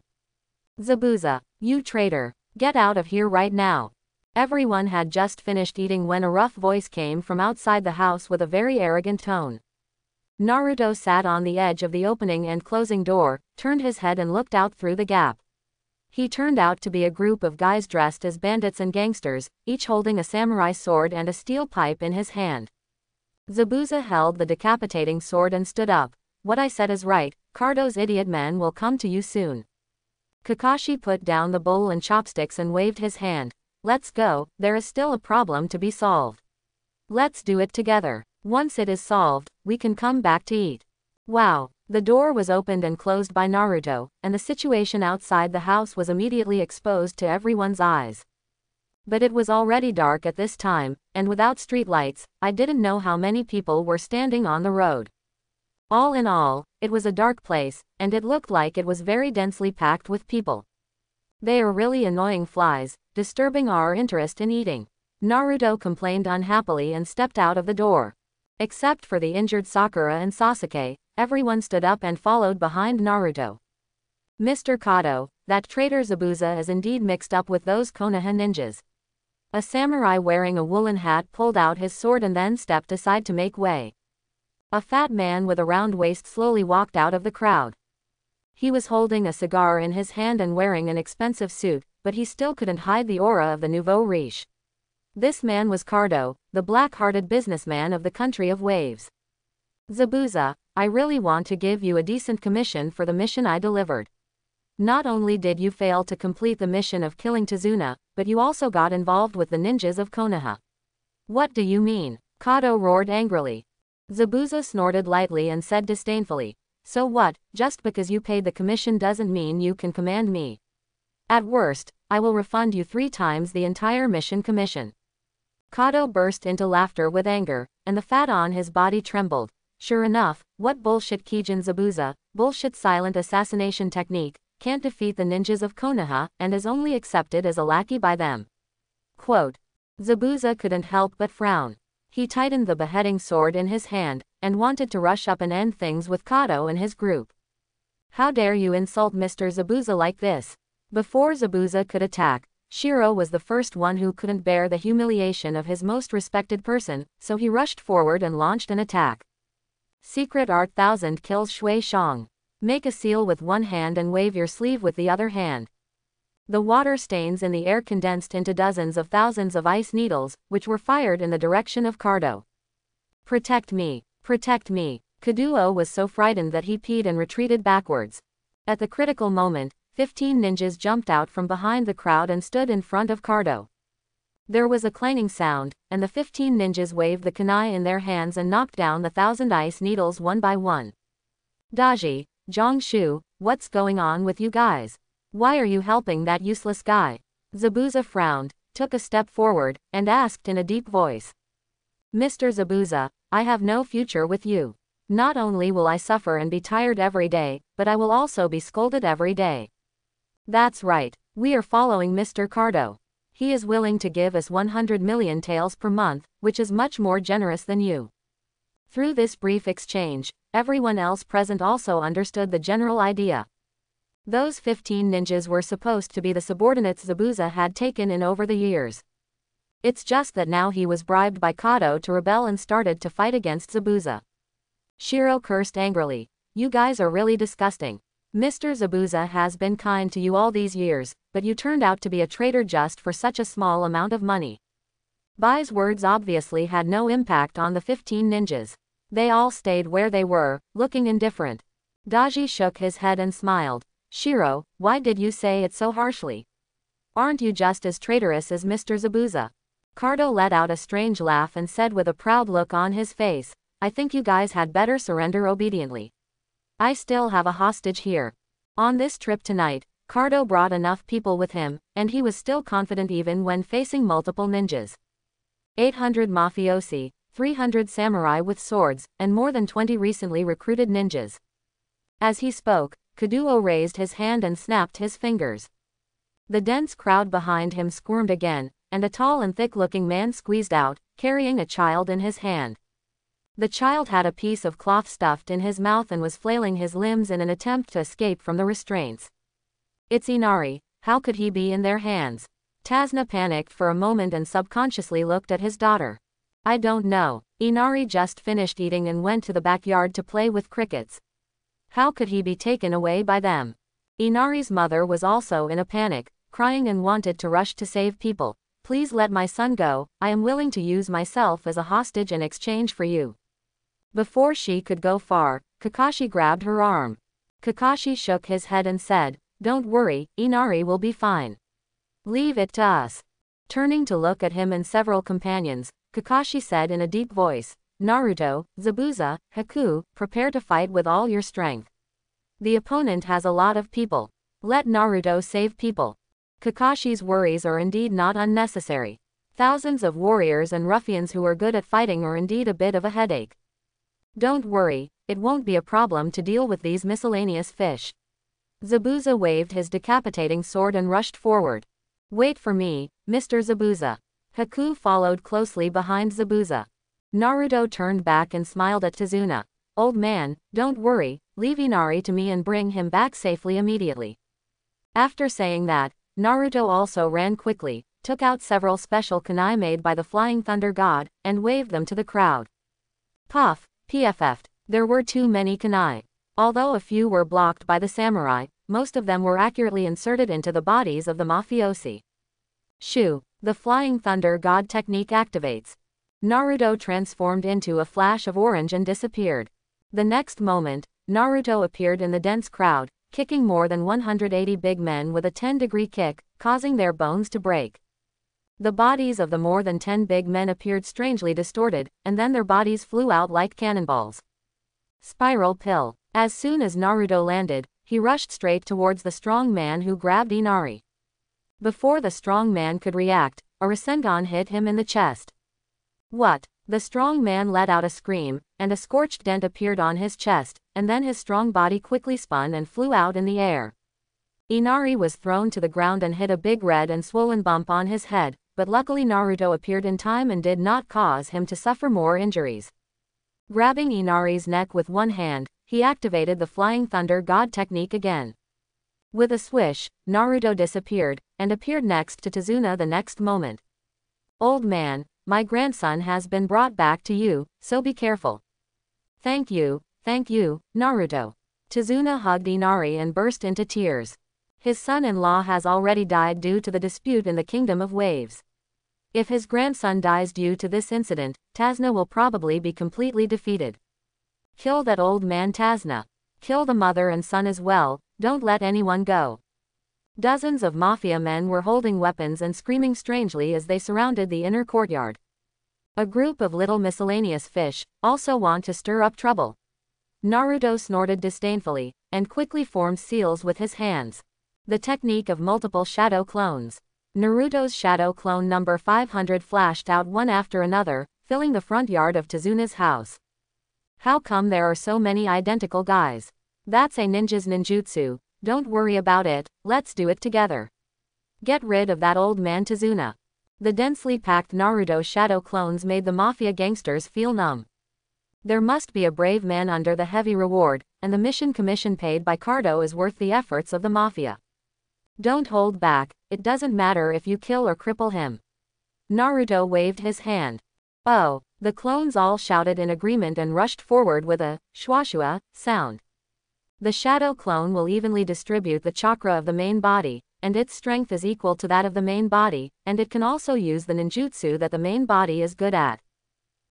Zabuza, you traitor, get out of here right now. Everyone had just finished eating when a rough voice came from outside the house with a very arrogant tone. Naruto sat on the edge of the opening and closing door, turned his head and looked out through the gap. He turned out to be a group of guys dressed as bandits and gangsters, each holding a samurai sword and a steel pipe in his hand. Zabuza held the decapitating sword and stood up. What I said is right, Cardo's idiot man will come to you soon. Kakashi put down the bowl and chopsticks and waved his hand. Let's go, there is still a problem to be solved. Let's do it together. Once it is solved, we can come back to eat. Wow. The door was opened and closed by Naruto, and the situation outside the house was immediately exposed to everyone's eyes. But it was already dark at this time, and without street lights, I didn't know how many people were standing on the road. All in all, it was a dark place, and it looked like it was very densely packed with people. They are really annoying flies, disturbing our interest in eating. Naruto complained unhappily and stepped out of the door. Except for the injured Sakura and Sasuke, everyone stood up and followed behind Naruto. Mr. Kato, that traitor Zabuza is indeed mixed up with those Konoha ninjas. A samurai wearing a woolen hat pulled out his sword and then stepped aside to make way. A fat man with a round waist slowly walked out of the crowd. He was holding a cigar in his hand and wearing an expensive suit, but he still couldn't hide the aura of the nouveau riche. This man was Cardo, the black-hearted businessman of the country of waves. Zabuza, I really want to give you a decent commission for the mission I delivered. Not only did you fail to complete the mission of killing Tazuna, but you also got involved with the ninjas of Konoha. What do you mean? Kato roared angrily. Zabuza snorted lightly and said disdainfully, so what, just because you paid the commission doesn't mean you can command me. At worst, I will refund you 3 times the entire mission commission. Kato burst into laughter with anger, and the fat on his body trembled. Sure enough, what bullshit Kijin Zabuza, bullshit silent assassination technique, can't defeat the ninjas of Konoha, and is only accepted as a lackey by them. Quote. Zabuza couldn't help but frown. He tightened the beheading sword in his hand, and wanted to rush up and end things with Kato and his group. How dare you insult Mr. Zabuza like this? Before Zabuza could attack, Shiro was the first one who couldn't bear the humiliation of his most respected person, so he rushed forward and launched an attack. Secret Art 1000 kills Shui Shang. Make a seal with one hand and wave your sleeve with the other hand. The water stains in the air condensed into dozens of thousands of ice needles, which were fired in the direction of Cardo. Protect me! Protect me! Kaduo was so frightened that he peed and retreated backwards. At the critical moment, 15 ninjas jumped out from behind the crowd and stood in front of Cardo. There was a clanging sound, and the 15 ninjas waved the kunai in their hands and knocked down the 1,000 ice needles one by one. Daji, Jongshu, what's going on with you guys? Why are you helping that useless guy? Zabuza frowned, took a step forward, and asked in a deep voice. Mr. Zabuza, I have no future with you. Not only will I suffer and be tired every day, but I will also be scolded every day. That's right, we are following Mr. Cardo. He is willing to give us 100 million taels per month, which is much more generous than you. Through this brief exchange, everyone else present also understood the general idea. Those 15 ninjas were supposed to be the subordinates Zabuza had taken in over the years. It's just that now he was bribed by Kato to rebel and started to fight against Zabuza. Shiro cursed angrily. You guys are really disgusting. Mr. Zabuza has been kind to you all these years, but you turned out to be a traitor just for such a small amount of money. Bai's words obviously had no impact on the 15 ninjas. They all stayed where they were, looking indifferent. Daji shook his head and smiled. Shiro, why did you say it so harshly? Aren't you just as traitorous as Mr. Zabuza? Cardo let out a strange laugh and said with a proud look on his face, I think you guys had better surrender obediently. I still have a hostage here. On this trip tonight, Cardo brought enough people with him, and he was still confident even when facing multiple ninjas. 800 mafiosi, 300 samurai with swords, and more than 20 recently recruited ninjas. As he spoke, Kaduo raised his hand and snapped his fingers. The dense crowd behind him squirmed again, and a tall and thick-looking man squeezed out, carrying a child in his hand. The child had a piece of cloth stuffed in his mouth and was flailing his limbs in an attempt to escape from the restraints. It's Inari, how could he be in their hands? Tazna panicked for a moment and subconsciously looked at his daughter. I don't know. Inari just finished eating and went to the backyard to play with crickets. How could he be taken away by them? Inari's mother was also in a panic, crying and wanted to rush to save people. Please let my son go, I am willing to use myself as a hostage in exchange for you. Before she could go far, Kakashi grabbed her arm. Kakashi shook his head and said, Don't worry, Inari will be fine. Leave it to us. Turning to look at him and several companions, Kakashi said in a deep voice, Naruto, Zabuza, Haku, prepare to fight with all your strength. The opponent has a lot of people. Let Naruto save people. Kakashi's worries are indeed not unnecessary. Thousands of warriors and ruffians who are good at fighting are indeed a bit of a headache. Don't worry, it won't be a problem to deal with these miscellaneous fish. Zabuza waved his decapitating sword and rushed forward. Wait for me, Mr. Zabuza. Haku followed closely behind Zabuza. Naruto turned back and smiled at Tazuna. Old man, don't worry, leave Inari to me and bring him back safely immediately. After saying that, Naruto also ran quickly, took out several special kunai made by the Flying Thunder God, and waved them to the crowd. Puff, PFF'd. There were too many kunai. Although a few were blocked by the samurai, most of them were accurately inserted into the bodies of the mafiosi. Shoo, the Flying Thunder God technique activates. Naruto transformed into a flash of orange and disappeared. The next moment, Naruto appeared in the dense crowd, kicking more than 180 big men with a 10-degree kick, causing their bones to break. The bodies of the more than 10 big men appeared strangely distorted, and then their bodies flew out like cannonballs. Spiral Pill. As soon as Naruto landed, he rushed straight towards the strong man who grabbed Inari. Before the strong man could react, a Rasengan hit him in the chest. What? The strong man let out a scream, and a scorched dent appeared on his chest, and then his strong body quickly spun and flew out in the air. Inari was thrown to the ground and hit a big red and swollen bump on his head, but luckily Naruto appeared in time and did not cause him to suffer more injuries. Grabbing Inari's neck with one hand, he activated the Flying Thunder God technique again. With a swish, Naruto disappeared, and appeared next to Tazuna the next moment. Old man, my grandson has been brought back to you, so be careful. Thank you, Naruto. Tazuna hugged Inari and burst into tears. His son-in-law has already died due to the dispute in the Kingdom of Waves. If his grandson dies due to this incident, Tazna will probably be completely defeated. Kill that old man Tazna. Kill the mother and son as well, don't let anyone go. Dozens of mafia men were holding weapons and screaming strangely as they surrounded the inner courtyard. A group of little miscellaneous fish also want to stir up trouble. Naruto snorted disdainfully, and quickly formed seals with his hands. The technique of multiple shadow clones. Naruto's shadow clone number 500 flashed out one after another, filling the front yard of Tazuna's house. How come there are so many identical guys? That's a ninja's ninjutsu, don't worry about it, let's do it together. Get rid of that old man Tazuna. The densely packed Naruto shadow clones made the mafia gangsters feel numb. There must be a brave man under the heavy reward, and the mission commission paid by Cardo is worth the efforts of the mafia. Don't hold back, it doesn't matter if you kill or cripple him. Naruto waved his hand. Oh, the clones all shouted in agreement and rushed forward with a shua sound. The shadow clone will evenly distribute the chakra of the main body, and its strength is equal to that of the main body, and it can also use the ninjutsu that the main body is good at.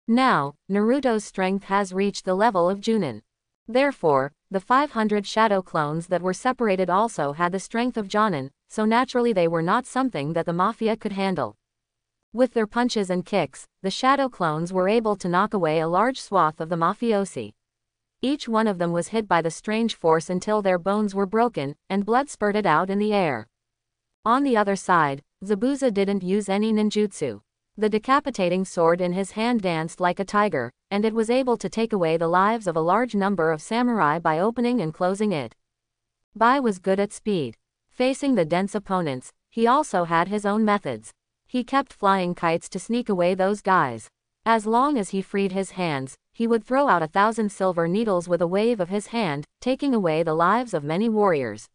Now, Naruto's strength has reached the level of Junin. Therefore, the 500 shadow clones that were separated also had the strength of Jonin, so naturally they were not something that the mafia could handle. With their punches and kicks, the shadow clones were able to knock away a large swath of the mafiosi. Each one of them was hit by the strange force until their bones were broken, and blood spurted out in the air. On the other side, Zabuza didn't use any ninjutsu. The decapitating sword in his hand danced like a tiger, and it was able to take away the lives of a large number of samurai by opening and closing it. Bai was good at speed. Facing the dense opponents, he also had his own methods. He kept flying kites to sneak away those guys. As long as he freed his hands, he would throw out 1,000 silver needles with a wave of his hand, taking away the lives of many warriors.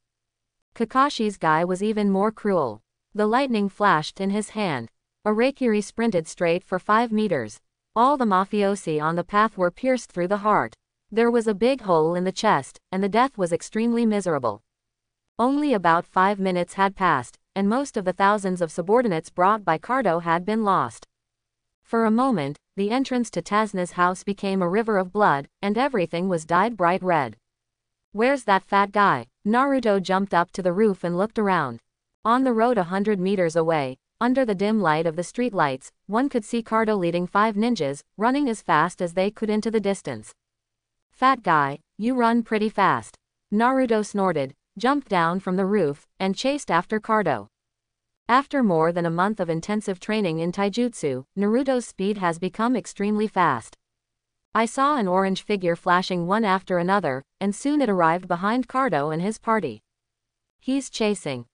Kakashi's guy was even more cruel. The lightning flashed in his hand. A Reikiri sprinted straight for 5 meters. All the mafiosi on the path were pierced through the heart. There was a big hole in the chest, and the death was extremely miserable. Only about 5 minutes had passed, and most of the thousands of subordinates brought by Cardo had been lost. For a moment, the entrance to Tazna's house became a river of blood, and everything was dyed bright red. Where's that fat guy? Naruto jumped up to the roof and looked around. On the road 100 meters away, under the dim light of the streetlights, one could see Cardo leading 5 ninjas, running as fast as they could into the distance. Fat guy, you run pretty fast. Naruto snorted, jumped down from the roof, and chased after Cardo. After more than a month of intensive training in taijutsu, Naruto's speed has become extremely fast. I saw an orange figure flashing one after another, and soon it arrived behind Cardo and his party. He's chasing,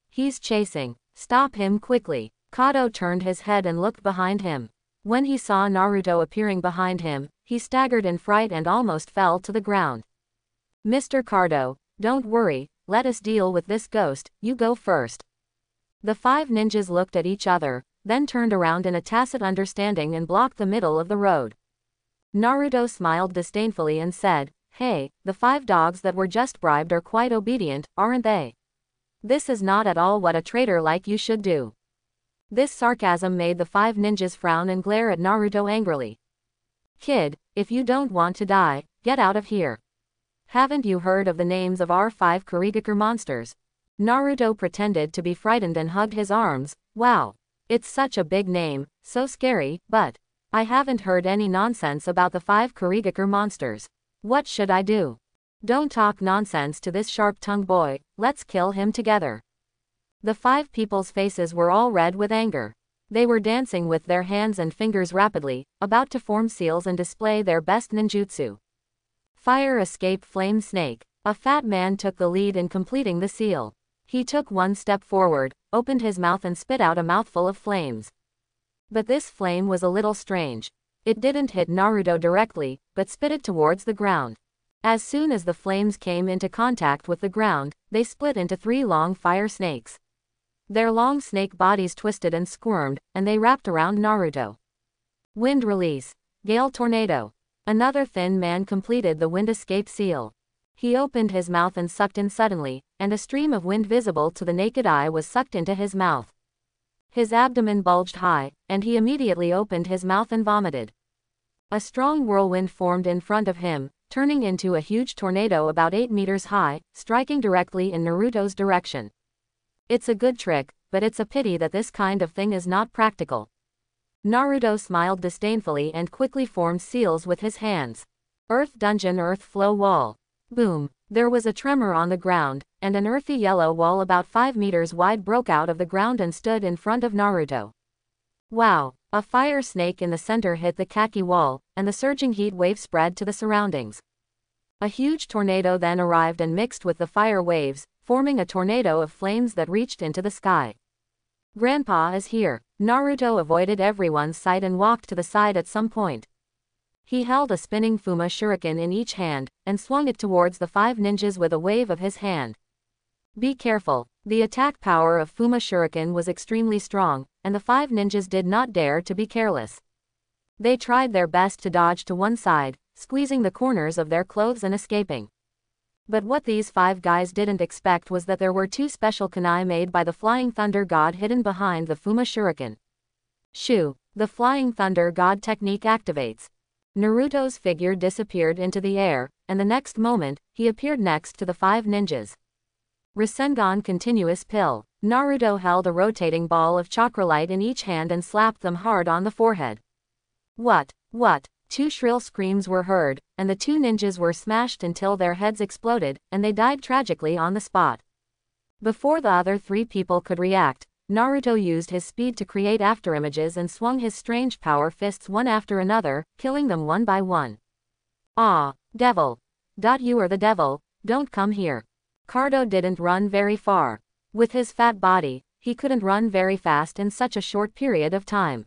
stop him quickly. Kato turned his head and looked behind him. When he saw Naruto appearing behind him, he staggered in fright and almost fell to the ground. Mr. Kato, don't worry, let us deal with this ghost, you go first. The 5 ninjas looked at each other, then turned around in a tacit understanding and blocked the middle of the road. Naruto smiled disdainfully and said, "Hey, the 5 dogs that were just bribed are quite obedient, aren't they? This is not at all what a traitor like you should do." This sarcasm made the 5 ninjas frown and glare at Naruto angrily. "Kid, if you don't want to die, get out of here. Haven't you heard of the names of our 5 Kurigakure monsters?" Naruto pretended to be frightened and hugged his arms. "Wow. It's such a big name, so scary, but I haven't heard any nonsense about the 5 Kurigakure monsters. What should I do?" "Don't talk nonsense to this sharp-tongued boy, let's kill him together." The 5 people's faces were all red with anger. They were dancing with their hands and fingers rapidly, about to form seals and display their best ninjutsu. Fire escape flame snake. A fat man took the lead in completing the seal. He took one step forward, opened his mouth and spit out a mouthful of flames. But this flame was a little strange. It didn't hit Naruto directly, but spit it towards the ground. As soon as the flames came into contact with the ground, they split into 3 long fire snakes. Their long snake bodies twisted and squirmed, and they wrapped around Naruto. Wind release. Gale tornado. Another thin man completed the wind escape seal. He opened his mouth and sucked in suddenly, and a stream of wind visible to the naked eye was sucked into his mouth. His abdomen bulged high, and he immediately opened his mouth and vomited. A strong whirlwind formed in front of him, turning into a huge tornado about 8 meters high, striking directly in Naruto's direction. It's a good trick, but it's a pity that this kind of thing is not practical. Naruto smiled disdainfully and quickly formed seals with his hands. Earth dungeon earth flow wall. Boom. There was a tremor on the ground, and an earthy yellow wall about 5 meters wide broke out of the ground and stood in front of Naruto. Wow. A fire snake in the center hit the khaki wall, and the surging heat wave spread to the surroundings. A huge tornado then arrived and mixed with the fire waves, forming a tornado of flames that reached into the sky. "Grandpa is here." Naruto avoided everyone's sight and walked to the side at some point. He held a spinning Fuma shuriken in each hand, and swung it towards the 5 ninjas with a wave of his hand. Be careful. The attack power of Fuma shuriken was extremely strong, and the 5 ninjas did not dare to be careless. They tried their best to dodge to one side, squeezing the corners of their clothes and escaping. But what these 5 guys didn't expect was that there were 2 special kunai made by the Flying Thunder God hidden behind the Fuma shuriken. Shoo! The Flying Thunder God technique activates. Naruto's figure disappeared into the air, and the next moment, he appeared next to the 5 ninjas. Rasengan continuous pill. Naruto held a rotating ball of chakra light in each hand and slapped them hard on the forehead. What? 2 shrill screams were heard, and the 2 ninjas were smashed until their heads exploded, and they died tragically on the spot. Before the other 3 people could react, Naruto used his speed to create afterimages and swung his strange power fists one after another, killing them one by one. "Ah, devil. You are the devil, don't come here." Kato didn't run very far. With his fat body, he couldn't run very fast in such a short period of time.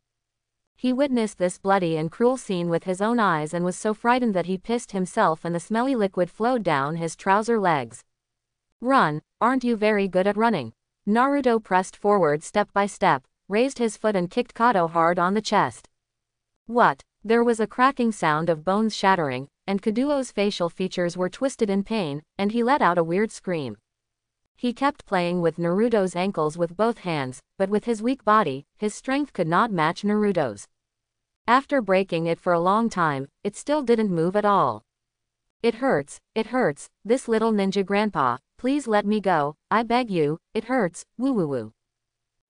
He witnessed this bloody and cruel scene with his own eyes and was so frightened that he pissed himself and the smelly liquid flowed down his trouser legs. "Run, aren't you very good at running?" Naruto pressed forward step by step, raised his foot and kicked Kato hard on the chest. What? There was a cracking sound of bones shattering, and Kaduo's facial features were twisted in pain, and he let out a weird scream. He kept playing with Naruto's ankles with both hands, but with his weak body, his strength could not match Naruto's. After breaking it for a long time, it still didn't move at all. It hurts, this little ninja grandpa, please let me go, I beg you, it hurts, woo woo woo."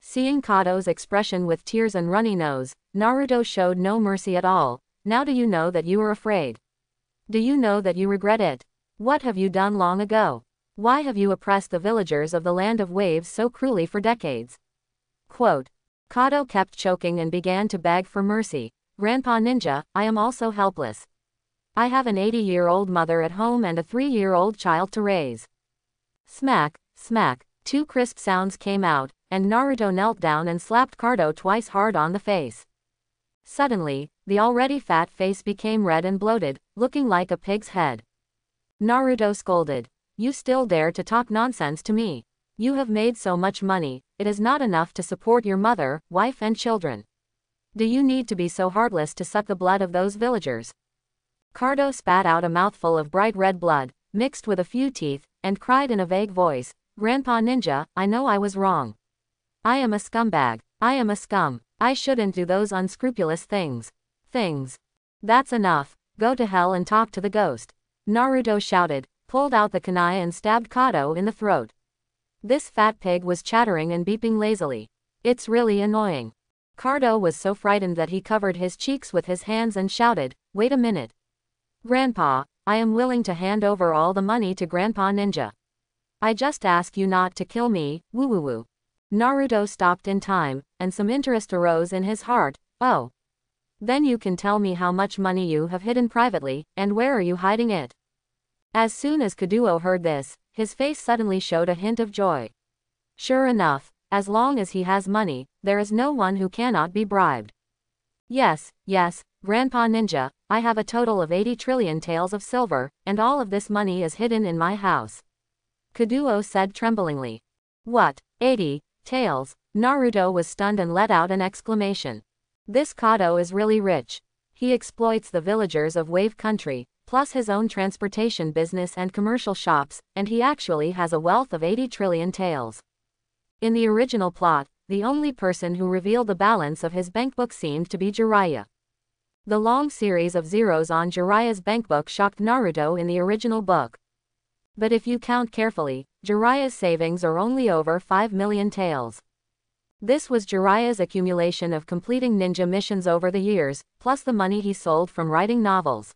Seeing Kato's expression with tears and runny nose, Naruto showed no mercy at all. "Now do you know that you are afraid? Do you know that you regret it? What have you done long ago? Why have you oppressed the villagers of the Land of Waves so cruelly for decades?" Quote. Kato kept choking and began to beg for mercy. "Grandpa Ninja, I am also helpless. I have an 80-year-old mother at home and a 3-year-old child to raise." Smack, smack. Two crisp sounds came out, and Naruto knelt down and slapped Kado twice hard on the face. Suddenly, the already fat face became red and bloated, looking like a pig's head. Naruto scolded. You still dare to talk nonsense to me? You have made so much money, it is not enough to support your mother, wife and children. Do you need to be so heartless to suck the blood of those villagers? Kado spat out a mouthful of bright red blood, mixed with a few teeth, and cried in a vague voice, Grandpa Ninja, I know I was wrong. I am a scumbag. I am a scum. I shouldn't do those unscrupulous things. That's enough. Go to hell and talk to the ghost. Naruto shouted, pulled out the kunai and stabbed Kado in the throat. This fat pig was chattering and beeping lazily. It's really annoying. Kado was so frightened that he covered his cheeks with his hands and shouted, wait a minute. Grandpa, I am willing to hand over all the money to Grandpa Ninja. I just ask you not to kill me, woo woo woo. Naruto stopped in time, and some interest arose in his heart. Oh. Then you can tell me how much money you have hidden privately, and where are you hiding it? As soon as Kaduo heard this, his face suddenly showed a hint of joy. Sure enough, as long as he has money, there is no one who cannot be bribed. Yes, Grandpa Ninja, I have a total of 80 trillion taels of silver, and all of this money is hidden in my house. Kaduo said tremblingly. What, 80 taels? Naruto was stunned and let out an exclamation. This Kado is really rich. He exploits the villagers of Wave Country, plus his own transportation business and commercial shops, and he actually has a wealth of 80 trillion taels. In the original plot, the only person who revealed the balance of his bankbook seemed to be Jiraiya. The long series of zeros on Jiraiya's bankbook shocked Naruto in the original book. But if you count carefully, Jiraiya's savings are only over 5 million taels. This was Jiraiya's accumulation of completing ninja missions over the years, plus the money he sold from writing novels.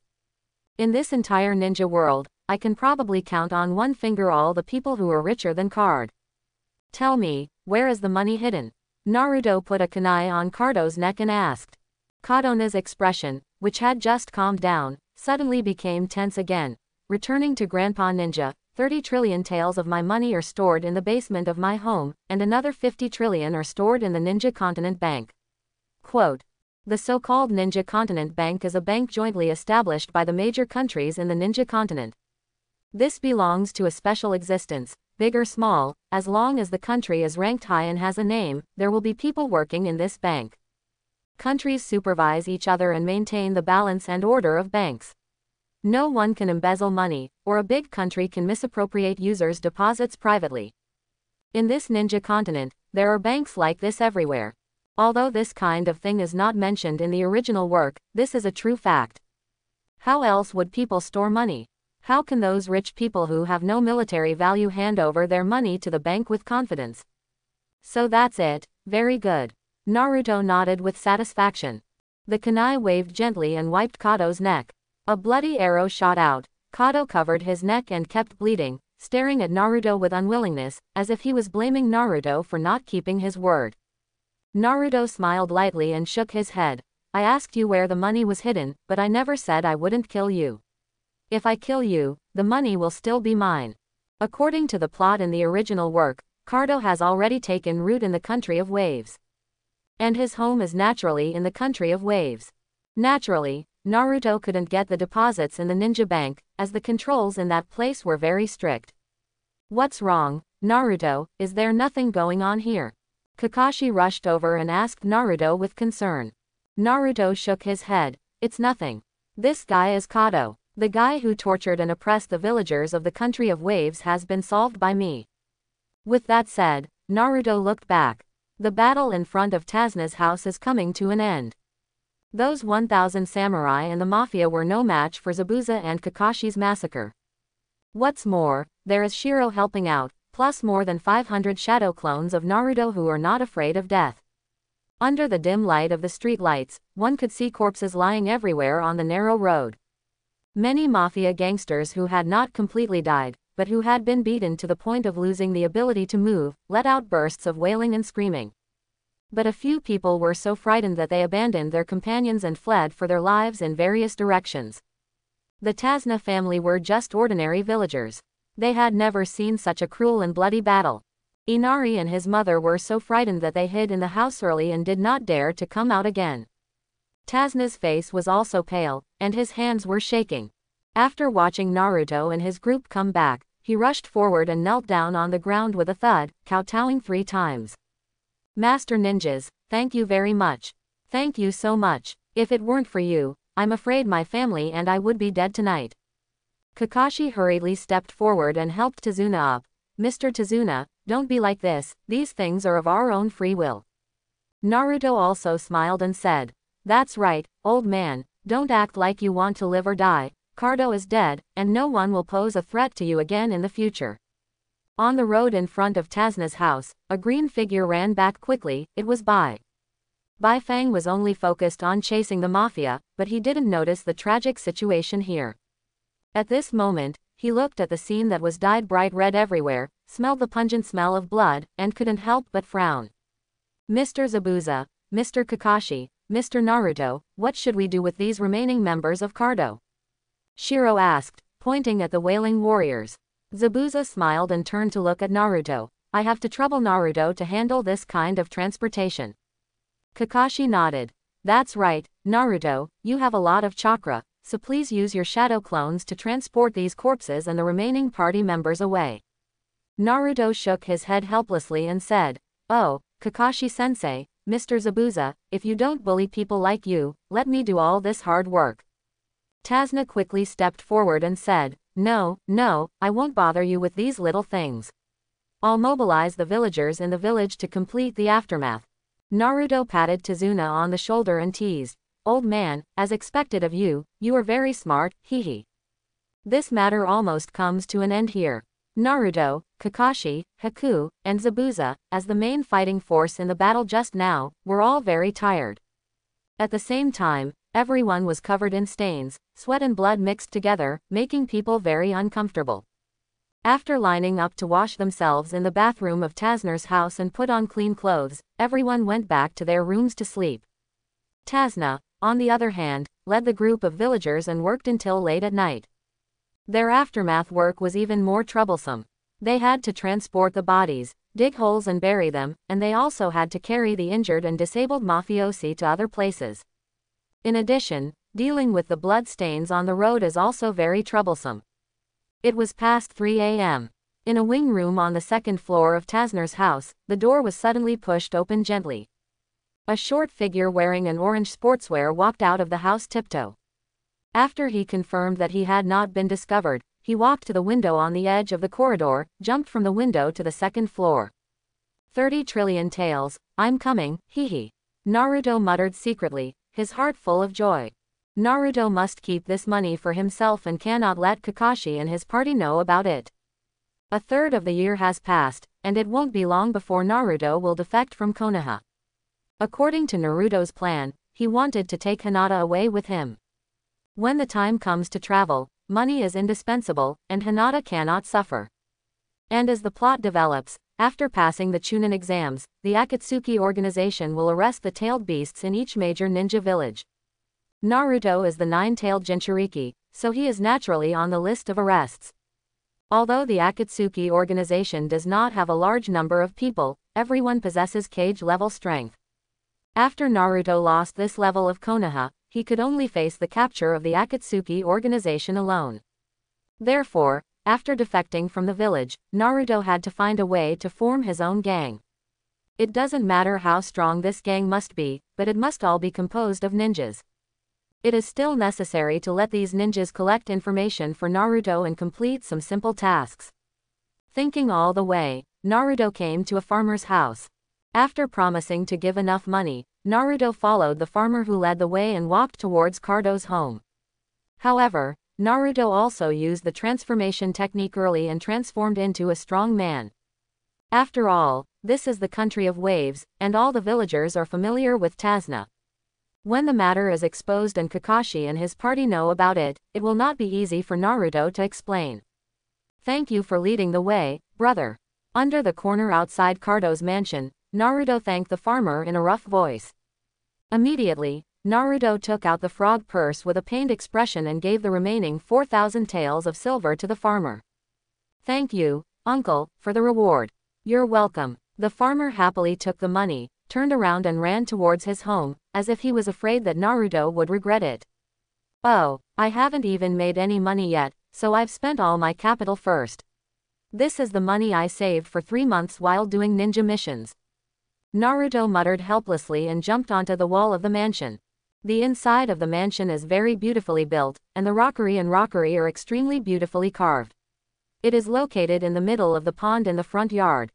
In this entire ninja world, I can probably count on one finger all the people who are richer than Card. Tell me, where is the money hidden? Naruto put a kunai on Kado's neck and asked. Kadona's expression, which had just calmed down, suddenly became tense again. Returning to Grandpa Ninja, 30 trillion taels of my money are stored in the basement of my home, and another 50 trillion are stored in the Ninja Continent Bank. Quote. The so-called Ninja Continent Bank is a bank jointly established by the major countries in the Ninja Continent. This belongs to a special existence, big or small, as long as the country is ranked high and has a name, there will be people working in this bank. Countries supervise each other and maintain the balance and order of banks. No one can embezzle money, or a big country can misappropriate users' deposits privately. In this ninja continent, there are banks like this everywhere. Although this kind of thing is not mentioned in the original work, this is a true fact. How else would people store money? How can those rich people who have no military value hand over their money to the bank with confidence? So that's it, very good. Naruto nodded with satisfaction. The kunai waved gently and wiped Kado's neck. A bloody arrow shot out. Kado covered his neck and kept bleeding, staring at Naruto with unwillingness, as if he was blaming Naruto for not keeping his word. Naruto smiled lightly and shook his head. I asked you where the money was hidden, but I never said I wouldn't kill you. If I kill you, the money will still be mine. According to the plot in the original work, Kado has already taken root in the country of waves. And his home is naturally in the country of waves. Naturally, Naruto couldn't get the deposits in the ninja bank, as the controls in that place were very strict. What's wrong, Naruto? Is there nothing going on here? Kakashi rushed over and asked Naruto with concern. Naruto shook his head. It's nothing. This guy is Kado. The guy who tortured and oppressed the villagers of the country of waves has been solved by me. With that said, Naruto looked back. The battle in front of Tasuna's house is coming to an end. Those 1,000 samurai and the mafia were no match for Zabuza and Kakashi's massacre. What's more, there is Shiro helping out, plus more than 500 shadow clones of Naruto who are not afraid of death. Under the dim light of the street lights, one could see corpses lying everywhere on the narrow road. Many mafia gangsters who had not completely died, but who had been beaten to the point of losing the ability to move, let out bursts of wailing and screaming. But a few people were so frightened that they abandoned their companions and fled for their lives in various directions. The Tasuna family were just ordinary villagers. They had never seen such a cruel and bloody battle. Inari and his mother were so frightened that they hid in the house early and did not dare to come out again. Tasuna's face was also pale, and his hands were shaking. After watching Naruto and his group come back, he rushed forward and knelt down on the ground with a thud, kowtowing 3 times. Master Ninjas, thank you very much. Thank you so much. If it weren't for you, I'm afraid my family and I would be dead tonight. Kakashi hurriedly stepped forward and helped Tazuna up. Mr. Tazuna, don't be like this, these things are of our own free will. Naruto also smiled and said, that's right, old man, don't act like you want to live or die. Cardo is dead, and no one will pose a threat to you again in the future. On the road in front of Tasuna's house, a green figure ran back quickly. It was Bai. Bai Fang was only focused on chasing the mafia, but he didn't notice the tragic situation here. At this moment, he looked at the scene that was dyed bright red everywhere, smelled the pungent smell of blood, and couldn't help but frown. Mr. Zabuza, Mr. Kakashi, Mr. Naruto, what should we do with these remaining members of Cardo? Shiro asked, pointing at the wailing warriors. Zabuza smiled and turned to look at Naruto. I have to trouble Naruto to handle this kind of transportation. Kakashi nodded. That's right, Naruto, you have a lot of chakra, so please use your shadow clones to transport these corpses and the remaining party members away. Naruto shook his head helplessly and said, oh, Kakashi-sensei, Mr. Zabuza, if you don't bully people like you, let me do all this hard work. Tazuna quickly stepped forward and said, no, I won't bother you with these little things. I'll mobilize the villagers in the village to complete the aftermath. Naruto patted Tazuna on the shoulder and teased, old man, as expected of you, you are very smart, hehe. This matter almost comes to an end here. Naruto, Kakashi, Haku, and Zabuza, as the main fighting force in the battle just now, were all very tired. At the same time, everyone was covered in stains, sweat and blood mixed together, making people very uncomfortable. After lining up to wash themselves in the bathroom of Tasuna's house and put on clean clothes, everyone went back to their rooms to sleep. Tazuna, on the other hand, led the group of villagers and worked until late at night. Their aftermath work was even more troublesome. They had to transport the bodies, dig holes and bury them, and they also had to carry the injured and disabled mafiosi to other places. In addition, dealing with the blood stains on the road is also very troublesome. It was past 3 a.m. In a wing room on the second floor of Tasuna's house, the door was suddenly pushed open gently. A short figure wearing an orange sportswear walked out of the house tiptoe. After he confirmed that he had not been discovered, he walked to the window on the edge of the corridor, jumped from the window to the second floor. 30 trillion taels, I'm coming, hehe. Naruto muttered secretly, his heart full of joy. Naruto must keep this money for himself and cannot let Kakashi and his party know about it. A third of the year has passed, and it won't be long before Naruto will defect from Konoha. According to Naruto's plan, he wanted to take Hinata away with him. When the time comes to travel, money is indispensable, and Hinata cannot suffer. And as the plot develops, after passing the Chunin exams, the Akatsuki organization will arrest the tailed beasts in each major ninja village. Naruto is the 9-tailed Jinchuriki, so he is naturally on the list of arrests. Although the Akatsuki organization does not have a large number of people, everyone possesses cage-level strength. After Naruto lost this level of Konoha, he could only face the capture of the Akatsuki organization alone. Therefore, after defecting from the village, Naruto had to find a way to form his own gang. It doesn't matter how strong this gang must be, but it must all be composed of ninjas. It is still necessary to let these ninjas collect information for Naruto and complete some simple tasks. Thinking all the way, Naruto came to a farmer's house. After promising to give enough money, Naruto followed the farmer who led the way and walked towards Cardo's home. However, Naruto also used the transformation technique early and transformed into a strong man. After all, this is the country of waves, and all the villagers are familiar with Tazuna. When the matter is exposed and Kakashi and his party know about it, it will not be easy for Naruto to explain. Thank you for leading the way, brother. Under the corner outside Cardo's mansion, Naruto thanked the farmer in a rough voice. Immediately, Naruto took out the frog purse with a pained expression and gave the remaining 4,000 taels of silver to the farmer. Thank you, uncle, for the reward. You're welcome. The farmer happily took the money, turned around and ran towards his home, as if he was afraid that Naruto would regret it. Oh, I haven't even made any money yet, so I've spent all my capital first. This is the money I saved for 3 months while doing ninja missions. Naruto muttered helplessly and jumped onto the wall of the mansion. The inside of the mansion is very beautifully built, and the rockery are extremely beautifully carved. It is located in the middle of the pond in the front yard.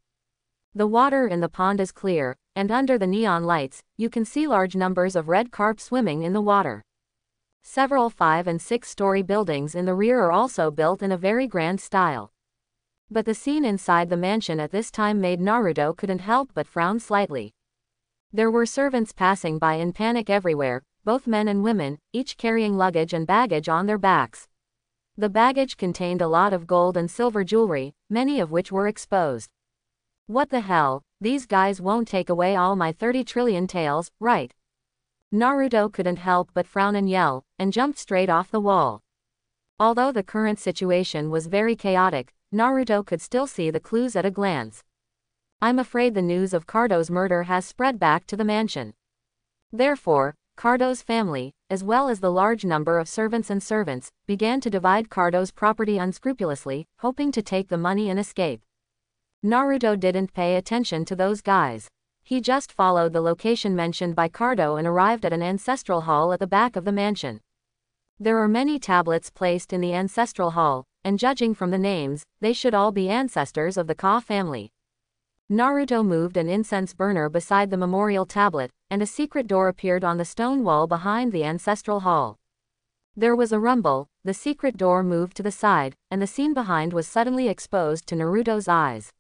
The water in the pond is clear, and under the neon lights, you can see large numbers of red carp swimming in the water. Several 5- and 6-story buildings in the rear are also built in a very grand style. But the scene inside the mansion at this time made Naruto couldn't help but frown slightly. There were servants passing by in panic everywhere, both men and women, each carrying luggage and baggage on their backs. The baggage contained a lot of gold and silver jewelry, many of which were exposed. What the hell, these guys won't take away all my 30 trillion taels, right? Naruto couldn't help but frown and yell, and jumped straight off the wall. Although the current situation was very chaotic, Naruto could still see the clues at a glance. I'm afraid the news of Cardo's murder has spread back to the mansion. Therefore, Cardo's family, as well as the large number of servants, began to divide Cardo's property unscrupulously, hoping to take the money and escape. Naruto didn't pay attention to those guys. He just followed the location mentioned by Cardo and arrived at an ancestral hall at the back of the mansion. There are many tablets placed in the ancestral hall, and judging from the names, they should all be ancestors of the Ka family. Naruto moved an incense burner beside the memorial tablet, and a secret door appeared on the stone wall behind the ancestral hall. There was a rumble, the secret door moved to the side, and the scene behind was suddenly exposed to Naruto's eyes.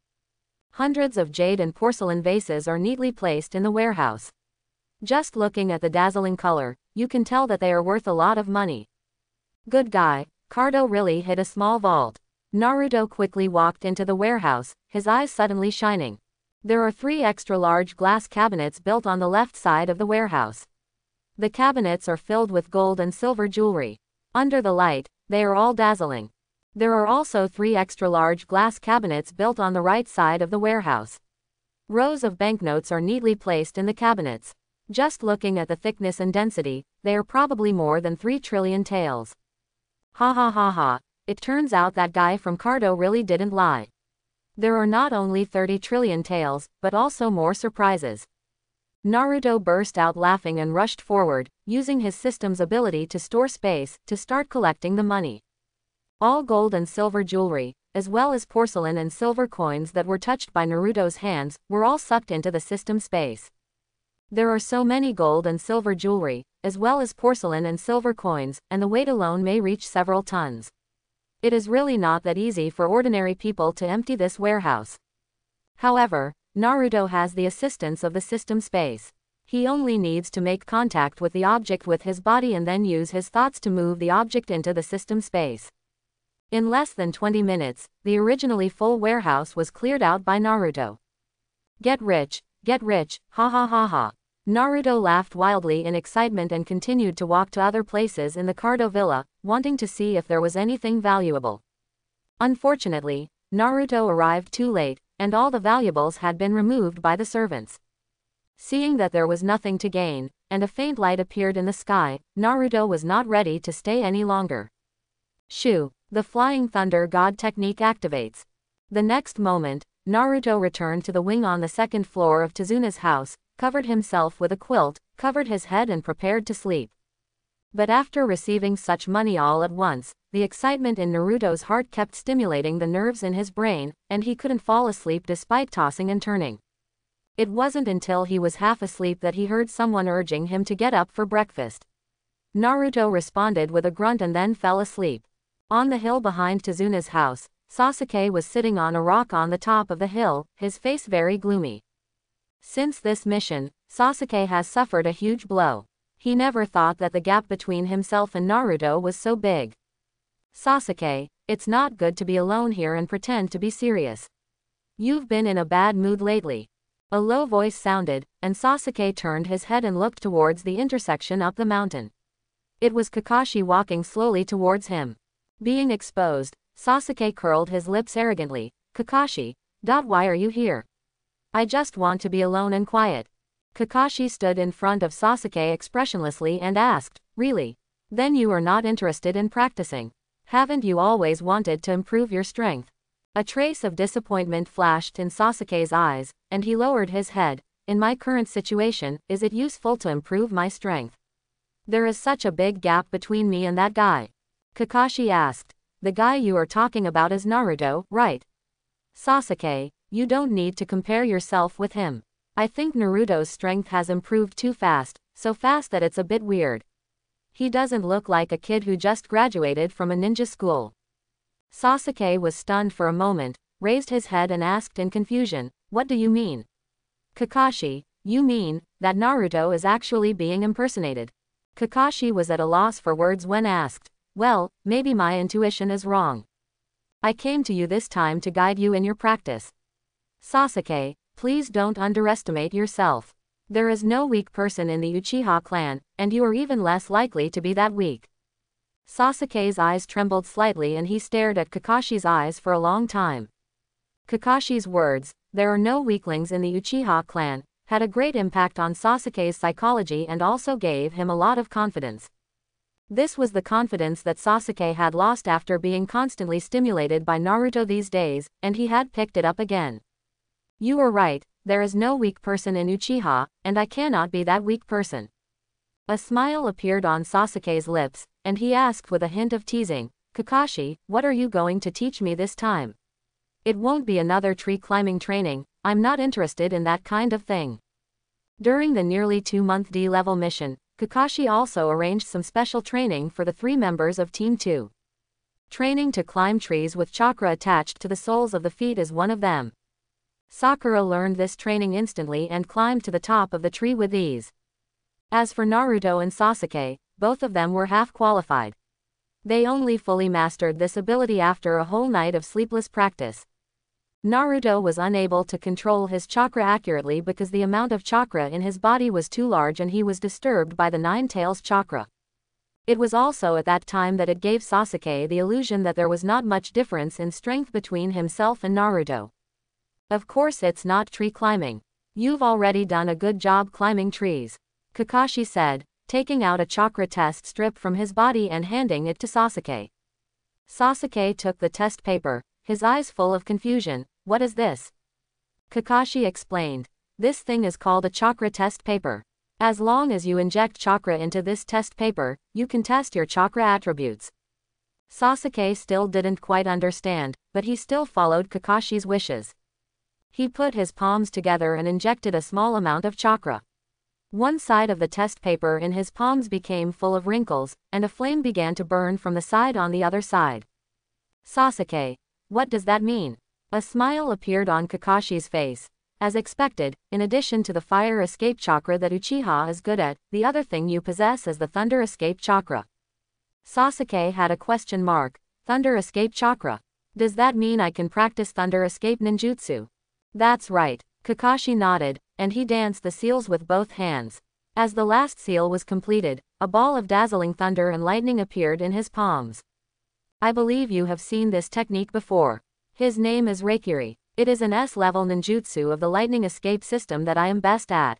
Hundreds of jade and porcelain vases are neatly placed in the warehouse. Just looking at the dazzling color, you can tell that they are worth a lot of money. Good guy, Cardo really hid a small vault. Naruto quickly walked into the warehouse, his eyes suddenly shining. There are 3 extra-large glass cabinets built on the left side of the warehouse. The cabinets are filled with gold and silver jewelry. Under the light, they are all dazzling. There are also 3 extra-large glass cabinets built on the right side of the warehouse. Rows of banknotes are neatly placed in the cabinets. Just looking at the thickness and density, they are probably more than 3 trillion taels. Ha ha ha ha. It turns out that guy from Cardo really didn't lie. There are not only 30 trillion taels, but also more surprises. Naruto burst out laughing and rushed forward, using his system's ability to store space, to start collecting the money. All gold and silver jewelry, as well as porcelain and silver coins that were touched by Naruto's hands, were all sucked into the system space. There are so many gold and silver jewelry, as well as porcelain and silver coins, and the weight alone may reach several tons. It is really not that easy for ordinary people to empty this warehouse. However, Naruto has the assistance of the system space. He only needs to make contact with the object with his body and then use his thoughts to move the object into the system space. In less than 20 minutes, the originally full warehouse was cleared out by Naruto. Get rich, ha ha ha ha. Naruto laughed wildly in excitement and continued to walk to other places in the Cardo villa, wanting to see if there was anything valuable. Unfortunately, Naruto arrived too late, and all the valuables had been removed by the servants. Seeing that there was nothing to gain, and a faint light appeared in the sky, Naruto was not ready to stay any longer. Shoo! The Flying Thunder God technique activates. The next moment, Naruto returned to the wing on the 2nd floor of Tezuna's house, covered himself with a quilt, covered his head and prepared to sleep. But after receiving such money all at once, the excitement in Naruto's heart kept stimulating the nerves in his brain, and he couldn't fall asleep despite tossing and turning. It wasn't until he was half asleep that he heard someone urging him to get up for breakfast. Naruto responded with a grunt and then fell asleep. On the hill behind Tezuna's house, Sasuke was sitting on a rock on the top of the hill, his face very gloomy. Since this mission, Sasuke has suffered a huge blow. He never thought that the gap between himself and Naruto was so big. Sasuke, it's not good to be alone here and pretend to be serious. You've been in a bad mood lately. A low voice sounded, and Sasuke turned his head and looked towards the intersection up the mountain. It was Kakashi walking slowly towards him. Being exposed, Sasuke curled his lips arrogantly. Kakashi, Why are you here? I just want to be alone and quiet. Kakashi stood in front of Sasuke expressionlessly and asked, really? Then you are not interested in practicing. Haven't you always wanted to improve your strength? A trace of disappointment flashed in Sasuke's eyes, and he lowered his head. In my current situation, is it useful to improve my strength? There is such a big gap between me and that guy. Kakashi asked. The guy you are talking about is Naruto, right? Sasuke, you don't need to compare yourself with him. I think Naruto's strength has improved too fast, so fast that it's a bit weird. He doesn't look like a kid who just graduated from a ninja school. Sasuke was stunned for a moment, raised his head and asked in confusion, what do you mean? Kakashi, you mean that Naruto is actually being impersonated? Kakashi was at a loss for words when asked. Well, maybe my intuition is wrong. I came to you this time to guide you in your practice. Sasuke, please don't underestimate yourself. There is no weak person in the Uchiha clan, and you are even less likely to be that weak. Sasuke's eyes trembled slightly and he stared at Kakashi's eyes for a long time. Kakashi's words, there are no weaklings in the Uchiha clan, had a great impact on Sasuke's psychology and also gave him a lot of confidence. This was the confidence that Sasuke had lost after being constantly stimulated by Naruto these days, and he had picked it up again. You are right, there is no weak person in Uchiha, and I cannot be that weak person. A smile appeared on Sasuke's lips, and he asked with a hint of teasing, Kakashi, what are you going to teach me this time? It won't be another tree climbing training, I'm not interested in that kind of thing. During the nearly 2-month D-level mission, Kakashi also arranged some special training for the 3 members of Team 2. Training to climb trees with chakra attached to the soles of the feet is one of them. Sakura learned this training instantly and climbed to the top of the tree with ease. As for Naruto and Sasuke, both of them were half qualified. They only fully mastered this ability after a whole night of sleepless practice. Naruto was unable to control his chakra accurately because the amount of chakra in his body was too large and he was disturbed by the 9 tails chakra. It was also at that time that it gave Sasuke the illusion that there was not much difference in strength between himself and Naruto. Of course it's not tree climbing. You've already done a good job climbing trees, Kakashi said, taking out a chakra test strip from his body and handing it to Sasuke. Sasuke took the test paper, his eyes full of confusion. What is this? Kakashi explained. This thing is called a chakra test paper. As long as you inject chakra into this test paper, you can test your chakra attributes. Sasuke still didn't quite understand, but he still followed Kakashi's wishes. He put his palms together and injected a small amount of chakra. One side of the test paper in his palms became full of wrinkles, and a flame began to burn from the side on the other side. Sasuke, what does that mean? A smile appeared on Kakashi's face. As expected, in addition to the fire escape chakra that Uchiha is good at, the other thing you possess is the thunder escape chakra. Sasuke had a question mark. Thunder escape chakra. Does that mean I can practice thunder escape ninjutsu? That's right. Kakashi nodded, and he danced the seals with both hands. As the last seal was completed, a ball of dazzling thunder and lightning appeared in his palms. I believe you have seen this technique before. His name is Reikiri. It is an S-level ninjutsu of the lightning escape system that I am best at.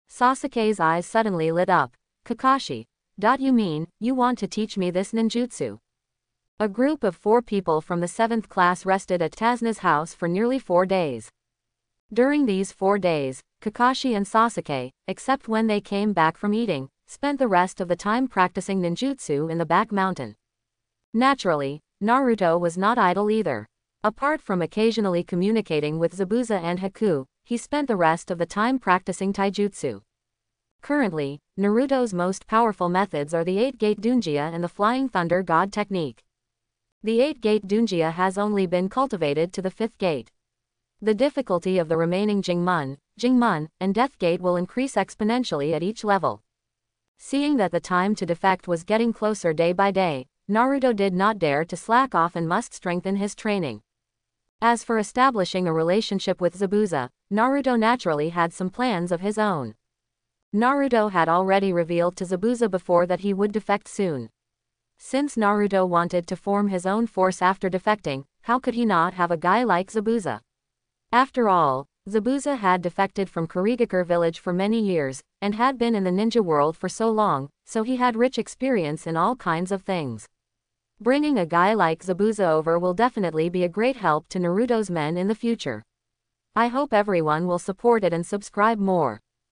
Sasuke's eyes suddenly lit up. Kakashi, you mean, you want to teach me this ninjutsu? A group of 4 people from the 7th class rested at Tasuna's house for nearly 4 days. During these 4 days, Kakashi and Sasuke, except when they came back from eating, spent the rest of the time practicing ninjutsu in the back mountain. Naturally, Naruto was not idle either. Apart from occasionally communicating with Zabuza and Haku, he spent the rest of the time practicing taijutsu. Currently, Naruto's most powerful methods are the 8-gate Dunjia and the Flying Thunder God technique. The 8-gate Dunjia has only been cultivated to the 5th gate. The difficulty of the remaining Jingmun, and Death Gate will increase exponentially at each level. Seeing that the time to defect was getting closer day by day, Naruto did not dare to slack off and must strengthen his training. As for establishing a relationship with Zabuza, Naruto naturally had some plans of his own. Naruto had already revealed to Zabuza before that he would defect soon. Since Naruto wanted to form his own force after defecting, how could he not have a guy like Zabuza? After all, Zabuza had defected from Kurigakure village for many years, and had been in the ninja world for so long, so he had rich experience in all kinds of things. Bringing a guy like Zabuza over will definitely be a great help to Naruto's men in the future. I hope everyone will support it and subscribe more.